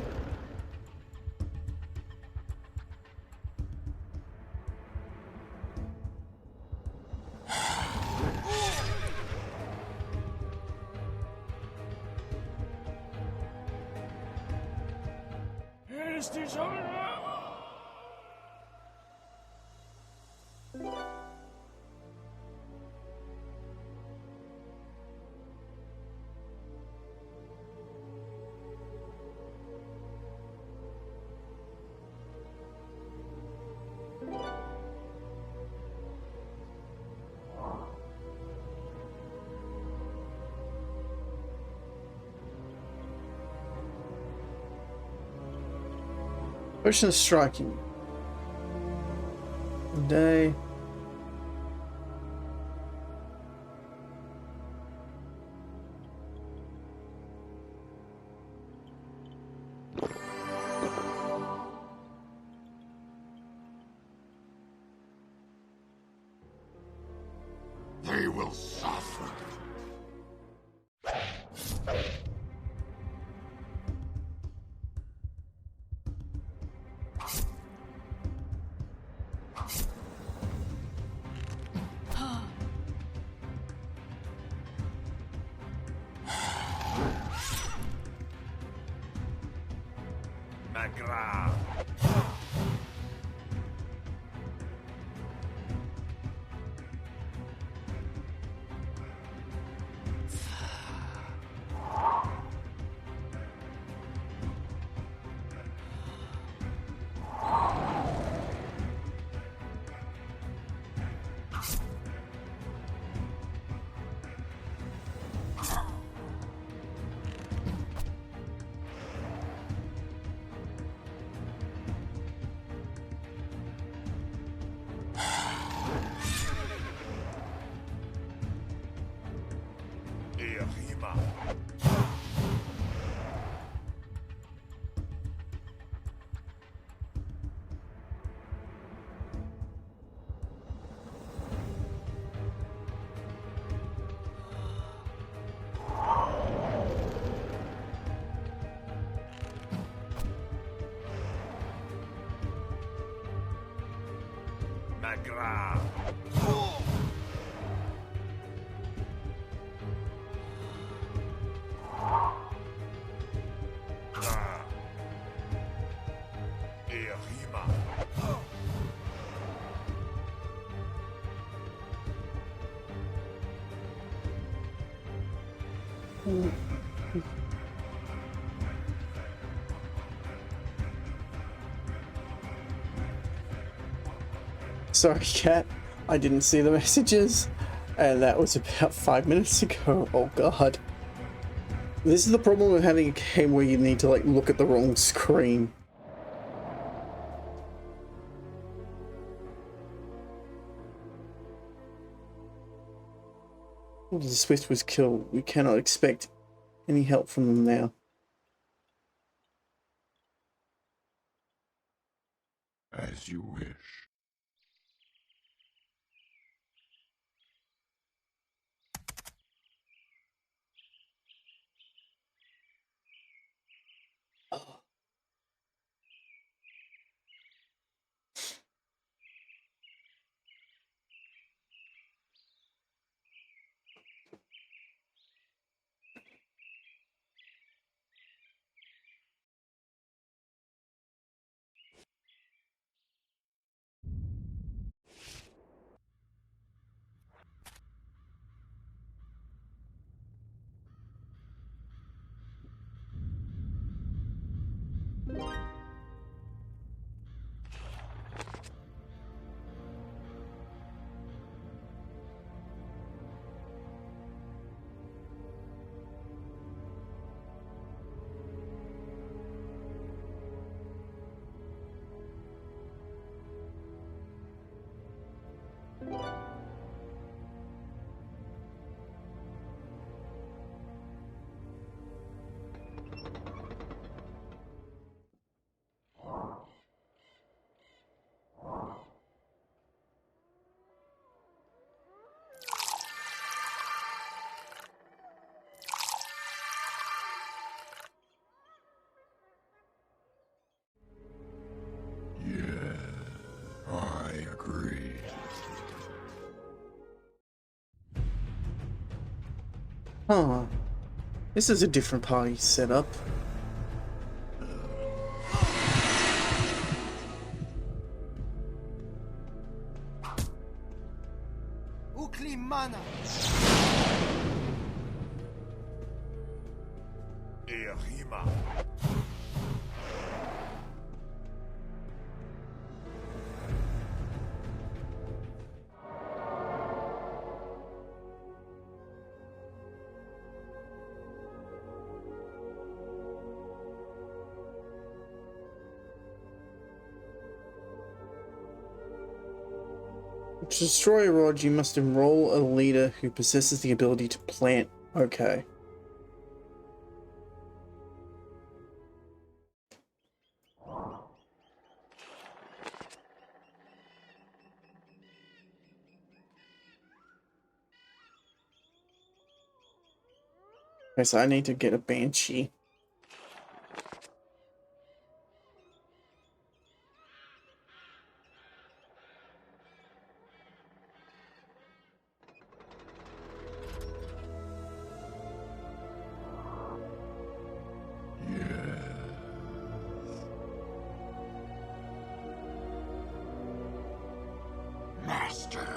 Speaker 1: Ocean striking. Day.
Speaker 5: will suffer. Magra. Irima. Magra. Irima.
Speaker 1: Sorry, cat. I didn't see the messages, and that was about 5 minutes ago. Oh god. This is the problem with having a game where you need to like look at the wrong screen. The Swift was killed. We cannot expect any help from them now.
Speaker 5: As you wish. I agree.
Speaker 1: Huh. This is a different party setup.
Speaker 4: Uklimana.
Speaker 5: Irima.
Speaker 1: To destroy a rod, you must enroll a leader who possesses the ability to plant. Okay. Okay, so I need to get a banshee.
Speaker 7: Master.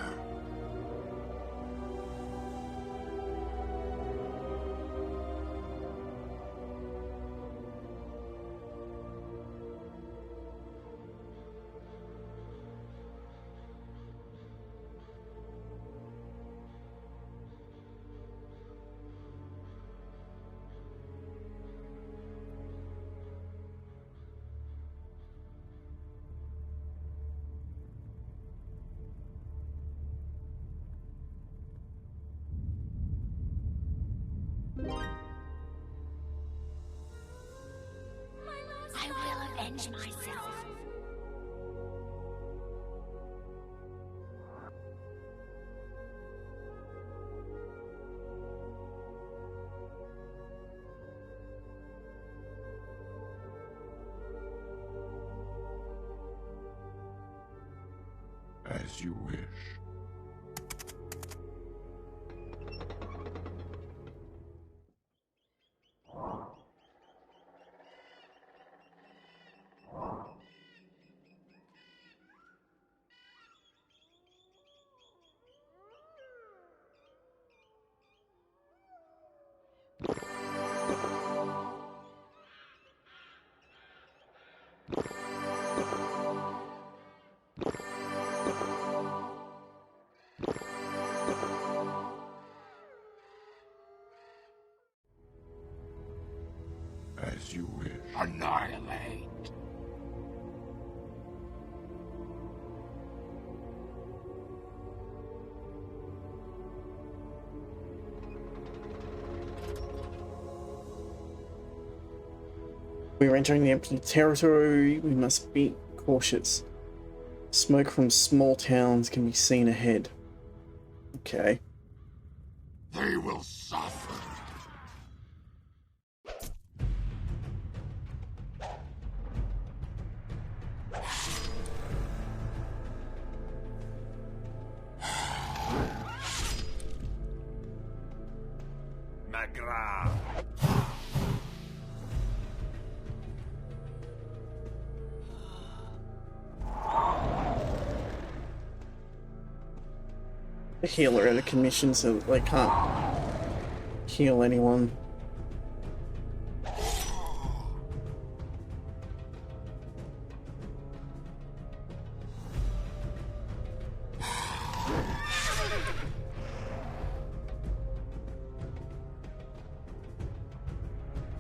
Speaker 7: I will avenge myself.
Speaker 5: As you wish. As you wish.
Speaker 7: Annihilate.
Speaker 1: We are entering the empty territory. We must be cautious. Smoke from small towns can be seen ahead. Okay.
Speaker 7: They will suffer.
Speaker 5: Magra.
Speaker 1: The healer out of commission, so they can't heal anyone.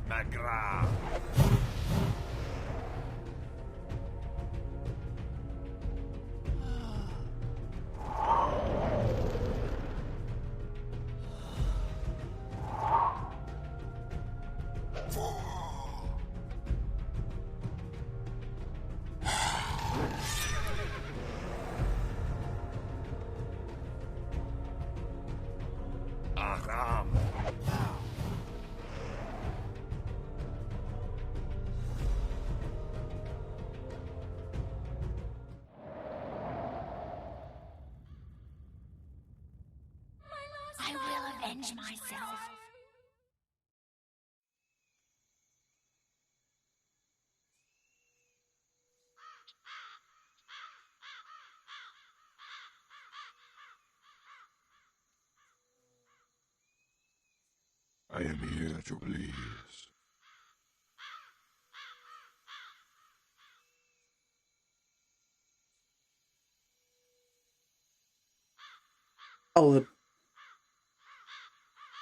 Speaker 5: Magra. Aram.
Speaker 3: I will avenge myself.
Speaker 5: I am here to please.
Speaker 1: Oh, the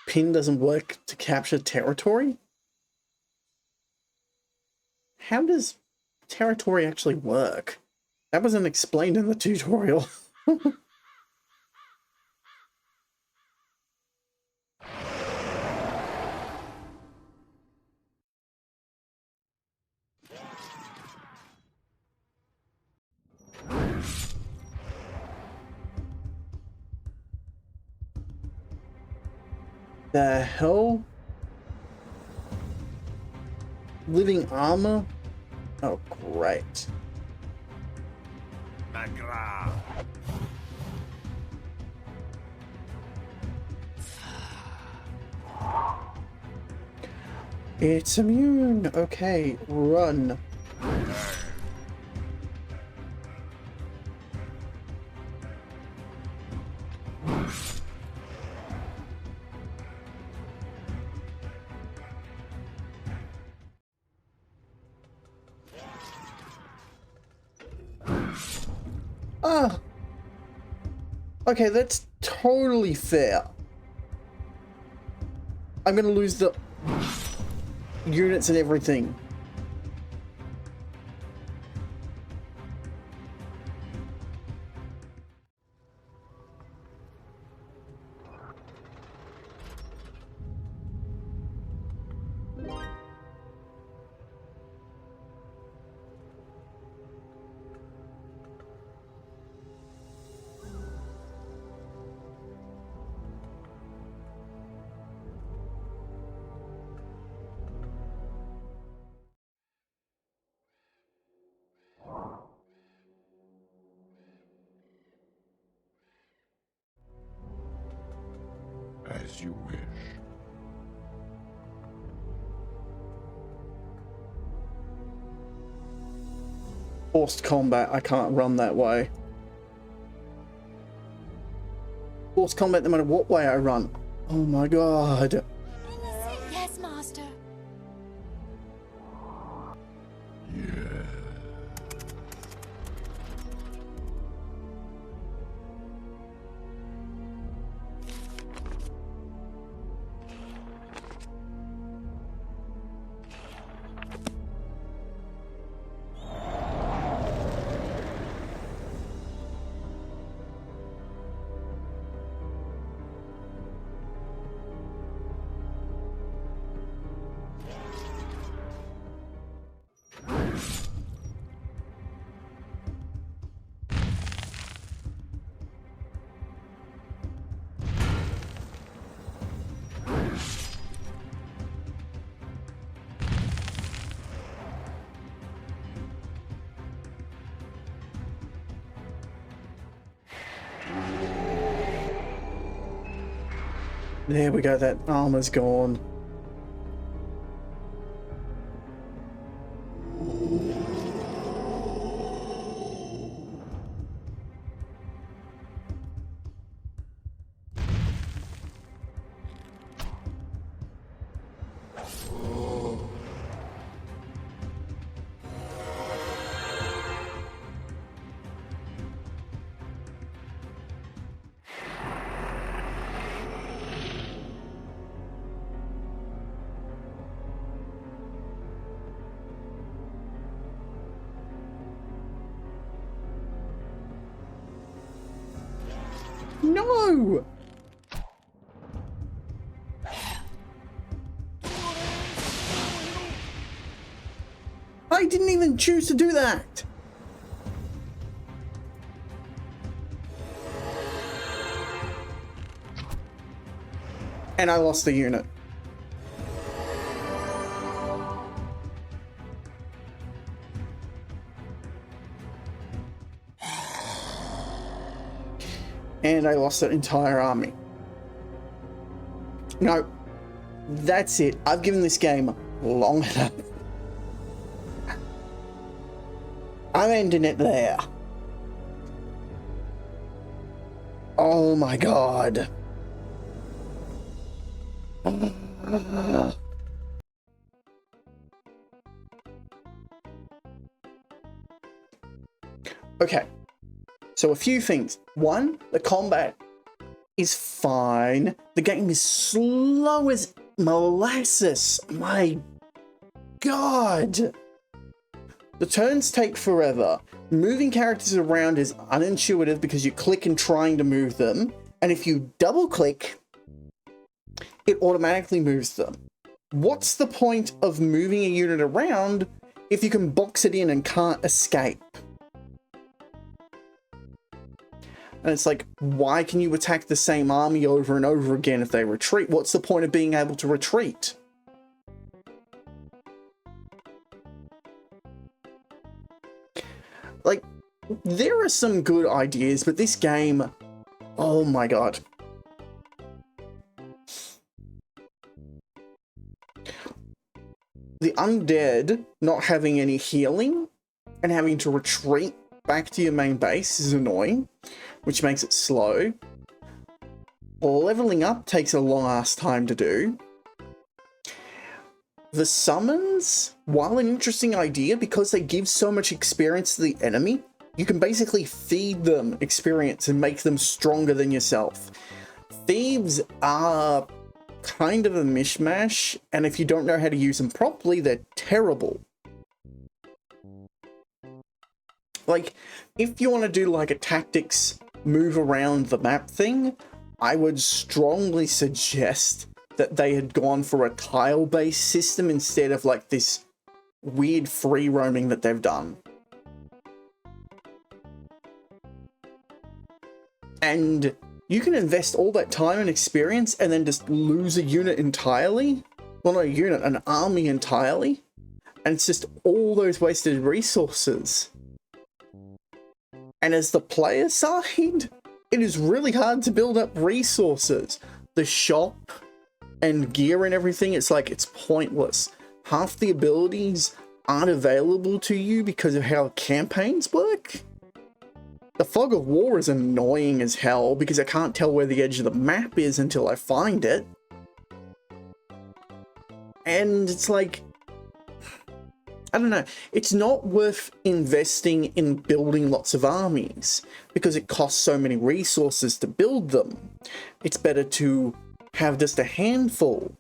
Speaker 1: pin doesn't work to capture territory? How does territory actually work? That wasn't explained in the tutorial. The hell? living armor? Oh, great.
Speaker 5: Magra.
Speaker 1: It's immune. Okay, run. Ah. Okay, that's totally fair. I'm gonna lose the units and everything.
Speaker 5: As you wish.
Speaker 1: Forced combat, I can't run that way. Forced combat no matter what way I run. Oh my god.
Speaker 3: Yes, Master.
Speaker 5: Yeah.
Speaker 1: There we go, that armor's gone. No! I didn't even choose to do that! And I lost the unit. And I lost that entire army. No, that's it. I've given this game long enough. I'm ending it there. Oh my god. Okay. So a few things. One, the combat is fine. The game is slow as molasses. My god. The turns take forever. Moving characters around is unintuitive because you click and trying to move them. And if you double click, it automatically moves them. What's the point of moving a unit around if you can box it in and can't escape? And it's like, why can you attack the same army over and over again if they retreat? What's the point of being able to retreat? there are some good ideas, but this game, oh my god. The undead not having any healing and having to retreat back to your main base is annoying, which makes it slow. Leveling up takes a long ass time to do. The summons, while an interesting idea because they give so much experience to the enemy, you can basically feed them experience and make them stronger than yourself. Thieves are kind of a mishmash, and if you don't know how to use them properly, they're terrible. Like, if you want to do like a tactics move around the map thing, I would strongly suggest that they had gone for a tile-based system instead of like this weird free roaming that they've done. And you can invest all that time and experience and then just lose a unit entirely. Well, not a unit, an army entirely. And it's just all those wasted resources. And as the player side, it is really hard to build up resources. The shop and gear and everything, it's like, it's pointless. Half the abilities aren't available to you because of how campaigns work. The Fog of War is annoying as hell because I can't tell where the edge of the map is until I find it. And it's like, I don't know, it's not worth investing in building lots of armies because it costs so many resources to build them. It's better to have just a handful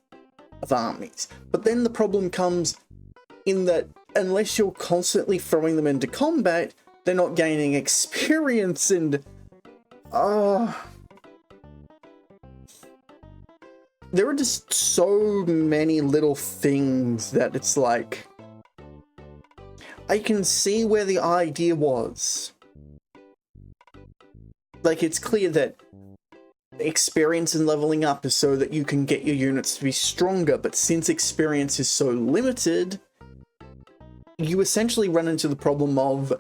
Speaker 1: of armies. But then the problem comes in that unless you're constantly throwing them into combat, they're not gaining experience and... there are just so many little things that it's like... I can see where the idea was. Like, it's clear that experience and leveling up is so that you can get your units to be stronger, but since experience is so limited, you essentially run into the problem of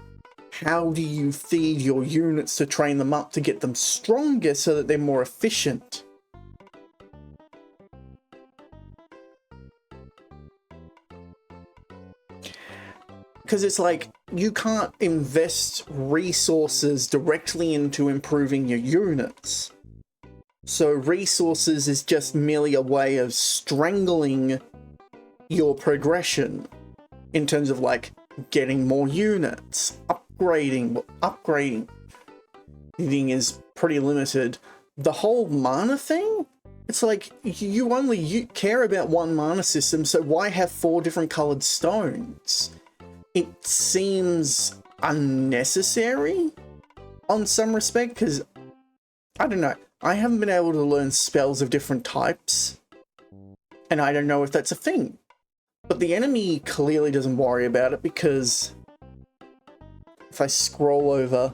Speaker 1: how do you feed your units to train them up to get them stronger so that they're more efficient? Because it's like, you can't invest resources directly into improving your units. So resources is just merely a way of strangling your progression in terms of like getting more units, upgrading is pretty limited. The whole mana thing, it's like you only care about one mana system, so why have 4 different colored stones? It seems unnecessary on some respect, because I don't know, I haven't been able to learn spells of different types, and I don't know if that's a thing. But the enemy clearly doesn't worry about it, because if I scroll over,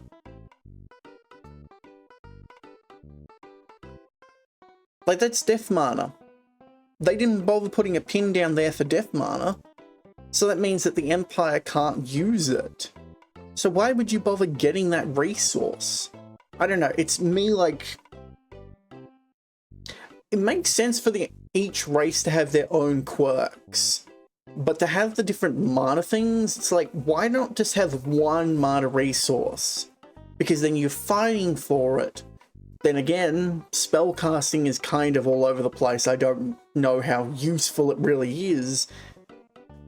Speaker 1: like, that's death mana. They didn't bother putting a pin down there for death mana, so that means that the Empire can't use it. So why would you bother getting that resource? I don't know, it's me like... It makes sense for each race to have their own quirks, but to have the different mana things, it's like, why not just have one mana resource? Because then you're fighting for it. Then again, spellcasting is kind of all over the place. I don't know how useful it really is,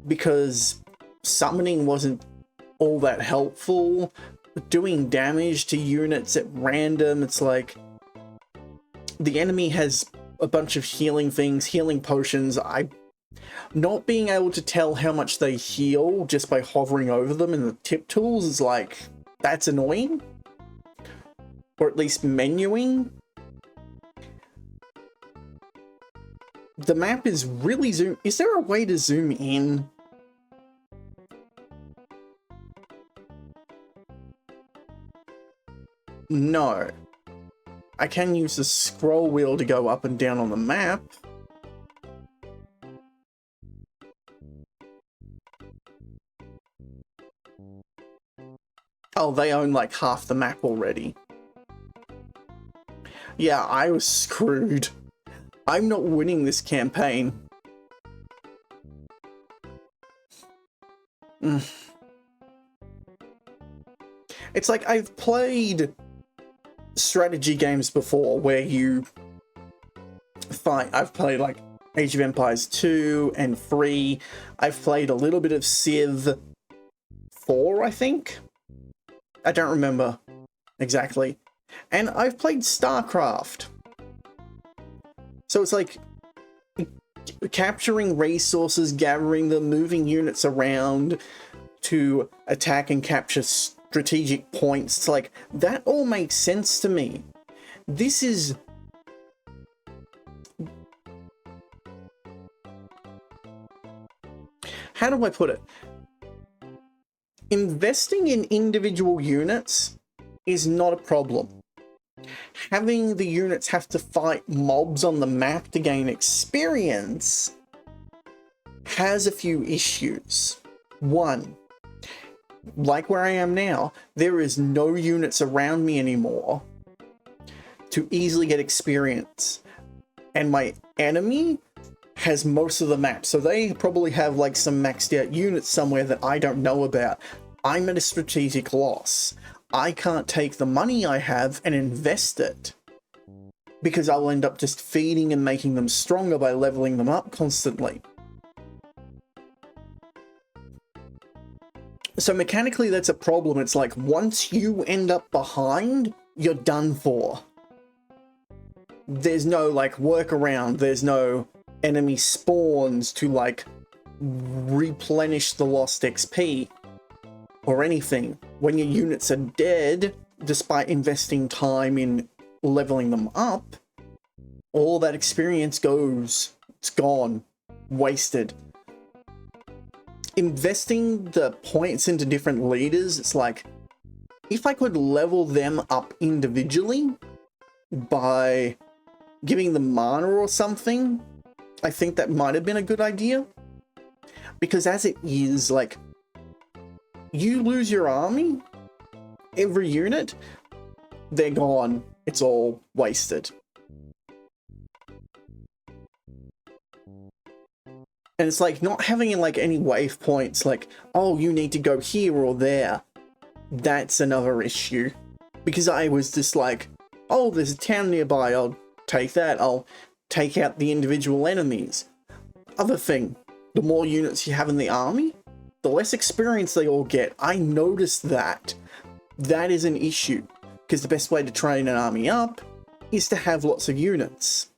Speaker 1: because summoning wasn't all that helpful. Doing damage to units at random, it's like, the enemy has a bunch of healing things, healing potions. Not being able to tell how much they heal just by hovering over them in the tip tools is like, that's annoying. Or at least menuing. The map is really zoom. Is there a way to zoom in? No. I can use the scroll wheel to go up and down on the map. Oh, they own like half the map already. Yeah, I was screwed. I'm not winning this campaign. It's like I've played strategy games before where you fight. I've played like Age of Empires 2 and 3. I've played a little bit of Civ 4, I think. I don't remember exactly. And I've played StarCraft. So it's like capturing resources, gathering them, moving units around to attack and capture strategic points. It's like, that all makes sense to me. This is... How do I put it? Investing in individual units is not a problem. Having the units have to fight mobs on the map to gain experience has a few issues. One, like where I am now, there is no units around me anymore to easily get experience. And my enemy has most of the map, so they probably have like some maxed out units somewhere that I don't know about. I'm at a strategic loss. I can't take the money I have and invest it, because I'll end up just feeding and making them stronger by leveling them up constantly. So mechanically that's a problem. It's like once you end up behind, you're done for. There's no like workaround, there's no enemy spawns to like replenish the lost XP or anything. When your units are dead, despite investing time in leveling them up, all that experience goes. It's gone. Wasted. Investing the points into different leaders, it's like, if I could level them up individually by giving them mana or something, I think that might have been a good idea. Because as it is, like, you lose your army, every unit, they're gone. It's all wasted. And it's like not having like any wave points like, oh, you need to go here or there. That's another issue. Because I was just like, oh, there's a town nearby, I'll take that. I'll take out the individual enemies. Other thing, the more units you have in the army, the less experience they all get. I noticed that. That is an issue. Because the best way to train an army up is to have lots of units.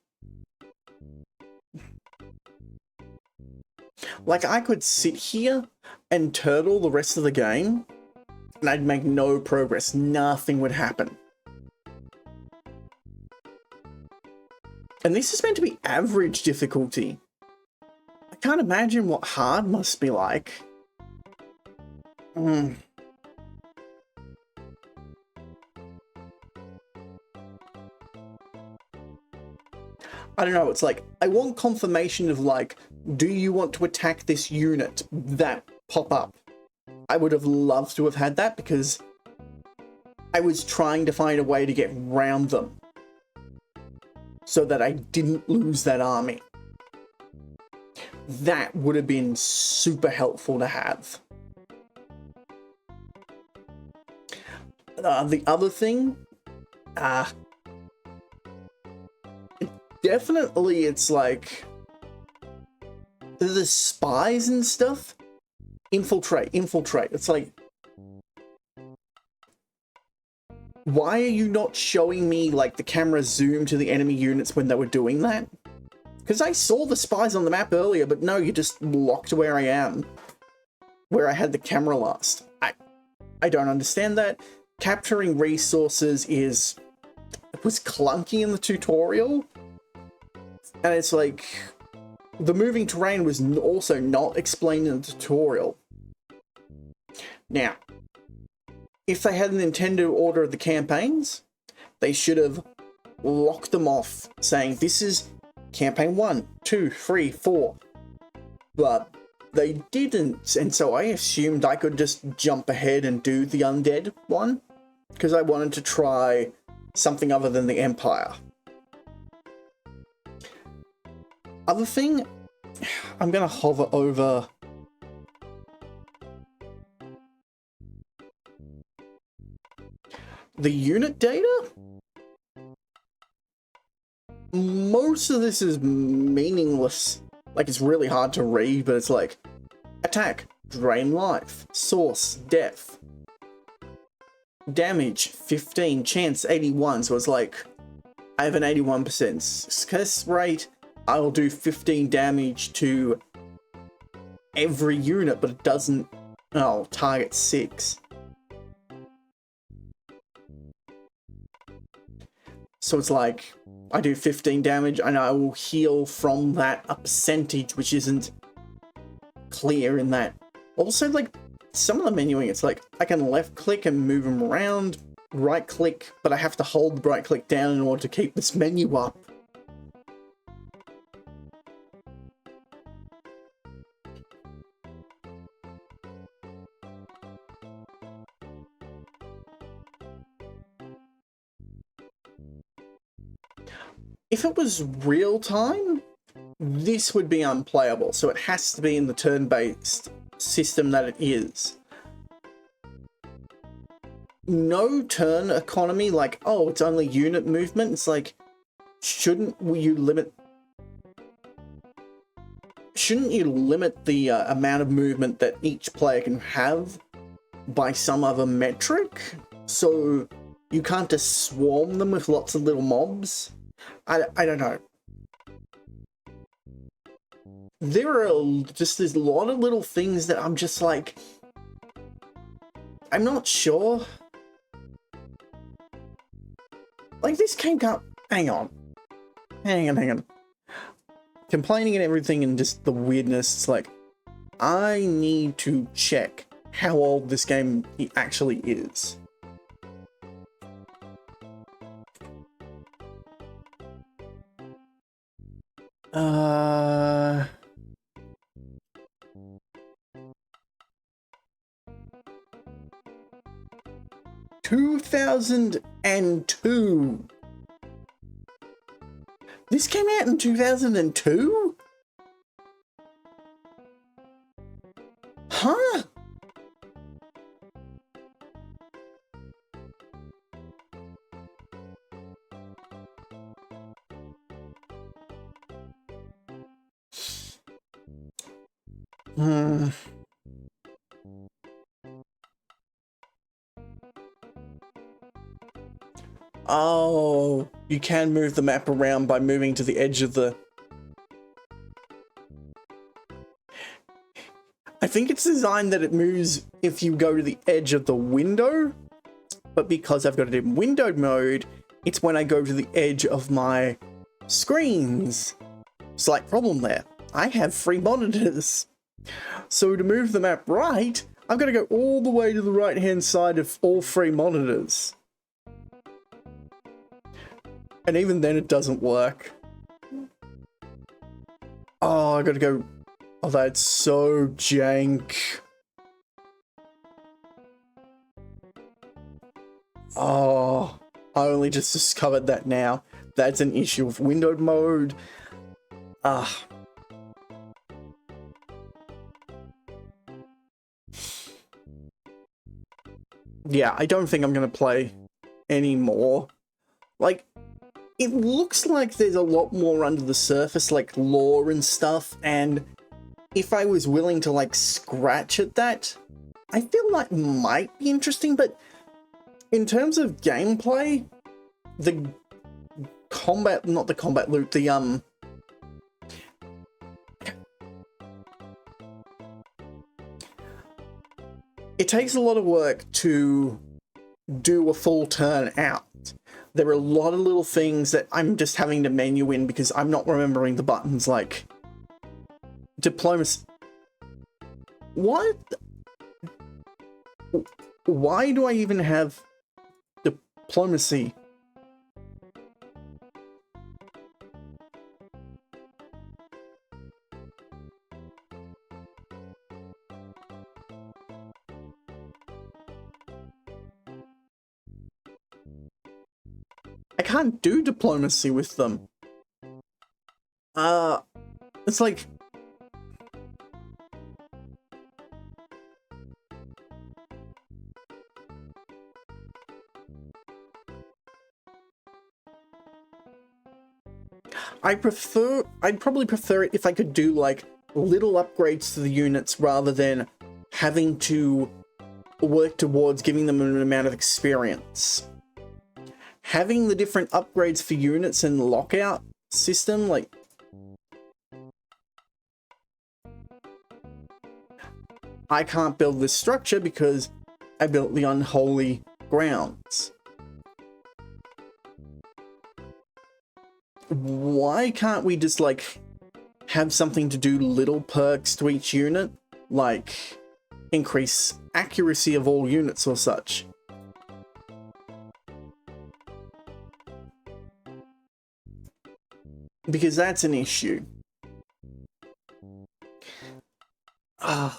Speaker 1: Like, I could sit here and turtle the rest of the game, and I'd make no progress. Nothing would happen. And this is meant to be average difficulty. I can't imagine what hard must be like. I don't know, it's like, I want confirmation of like, do you want to attack this unit? That pop up. I would have loved to have had that because I was trying to find a way to get around them so that I didn't lose that army. That would have been super helpful to have. The other thing, definitely it's like the spies and stuff. Infiltrate. It's like, why are you not showing me like the camera zoom to the enemy units when they were doing that? Because I saw the spies on the map earlier, but no, you just locked where I am, where I had the camera last. I don't understand that. Capturing resources was clunky in the tutorial. And it's like, the moving terrain was also not explained in the tutorial. Now, if they had a Nintendo order of the campaigns, they should have locked them off, saying this is campaign 1, 2, 3, 4. But they didn't, and so I assumed I could just jump ahead and do the undead one, because I wanted to try something other than the Empire. Other thing, I'm gonna hover over the unit data. Most of this is meaningless. Like, it's really hard to read, but it's like, attack, drain life, source, death, damage, 15, chance, 81, so it's like, I have an 81% success rate, I'll do 15 damage to every unit, but it doesn't, target 6. So it's like, I do 15 damage and I will heal from that a percentage, which isn't clear in that. Also, like, some of the menuing, it's like, I can left click and move them around, right click, but I have to hold the right click down in order to keep this menu up. If it was real time, this would be unplayable, so it has to be in the turn-based system that it is. No turn economy, like, oh, it's only unit movement, it's like, shouldn't you limit the amount of movement that each player can have by some other metric? So you can't just swarm them with lots of little mobs? I don't know. There's a lot of little things that I'm just like, I'm not sure. Like, this came up, hang on. Complaining and everything and just the weirdness, it's like, I need to check how old this game actually is. Uh... 2002. This came out in 2002? Huh? Oh, you can move the map around by moving to the edge of the... I think it's designed that it moves if you go to the edge of the window, but because I've got it in windowed mode, it's when I go to the edge of my screens. Slight problem there. I have 3 monitors. So to move the map right, I've got to go all the way to the right-hand side of all 3 monitors. And even then it doesn't work. Oh, I gotta go... Oh, that's so jank. Oh, I only just discovered that now. That's an issue of windowed mode. Yeah, I don't think I'm gonna play anymore. Like, it looks like there's a lot more under the surface, like lore and stuff, and if I was willing to, like, scratch at that, I feel like might be interesting, but in terms of gameplay, the combat, not the combat loop, the, it takes a lot of work to do a full turn out. There are a lot of little things that I'm just having to menu in because I'm not remembering the buttons, like diplomacy. What? Why do I even have diplomacy? I can't do diplomacy with them. It's like... I'd probably prefer it if I could do, like, little upgrades to the units rather than having to work towards giving them an amount of experience. Having the different upgrades for units and lockout system, like... I can't build this structure because I built the unholy grounds. Why can't we just, like, have something to do little perks to each unit? Like, increase accuracy of all units or such. Because that's an issue. I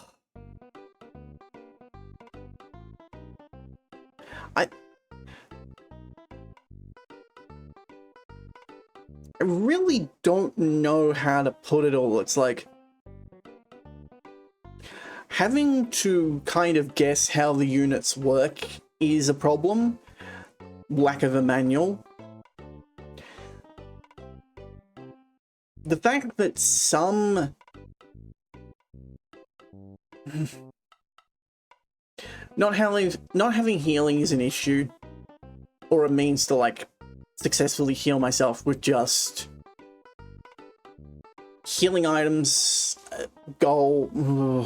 Speaker 1: really don't know how to put it all. It's like having to kind of guess how the units work is a problem. Lack of a manual. The fact that some... not having healing is an issue, or a means to, like, successfully heal myself with just healing items, goal.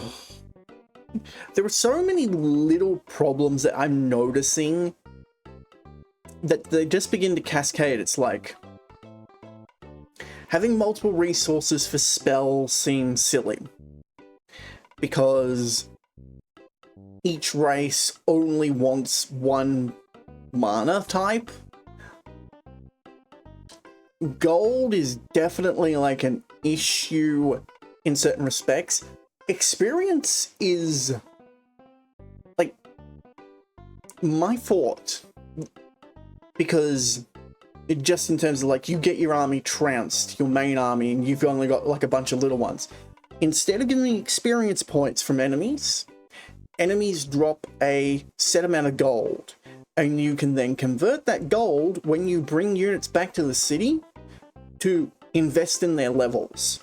Speaker 1: There are so many little problems that I'm noticing that they just begin to cascade. It's like having multiple resources for spells seems silly because each race only wants one mana type. Gold is definitely like an issue in certain respects. Experience is like my fault because just in terms of like you get your army trounced, your main army, and you've only got like a bunch of little ones. Instead of getting experience points from enemies, enemies drop a set amount of gold, and you can then convert that gold when you bring units back to the city to invest in their levels.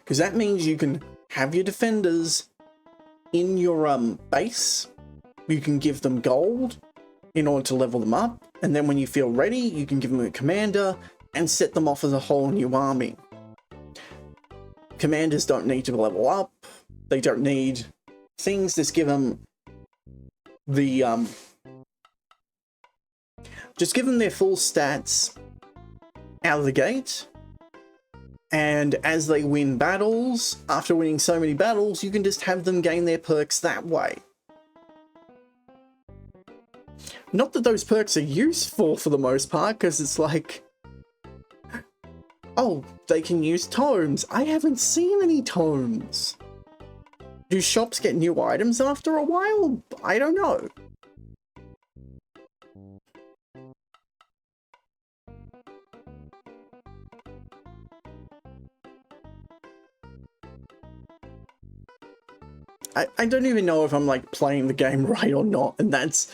Speaker 1: Because that means you can have your defenders in your base, you can give them gold in order to level them up, and then when you feel ready, you can give them a commander and set them off as a whole new army. Commanders don't need to level up, they don't need things, just give them the just give them their full stats out of the gate, and as they win battles, after winning so many battles, you can just have them gain their perks that way. Not that those perks are useful for the most part, because it's like, oh, they can use tomes. I haven't seen any tomes. Do shops get new items after a while? I don't know. I don't even know if I'm like playing the game right or not, and that's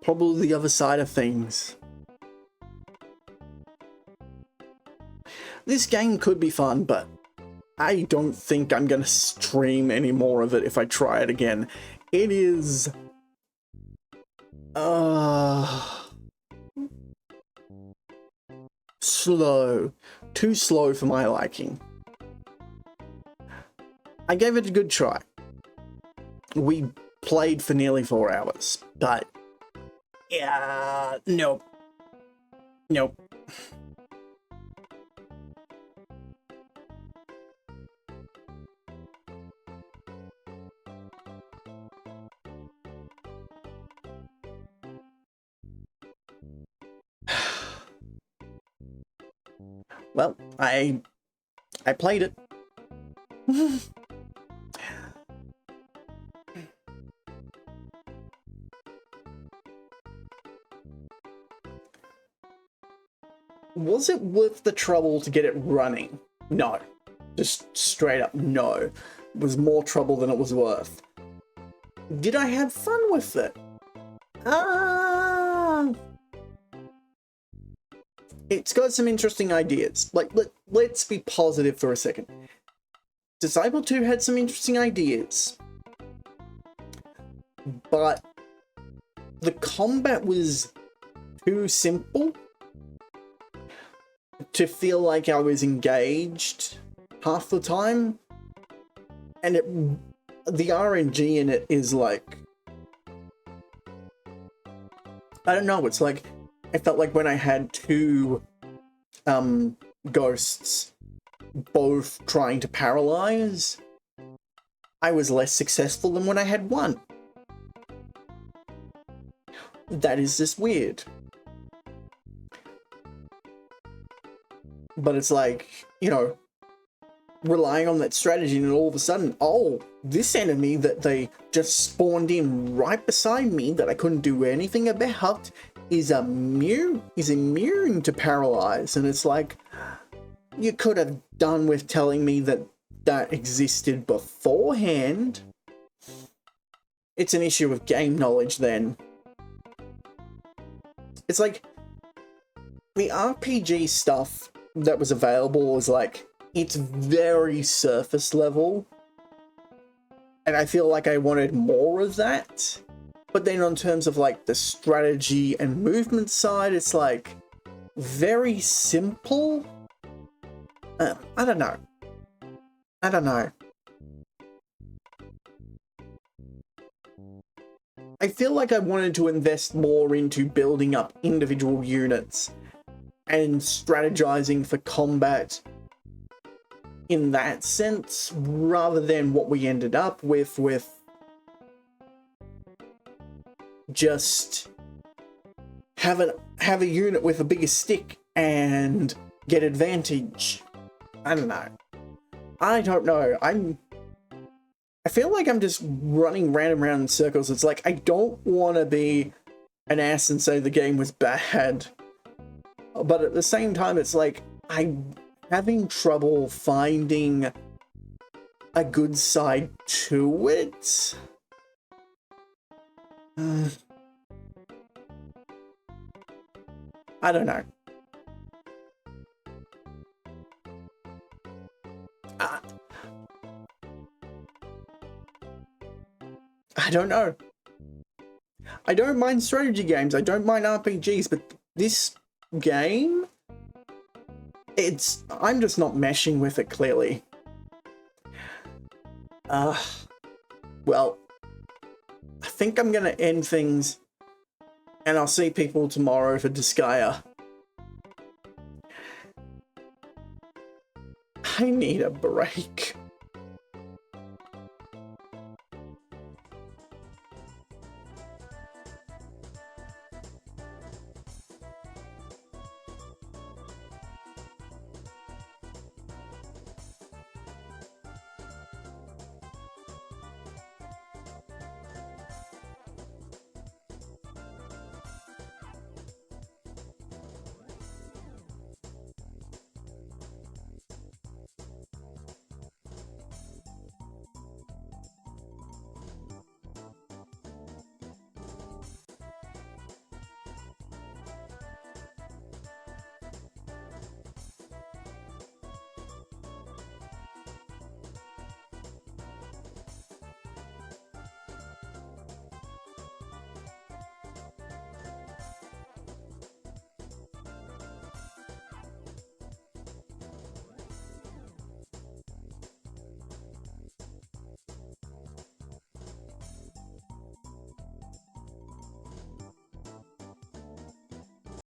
Speaker 1: probably the other side of things. This game could be fun, but I don't think I'm gonna stream any more of it if I try it again. It is... slow. Too slow for my liking. I gave it a good try. We played for nearly 4 hours, but... yeah, nope. Nope. Well, I played it. Was it worth the trouble to get it running? No. Just straight up no. It was more trouble than it was worth. Did I have fun with it? It's got some interesting ideas. Like, let's be positive for a second. Disciple 2 had some interesting ideas. But the combat was too simple to feel like I was engaged half the time. And the RNG in it is like, I don't know, it's like, I felt like when I had two ghosts both trying to paralyze, I was less successful than when I had one. That is just weird. But it's like, you know, relying on that strategy, and all of a sudden, oh, this enemy that they just spawned in right beside me that I couldn't do anything about is immune to paralyze. And it's like, you could have done with telling me that that existed beforehand. It's an issue of game knowledge then. It's like, the RPG stuff that was available was like, it's very surface level. And I feel like I wanted more of that. But then in terms of like the strategy and movement side, it's like very simple. I don't know. I feel like I wanted to invest more into building up individual units and strategizing for combat in that sense, rather than what we ended up with just have a unit with a bigger stick and get advantage. I don't know. I feel like I'm just running random around in circles. It's like, I don't want to be an ass and say the game was bad. But at the same time, it's like, I'm having trouble finding a good side to it. I don't know. I don't know. I don't mind strategy games. I don't mind RPGs, but this game, I'm just not meshing with it, clearly. Well, I think I'm gonna end things, and I'll see people tomorrow for Disgaea. I need a break.